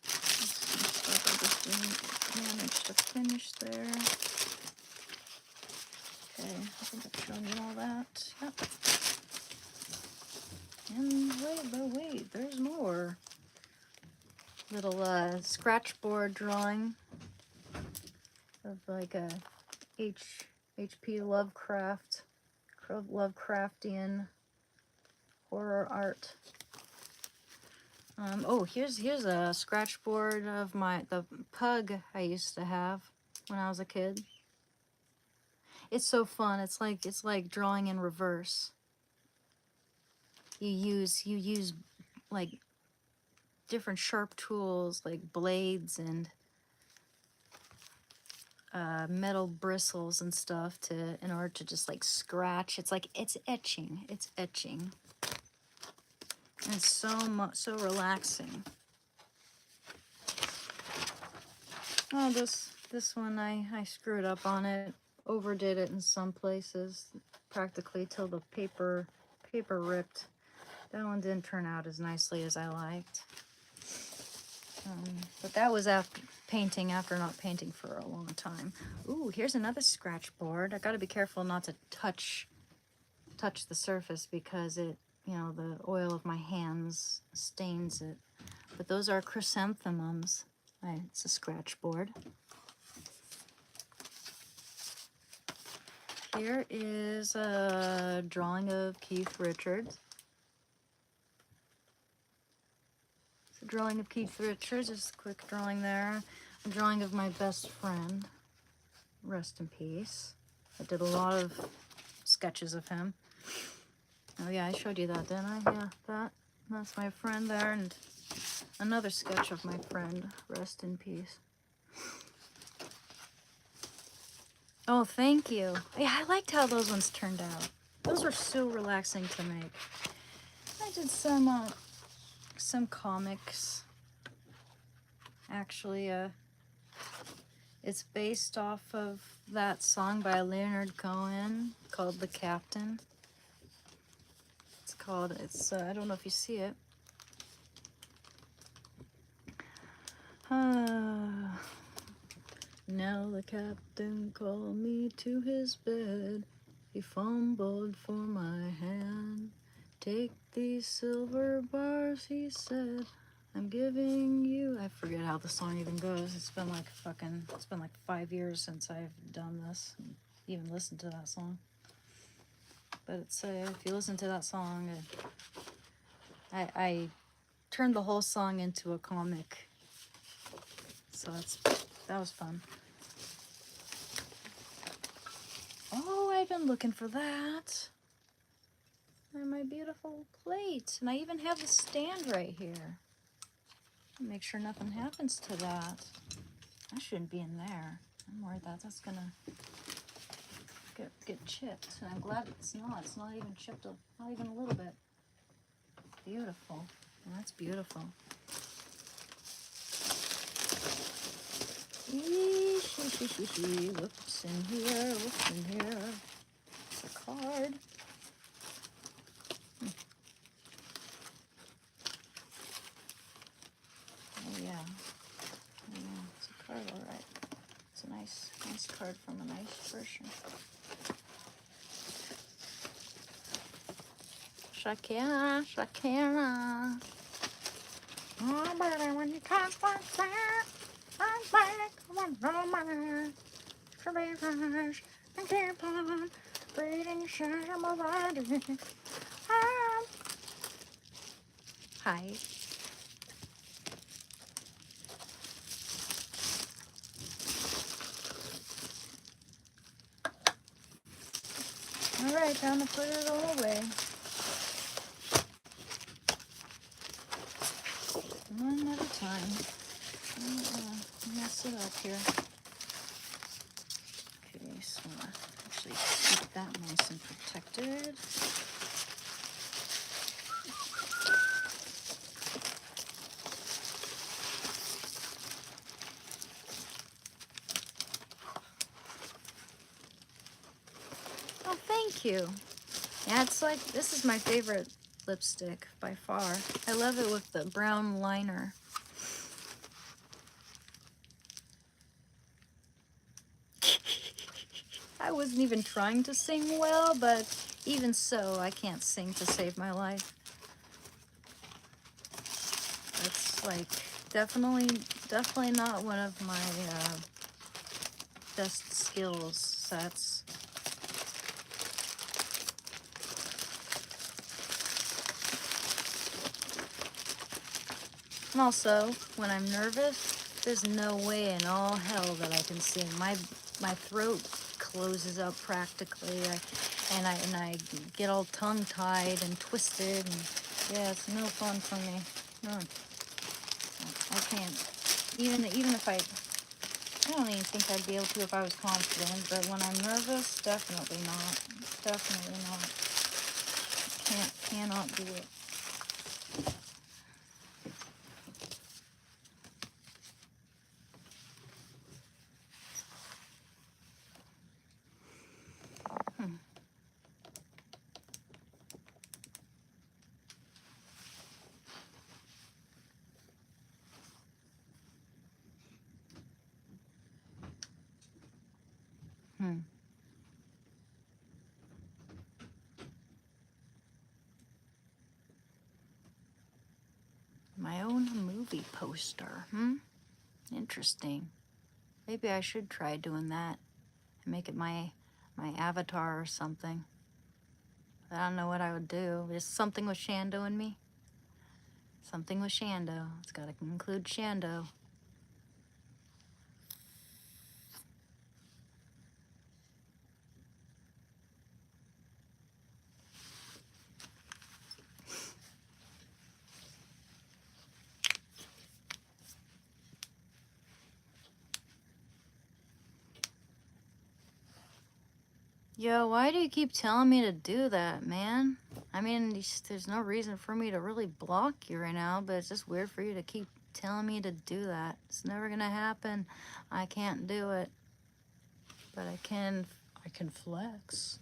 Stuff I just didn't manage to finish there. Okay, I think I've shown you all that. Yep. And wait, there's more. Little scratch board drawing of like a H.P. Lovecraftian horror art. Oh, here's a scratch board of the pug I used to have when I was a kid. It's so fun. It's like drawing in reverse. You use like different sharp tools like blades and metal bristles and stuff in order to just like scratch. It's like it's etching. And it's so relaxing. Oh, this one I screwed up on it. Overdid it in some places, practically till the paper ripped. That one didn't turn out as nicely as I liked. But that was after not painting for a long time. Ooh, here's another scratch board. I gotta be careful not to touch the surface because it, you know, the oil of my hands stains it. But those are chrysanthemums. It's a scratch board. Here is a drawing of Keith Richards. It's a drawing of Keith Richards, just a quick drawing there. A drawing of my best friend, rest in peace. I did a lot of sketches of him. Oh yeah, I showed you that, didn't I? Yeah, that's my friend there, and another sketch of my friend, rest in peace. Oh, thank you. Yeah, I liked how those ones turned out. Those were so relaxing to make. I did some comics. Actually, it's based off of that song by Leonard Cohen called "The Captain." It's I don't know if you see it. Now the captain called me to his bed. He fumbled for my hand. Take these silver bars, he said. I'm giving you... I forget how the song even goes. It's been like 5 years since I've done this. And even listened to that song. But it's if you listen to that song, I turned the whole song into a comic. So that was fun. Oh, I've been looking for that. And my beautiful plate. And I even have the stand right here. Make sure nothing happens to that. That shouldn't be in there. I'm worried that's gonna get chipped. And I'm glad it's not. It's not even chipped, not even a little bit. Beautiful. That's beautiful. Whoops in here, whoops in here. It's a card. Oh yeah. It's a card, all right. It's a nice card from a nice person. Shakira. Oh, baby, when you talk like that, I'm back. I want no more. And keep on Breathing sobriety. Ah. Hi. Alright, time to put it all away. One at a time. Mess it up here. Okay, so actually keep that nice and protected. Oh, thank you. Yeah, it's like, this is my favorite lipstick by far. I love it with the brown liner. I wasn't even trying to sing well, but even so, I can't sing to save my life. That's like definitely not one of my best skill sets. And also, when I'm nervous, there's no way in all hell that I can sing. My throat closes up practically, and I get all tongue-tied and twisted, and yeah, it's no fun for me. No, I can't. Even if I don't even think I'd be able to if I was confident, but when I'm nervous, definitely not. Definitely not. Cannot do it. My own movie poster. Interesting. Maybe I should try doing that and make it my avatar or something. I don't know what I would do. Just something with Shando and me. Something with Shando. It's got to include Shando. Yo, why do you keep telling me to do that, man? I mean, there's no reason for me to really block you right now, but it's just weird for you to keep telling me to do that. It's never gonna happen. I can't do it. But I can flex.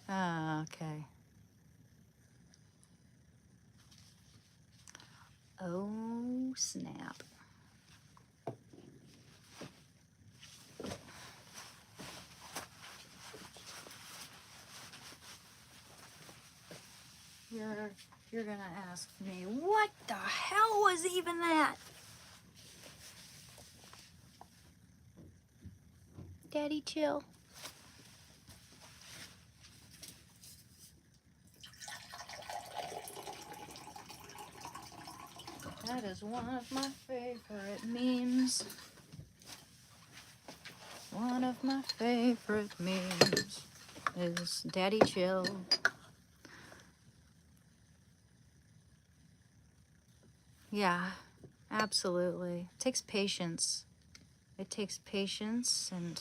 Okay. Oh, snap. You're gonna ask me, what the hell was even that? Daddy, chill. That is one of my favorite memes. One of my favorite memes is Daddy chill. Yeah, absolutely. It takes patience. It takes patience and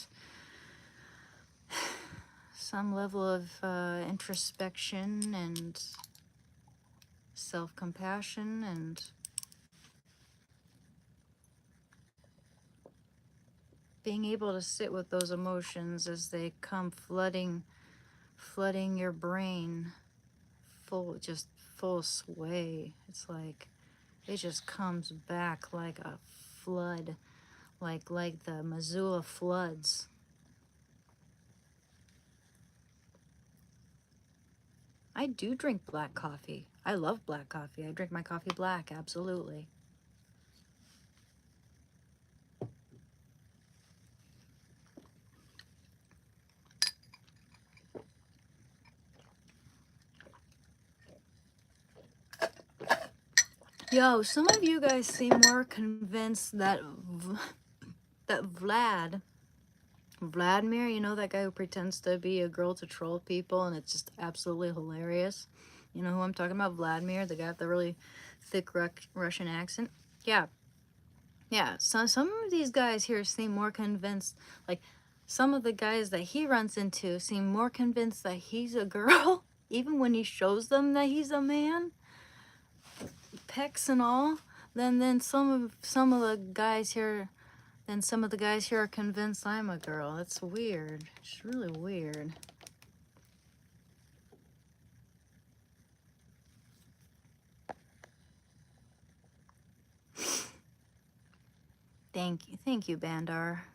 some level of introspection and self-compassion and being able to sit with those emotions as they come flooding your brain full sway. It's like it just comes back like a flood, like the Missoula floods. I do drink black coffee. I love black coffee. I drink my coffee black, absolutely. Yo, some of you guys seem more convinced that that Vladimir, you know, that guy who pretends to be a girl to troll people, and it's just absolutely hilarious. You know who I'm talking about? Vladimir, the guy with the really thick Russian accent. Yeah, yeah. So some of these guys here seem more convinced. Like some of the guys that he runs into seem more convinced that he's a girl, even when he shows them that he's a man, pecs and all. Then some of the guys here. Then some of the guys here are convinced I'm a girl. It's weird. It's really weird. Thank you, Bandar.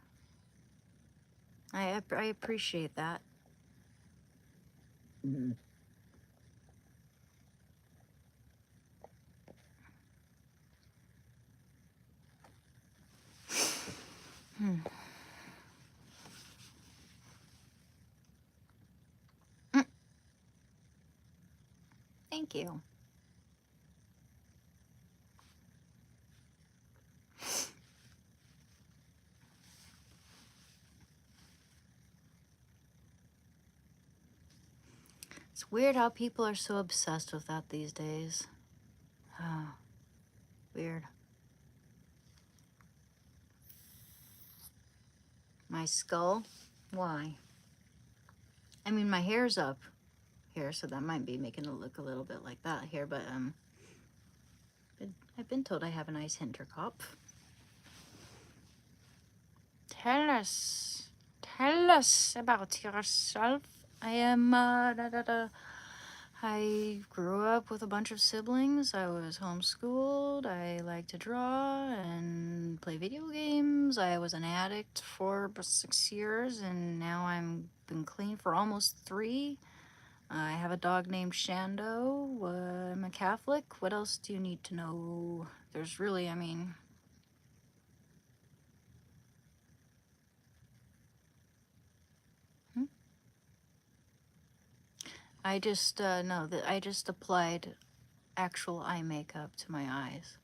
I appreciate that. Mhm. Hmm. Thank you. It's weird how people are so obsessed with that these days. Oh, weird. My skull? Why? I mean, my hair's up here, so that might be making it look a little bit like that here, but I've been told I have a nice Hinterkopf. Tell us about yourself. I am, I grew up with a bunch of siblings. I was homeschooled. I like to draw and play video games. I was an addict for 6 years, and now I'm been clean for almost 3. I have a dog named Shando. I'm a Catholic. What else do you need to know? There's really, I mean, I just no, that I just applied actual eye makeup to my eyes.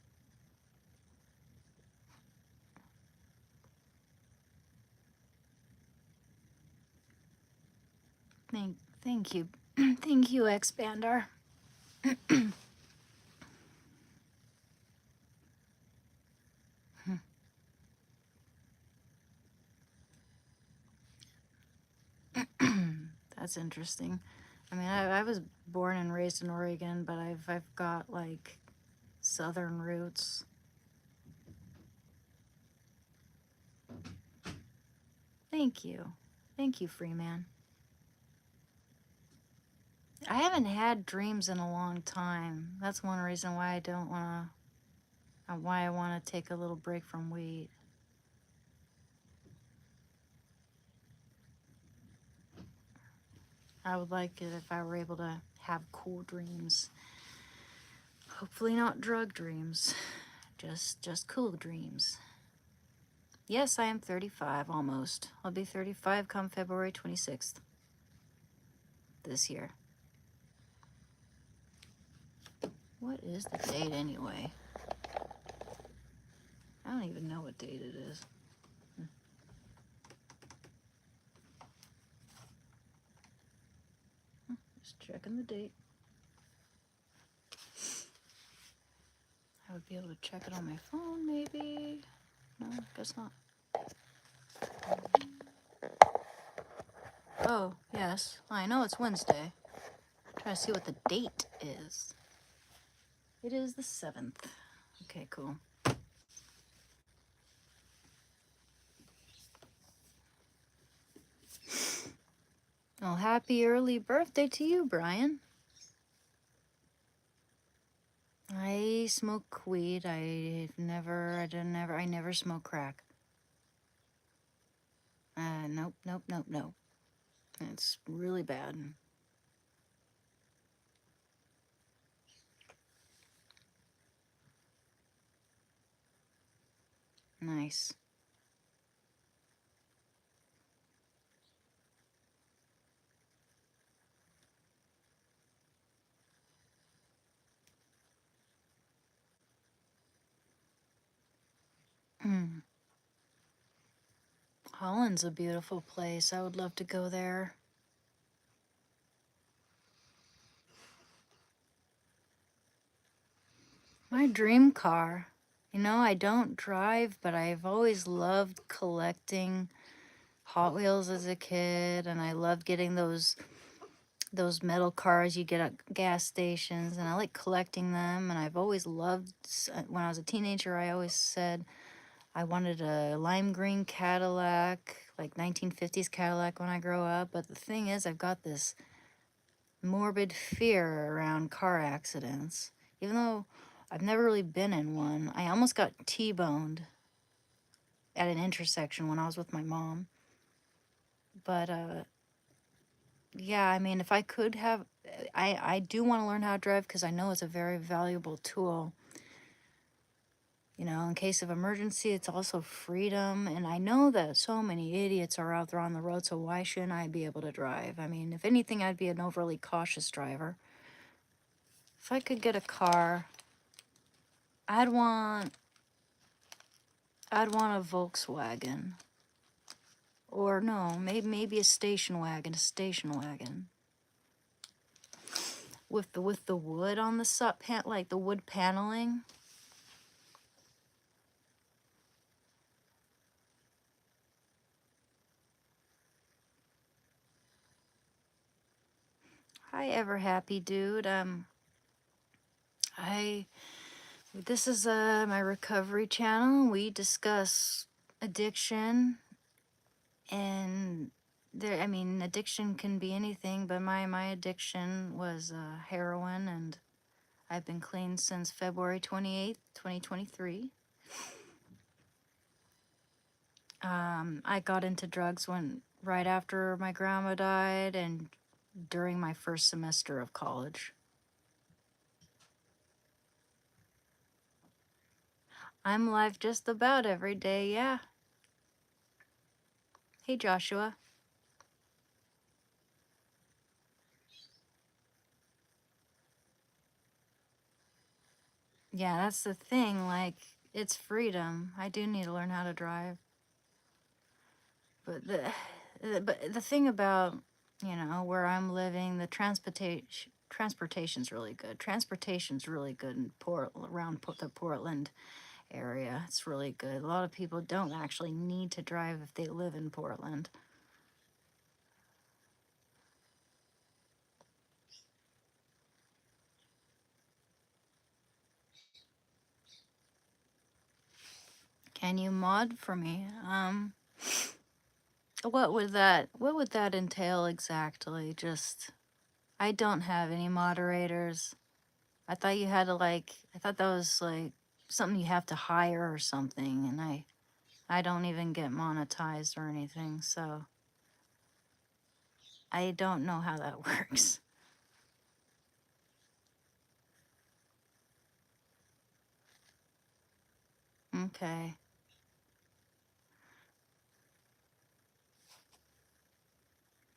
Thank you, thank you, Expander. That's interesting. I mean, I was born and raised in Oregon, but I've got like southern roots. Thank you, Freeman. I haven't had dreams in a long time. That's one reason why I don't want to, why I want to take a little break from weed. I would like it if I were able to have cool dreams. Hopefully not drug dreams. Just cool dreams. Yes, I am 35 almost. I'll be 35 come February 26th this year. What is the date anyway? I don't even know what date it is. Just checking the date. I would be able to check it on my phone, maybe. No, guess not. Oh, yes. I know it's Wednesday. I'm trying to see what the date is. It is the 7th. Okay, cool. Well, happy early birthday to you, Brian. I smoke weed. I never smoke crack. Nope. It's really bad. Nice. Holland's a beautiful place. I would love to go there. My dream car. You know, I don't drive, but I've always loved collecting Hot Wheels as a kid, and I loved getting those metal cars you get at gas stations, and I like collecting them. And I've always loved, when I was a teenager, I always said I wanted a lime green Cadillac, like 1950s Cadillac when I grow up. But the thing is, I've got this morbid fear around car accidents. Even though I've never really been in one, I almost got T-boned at an intersection when I was with my mom. But yeah, I mean, if I could have, I do want to learn how to drive because I know it's a very valuable tool. You know, in case of emergency, it's also freedom. And I know that so many idiots are out there on the road, so why shouldn't I be able to drive? I mean, if anything, I'd be an overly cautious driver. If I could get a car, I'd want I'd want a Volkswagen. Or no, maybe a station wagon, with the wood on the like the wood paneling. Hi, ever happy dude. I this is my recovery channel. We discuss addiction, and there, I mean, addiction can be anything, but my addiction was heroin, and I've been clean since February 28th, 2023. I got into drugs right after my grandma died and during my first semester of college. I'm live just about every day, yeah. Hey, Joshua. Yeah, that's the thing. Like, it's freedom. I do need to learn how to drive. But the thing about, you know, where I'm living, the transportation's really good. Transportation's really good in the Portland area. It's really good. A lot of people don't actually need to drive if they live in Portland. Can you mod for me? What would that entail exactly? Just, I don't have any moderators. I thought you had to, like, I thought that was like something you have to hire or something, and I don't even get monetized or anything, so I don't know how that works. Okay.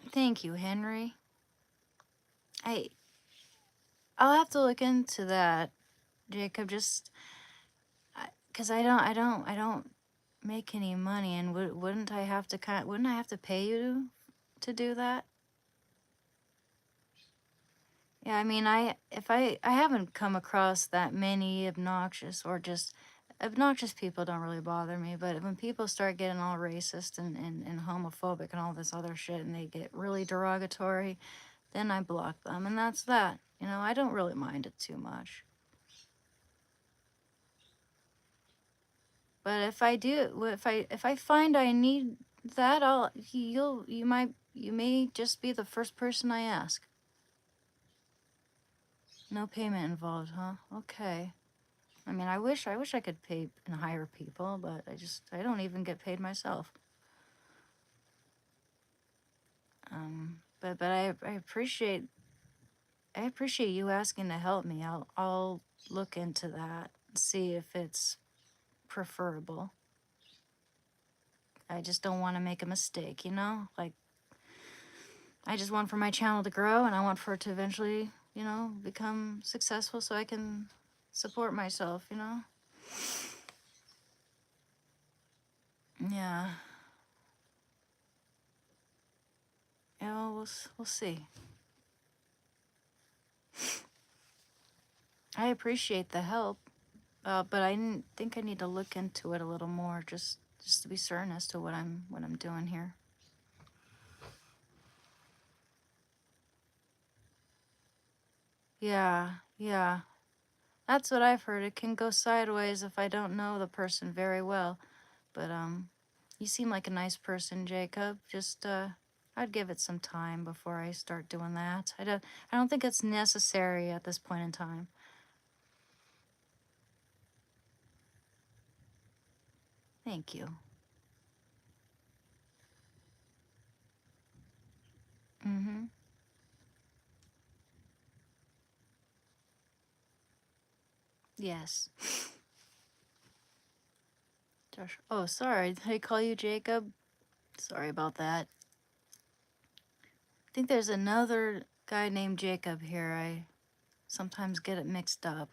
Thank you, Henry. I I'll have to look into that, Jacob, just because I don't make any money, and wouldn't I have to wouldn't I have to pay you to do that? Yeah, I mean, if I haven't come across that many obnoxious people don't really bother me, but when people start getting all racist and homophobic and all this other shit, and they get really derogatory, then I block them, and that's that. You know, I don't really mind it too much. But if I find I need that, you may just be the first person I ask. No payment involved, huh? Okay. I mean, I wish I could pay and hire people, but I don't even get paid myself. But I appreciate you asking to help me. I'll look into that, see if it's preferable. I just don't want to make a mistake, you know? Like, I just want for my channel to grow, and I want for it to eventually, you know, become successful so I can support myself, you know? Yeah. Yeah, well, we'll see. I appreciate the help, but think I need to look into it a little more, just to be certain as to what I'm doing here. Yeah, yeah. That's what I've heard. It can go sideways if I don't know the person very well. But you seem like a nice person, Jacob. Just I'd give it some time before I start doing that. I don't think it's necessary at this point in time. Thank you. Mm-hmm. Yes. Josh. Oh, sorry. Did I call you Jacob? Sorry about that. I think there's another guy named Jacob here. I sometimes get it mixed up.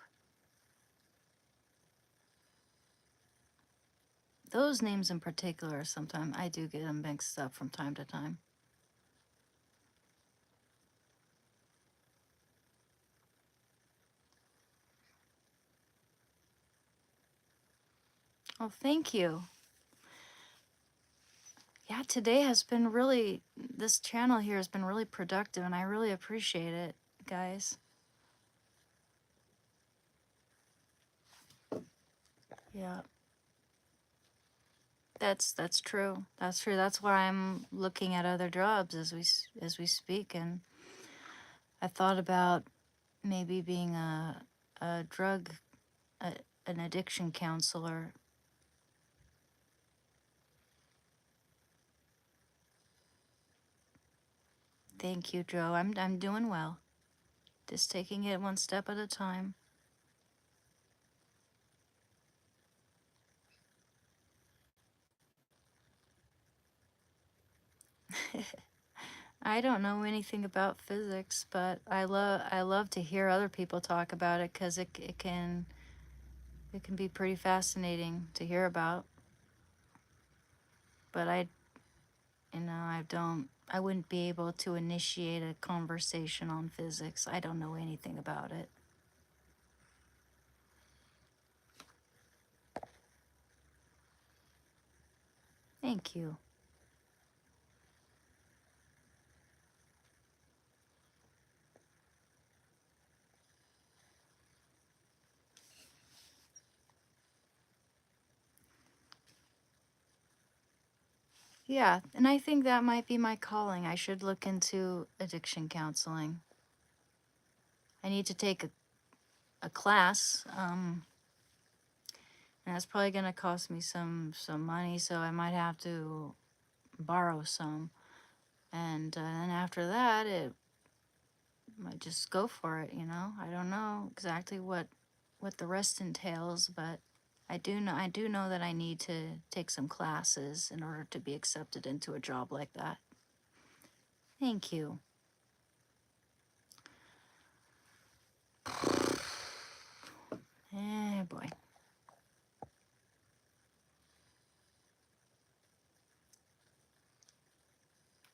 Those names in particular, sometimes I do get them mixed up from time to time. Oh, thank you. Yeah, today has been really, this channel here has been really productive, and I really appreciate it, guys. Yeah, that's true. That's true. That's why I'm looking at other jobs as we speak, and I thought about maybe being a drug a, an addiction counselor. Thank you, Joe. I'm doing well. Just taking it one step at a time. I don't know anything about physics, but I love to hear other people talk about it because it can be pretty fascinating to hear about. But I wouldn't be able to initiate a conversation on physics. I don't know anything about it. Thank you. Yeah, and I think that might be my calling. I should look into addiction counseling. I need to take a class, and that's probably gonna cost me some money, so I might have to borrow some. And then after that, it might just go for it. I don't know exactly what the rest entails, but I do know that I need to take some classes in order to be accepted into a job like that. Thank you. Eh, boy.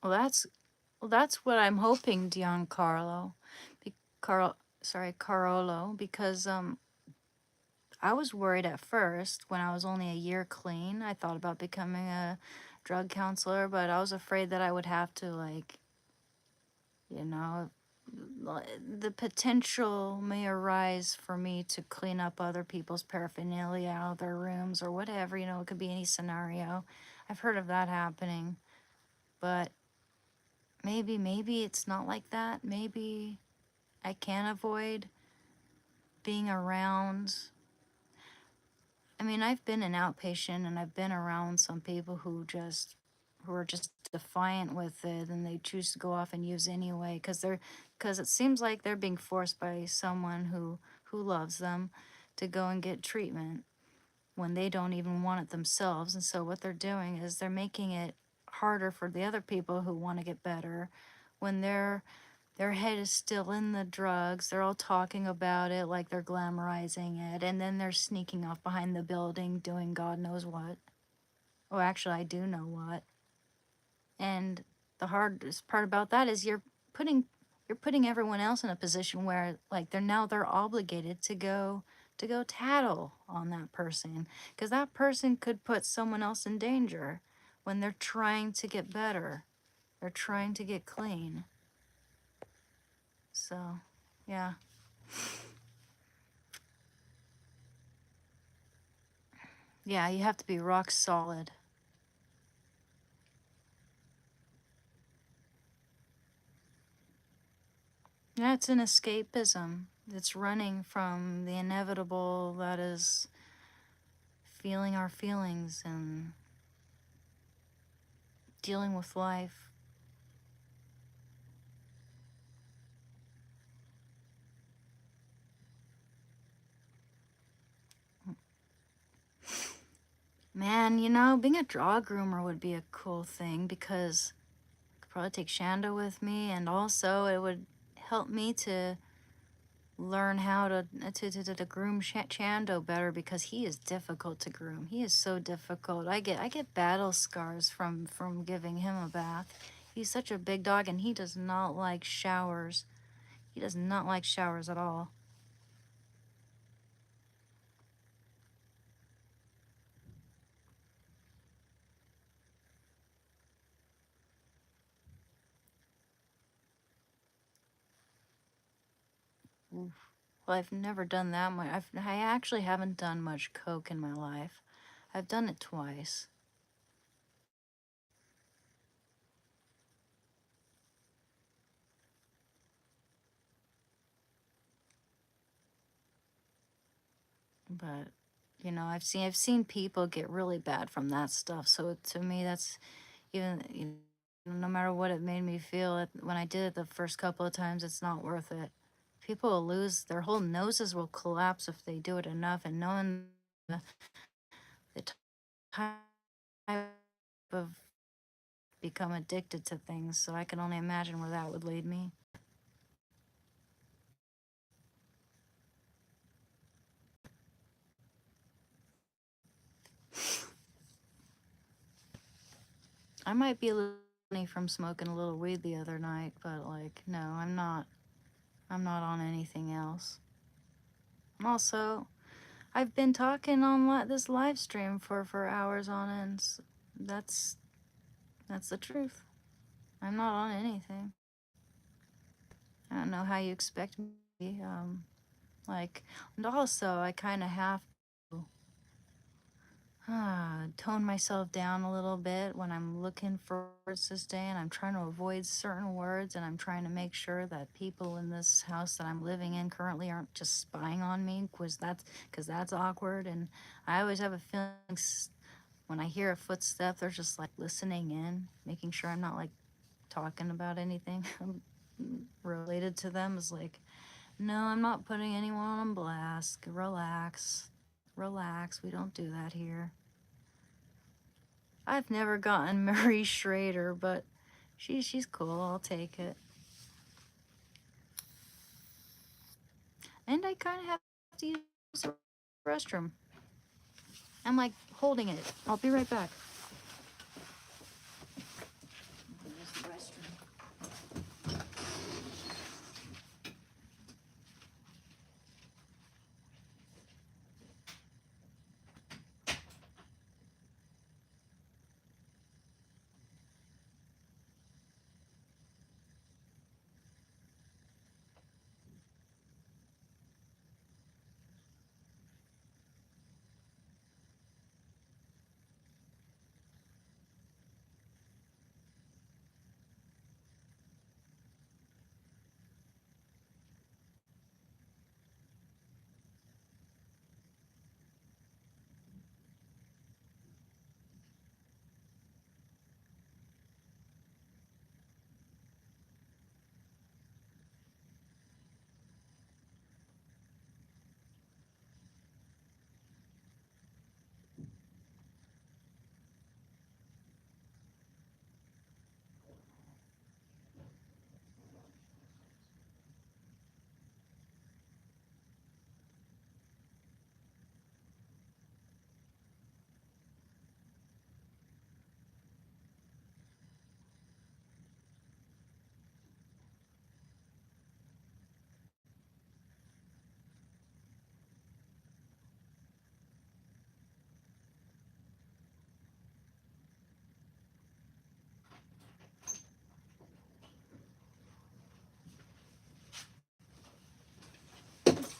Well, that's what I'm hoping, Giancarlo. Carl, sorry, Carolo, because I was worried at first when I was only a year clean. I thought about becoming a drug counselor, but I was afraid that I would have to, like, you know, the potential may arise for me to clean up other people's paraphernalia out of their rooms or whatever. It could be any scenario. I've heard of that happening, but maybe it's not like that. Maybe I can avoid being around. I mean, I've been an outpatient and I've been around some people who are just defiant with it, and they choose to go off and use anyway because it seems like they're being forced by someone who loves them to go and get treatment when they don't even want it themselves. And so what they're doing is they're making it harder for the other people who want to get better when their head is still in the drugs. They're all talking about it like they're glamorizing it, and then they're sneaking off behind the building doing God knows what. Oh, actually, I do know what. And the hardest part about that is putting you're putting everyone else in a position where like they're obligated to go tattle on that person, because that person could put someone else in danger when they're trying to get better. They're trying to get clean. So, yeah. Yeah, you have to be rock solid. Yeah, it's an escapism. It's running from the inevitable that is feeling our feelings and dealing with life. Man, being a draw groomer would be a cool thing because I could probably take Shanda with me, and also it would help me to learn how to groom Chando better, because he is difficult to groom. He is so difficult. I get battle scars from giving him a bath. He's such a big dog, and he does not like showers. He does not like showers at all. Oof. Well, I've never done that much. I actually haven't done much coke in my life. I've done it twice. But I've seen people get really bad from that stuff. So to me, that's even no matter what it made me feel when I did it the first couple of times, it's not worth it. People will lose their whole noses will collapse if they do it enough, and knowing the type of become addicted to things, so I can only imagine where that would lead me. I might be a little funny from smoking a little weed the other night, but like, no, I'm not. I'm not on anything else. Also, I've been talking on this live stream for hours on end. That's that's the truth. I'm not on anything. I don't know how you expect me to be. Like, and also I kind of have to tone myself down a little bit when I'm looking for words to say, and I'm trying to avoid certain words, and I'm trying to make sure that people in this house that I'm living in currently aren't just spying on me, because that's awkward. And I always have a feeling when I hear a footstep, they're just like listening in, making sure I'm not like talking about anything related to them. Is like, no, I'm not putting anyone on blast. Relax, relax. We don't do that here. I've never gotten Marie Schrader, but she's cool. I'll take it. And I kind of have to use the restroom. I'm like holding it. I'll be right back. Use the restroom.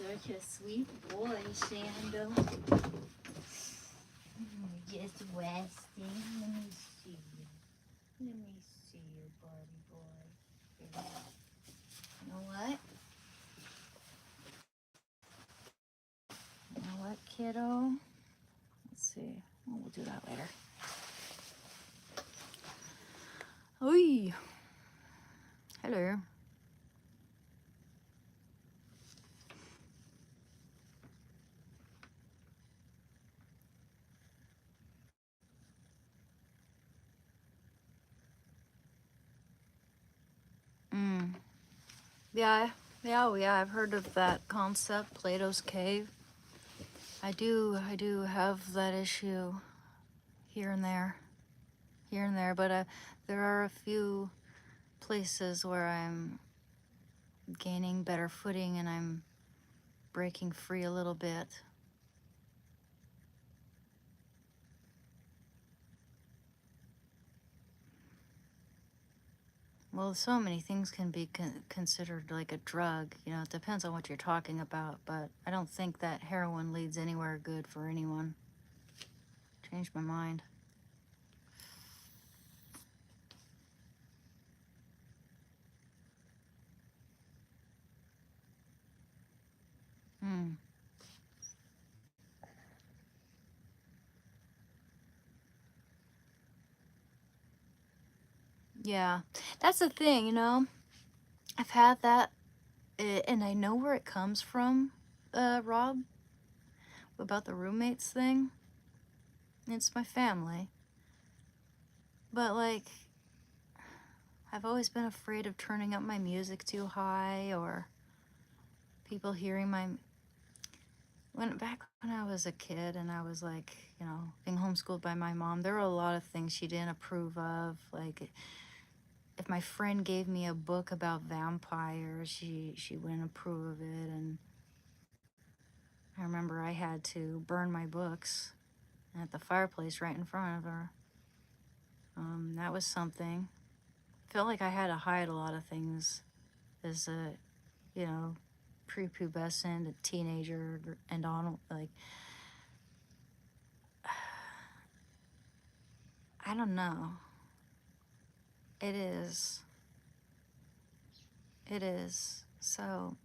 such a sweet boy, Shando. Just resting. Let me see you. Let me see you, Barbie boy. Here. You know what? You know what, kiddo? Let's see. Oh, we'll do that later. Oi. Hello. Yeah, yeah, I've heard of that concept, Plato's Cave. I do have that issue here and there, but there are a few places where I'm gaining better footing and I'm breaking free a little bit. Well, so many things can be considered like a drug. You know, it depends on what you're talking about, but I don't think that heroin leads anywhere good for anyone. Changed my mind. Hmm. Yeah, that's the thing, you know. I've had that, and I know where it comes from, Rob, about the roommates thing. It's my family. But, like, I've always been afraid of turning up my music too high or people hearing my... Back when I was a kid and I was, like, you know, being homeschooled by my mom, there were a lot of things she didn't approve of. Like, if my friend gave me a book about vampires, she wouldn't approve of it. And I remember I had to burn my books at the fireplace right in front of her. That was something. Felt like I had to hide a lot of things as a, you know, prepubescent, a teenager, and on. Like, I don't know. It is. It is. So,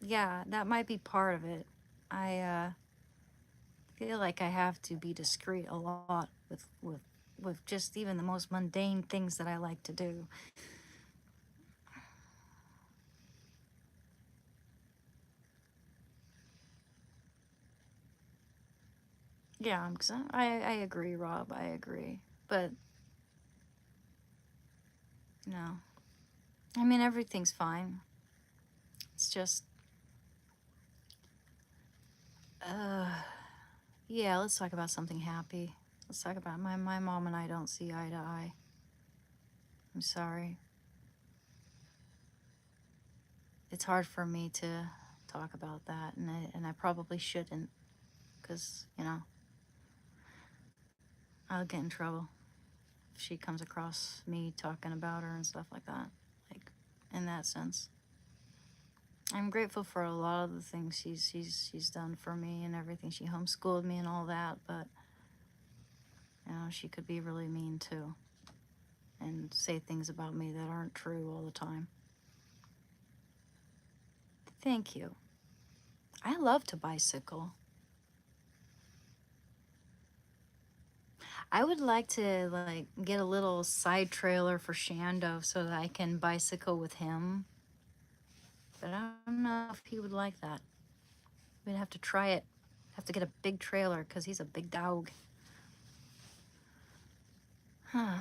yeah, that might be part of it. I feel like I have to be discreet a lot with just even the most mundane things that I like to do. Yeah, because I agree, Rob. I agree. But, no. I mean, everything's fine. It's just, yeah, let's talk about something happy. Let's talk about my mom and I don't see eye to eye. I'm sorry. It's hard for me to talk about that, and I probably shouldn't, because, you know, I'll get in trouble if she comes across me talking about her and stuff like that. Like, in that sense. I'm grateful for a lot of the things she's done for me and everything. She homeschooled me and all that, but, you know, she could be really mean too and say things about me that aren't true all the time. Thank you. I love to bicycle. I would like to, like, get a little side trailer for Shando so that I can bicycle with him. But I don't know if he would like that. We'd have to try it. Have to get a big trailer because he's a big dog. Huh.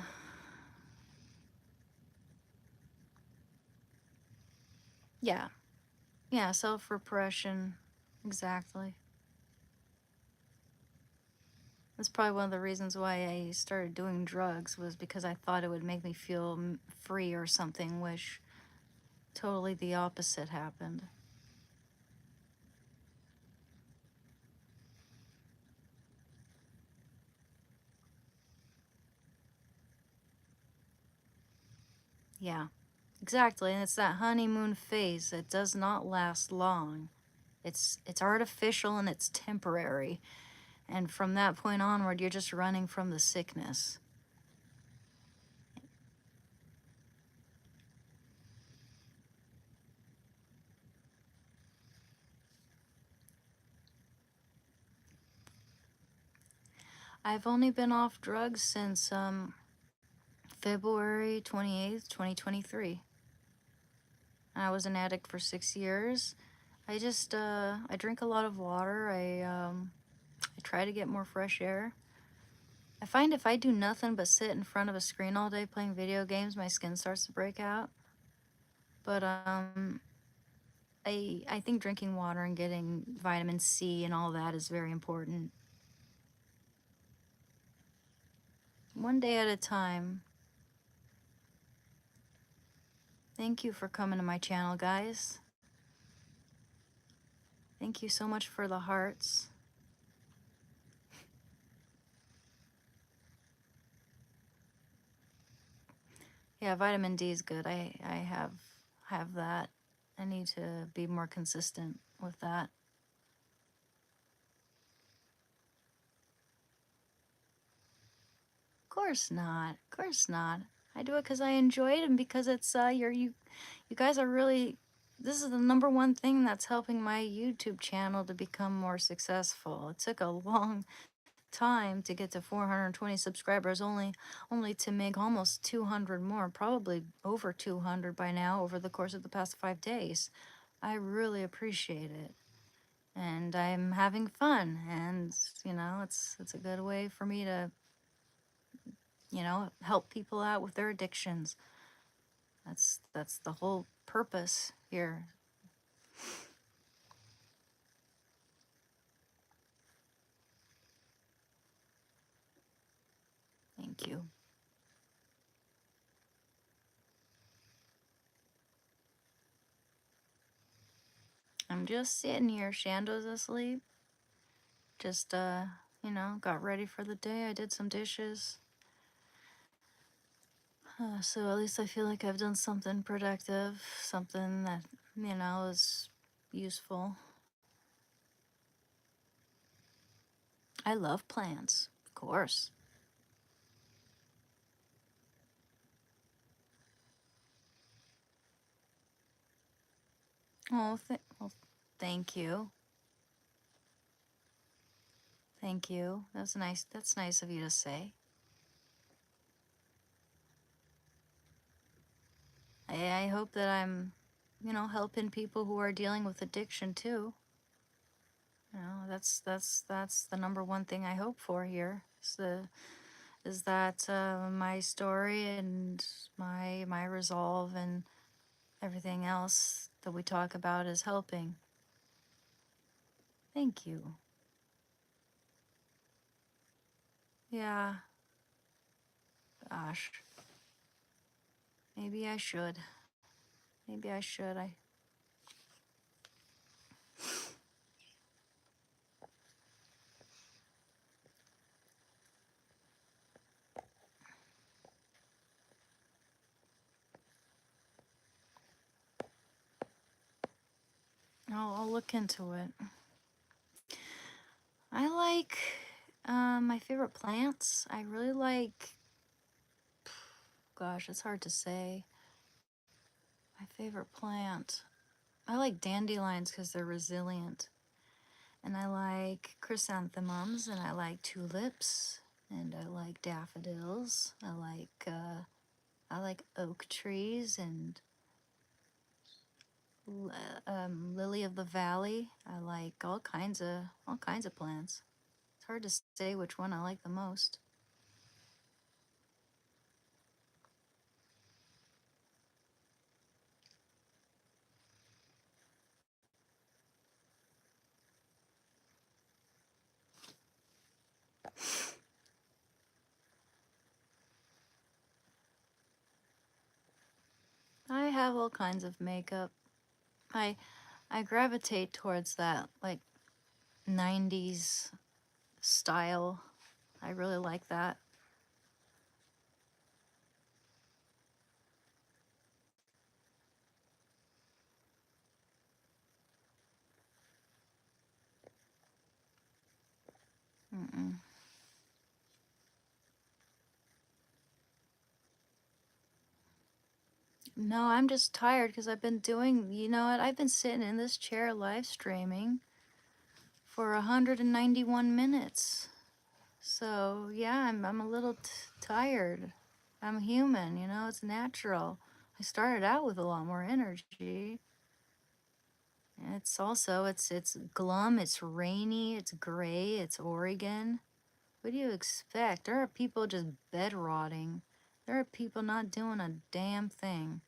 Yeah. Yeah, self-repression. Exactly. That's probably one of the reasons why I started doing drugs, was because I thought it would make me feel free or something, which totally the opposite happened. Yeah, exactly. And it's that honeymoon phase that does not last long. It's artificial and it's temporary. And from that point onward, you're just running from the sickness. I've only been off drugs since February 28th, 2023. I was an addict for 6 years. I drink a lot of water. I try to get more fresh air. I find if I do nothing but sit in front of a screen all day playing video games, my skin starts to break out. But I think drinking water and getting vitamin C and all that is very important. One day at a time. Thank you for coming to my channel, guys. Thank you so much for the hearts. Yeah, vitamin D is good. I have that. I need to be more consistent with that. Of course not. Of course not. I do it because I enjoy it and because it's you guys are really, this is the number one thing that's helping my YouTube channel to become more successful. It took a long time to get to 420 subscribers, only to make almost 200 more, probably over 200 by now over the course of the past 5 days. I really appreciate it. And I'm having fun, and you know, it's a good way for me to, you know, help people out with their addictions. That's the whole purpose here. Thank you. I'm just sitting here. Shando's asleep. Just you know, got ready for the day. I did some dishes. So at least I feel like I've done something productive, something that, you know, is useful. I love plants, of course. Oh, well, thank you. Thank you. That's nice. That's nice of you to say. I hope that I'm, you know, helping people who are dealing with addiction too. You know, that's the number one thing I hope for here. Is that my story and my resolve and everything else that we talk about is helping. Thank you. Yeah. Gosh. Maybe I should. Maybe I should. I'll look into it. I like my favorite plants. I really like, gosh, it's hard to say. My favorite plant. I like dandelions because they're resilient. And I like chrysanthemums, and I like tulips, and I like daffodils. I like oak trees and lily of the valley. I like all kinds of plants. It's hard to say which one I like the most. I have all kinds of makeup. I I gravitate towards that like 90s style. I really like that. No, I'm just tired because I've been doing, you know what? I've been sitting in this chair live streaming for 191 minutes. So, yeah, I'm a little tired. I'm human, you know, it's natural. I started out with a lot more energy. It's also it's glum, it's rainy, it's gray, it's Oregon. What do you expect? There are people just bed rotting. There are people not doing a damn thing.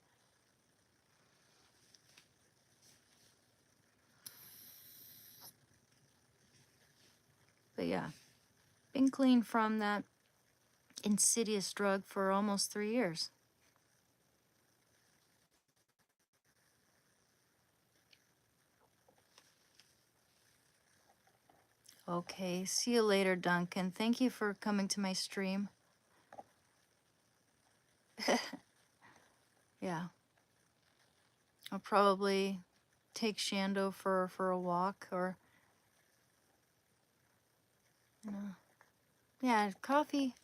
But yeah, been clean from that insidious drug for almost 3 years. Okay, see you later, Duncan. Thank you for coming to my stream. Yeah, I'll probably take Shando for a walk, or you know, yeah, coffee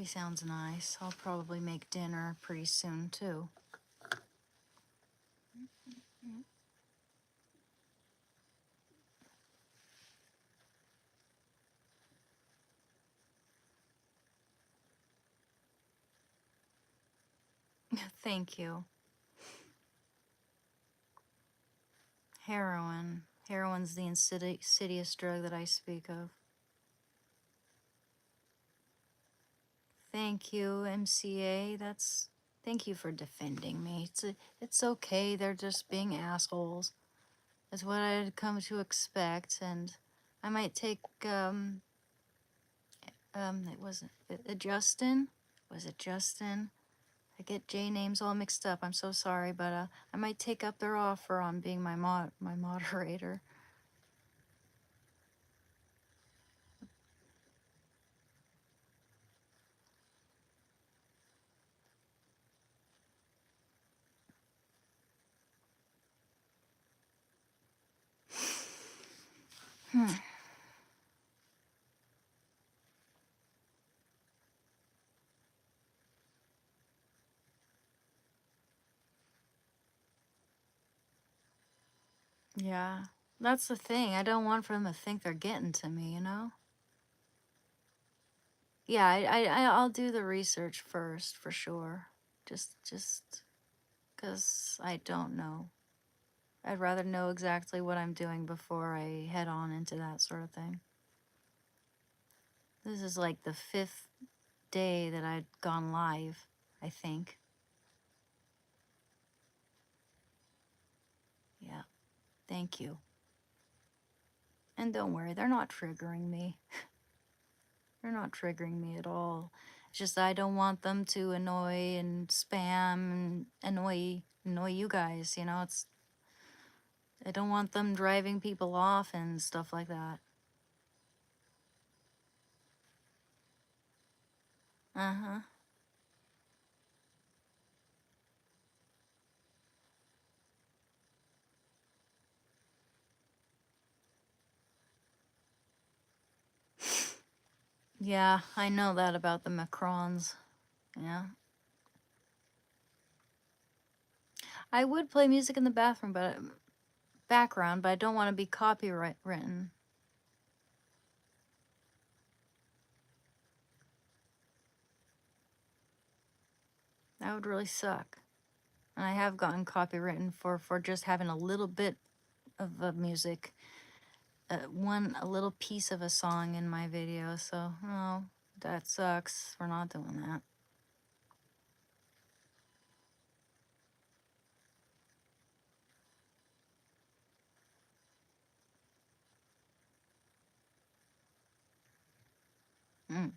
sounds nice. I'll probably make dinner pretty soon too. Thank you. Heroin's the insidious drug that I speak of. Thank you, MCA. Thank you for defending me. It's okay. They're just being assholes. That's what I had come to expect, and I might take it wasn't Justin. Was it Justin? I get J names all mixed up. I'm so sorry, but I might take up their offer on being my moderator. Hmm. Yeah, that's the thing. I don't want for them to think they're getting to me, you know? Yeah, I'll do the research first for sure. Just because I don't know. I'd rather know exactly what I'm doing before I head on into that sort of thing. This is like the 5th day that I'd gone live, I think. Yeah, thank you. And don't worry, they're not triggering me. They're not triggering me at all. It's just I don't want them to annoy and spam and annoy you guys, you know, I don't want them driving people off and stuff like that. Uh-huh. Yeah, I know that about the Macrons. Yeah. I would play music in the bathroom, but background, but I don't want to be copyright written. That would really suck. And I have gotten copywritten for just having a little bit of music, a little piece of a song in my video. So, oh, that sucks. We're not doing that. Mm.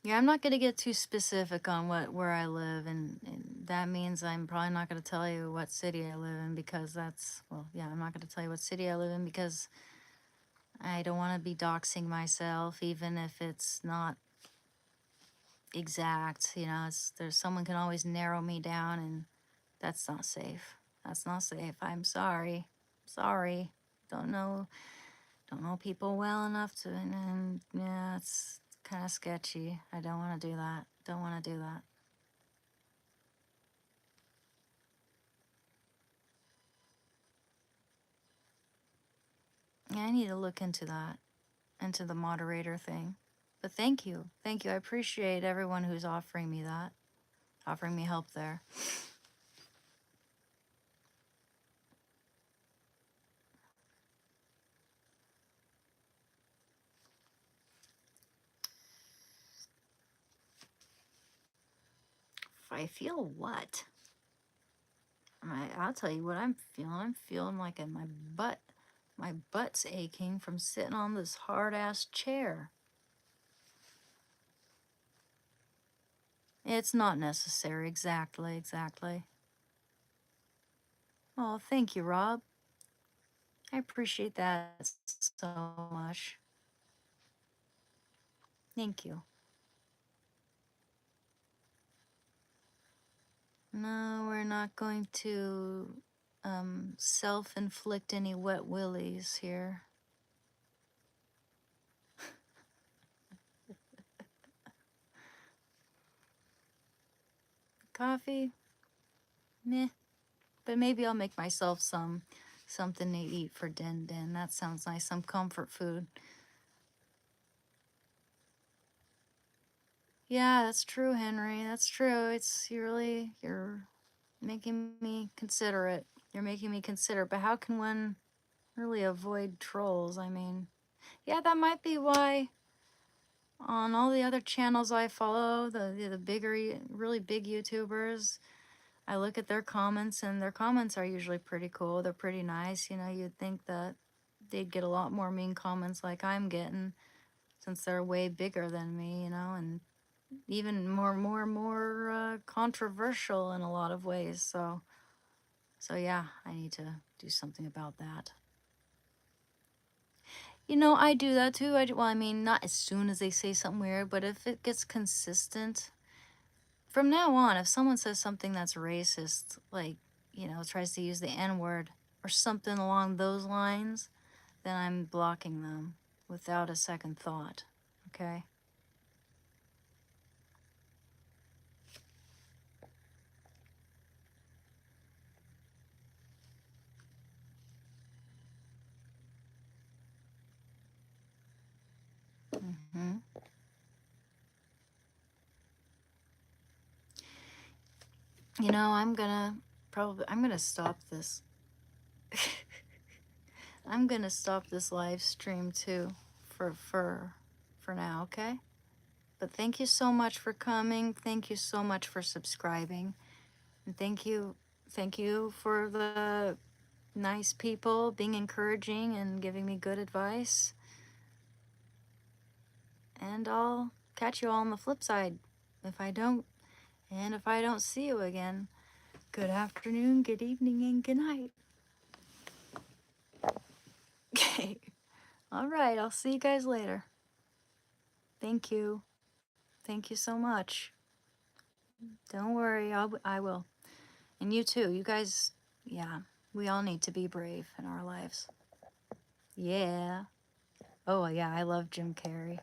Yeah, I'm not gonna get too specific on where I live, and that means I'm probably not gonna tell you what city I live in because I'm not gonna tell you what city I live in because I don't want to be doxing myself, even if it's not exact. You know, there's someone can always narrow me down, and that's not safe. That's not safe. I'm sorry. Sorry. Don't know. Don't know people well enough to, and yeah, it's kind of sketchy. I don't want to do that. Don't want to do that. Yeah, I need to look into that, into the moderator thing. But thank you. Thank you. I appreciate everyone who's offering me that, offering me help there. If I feel what? I'll tell you what I'm feeling. I'm feeling like my butt's aching from sitting on this hard ass chair. It's not necessary. Exactly, exactly. Oh, thank you, Rob. I appreciate that so much. Thank you. No, we're not going to self-inflict any wet willies here. Coffee? Meh. But maybe I'll make myself something to eat for Din Din. That sounds nice. Some comfort food. Yeah, that's true, Henry. That's true. You're making me consider it. You're making me consider. But how can one really avoid trolls? I mean, yeah, that might be why on all the other channels I follow, the bigger, really big YouTubers, I look at their comments, and their comments are usually pretty cool. They're pretty nice. You know, you'd think that they'd get a lot more mean comments like I'm getting, since they're way bigger than me, you know, and even more controversial in a lot of ways. So yeah, I need to do something about that. You know, I do that too. Well, I mean, not as soon as they say something weird, but if it gets consistent, from now on, if someone says something that's racist, like, you know, tries to use the N-word or something along those lines, then I'm blocking them without a second thought. Okay? Mm-hmm. You know, I'm gonna stop this. I'm gonna stop this live stream too for now, okay? But thank you so much for coming. Thank you so much for subscribing. And thank you for the nice people being encouraging and giving me good advice. And I'll catch you all on the flip side if I don't. And if I don't see you again, good afternoon, good evening, and good night. Okay. All right. I'll see you guys later. Thank you. Thank you so much. Don't worry. I will. And you too. You guys, yeah, we all need to be brave in our lives. Yeah. Oh, yeah. I love Jim Carrey.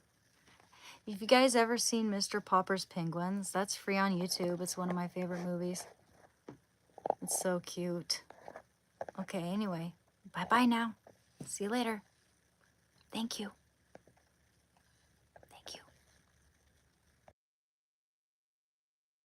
If you guys ever seen Mr. Popper's Penguins, that's free on YouTube. It's one of my favorite movies. It's so cute. Okay, anyway, bye-bye now. See you later. Thank you.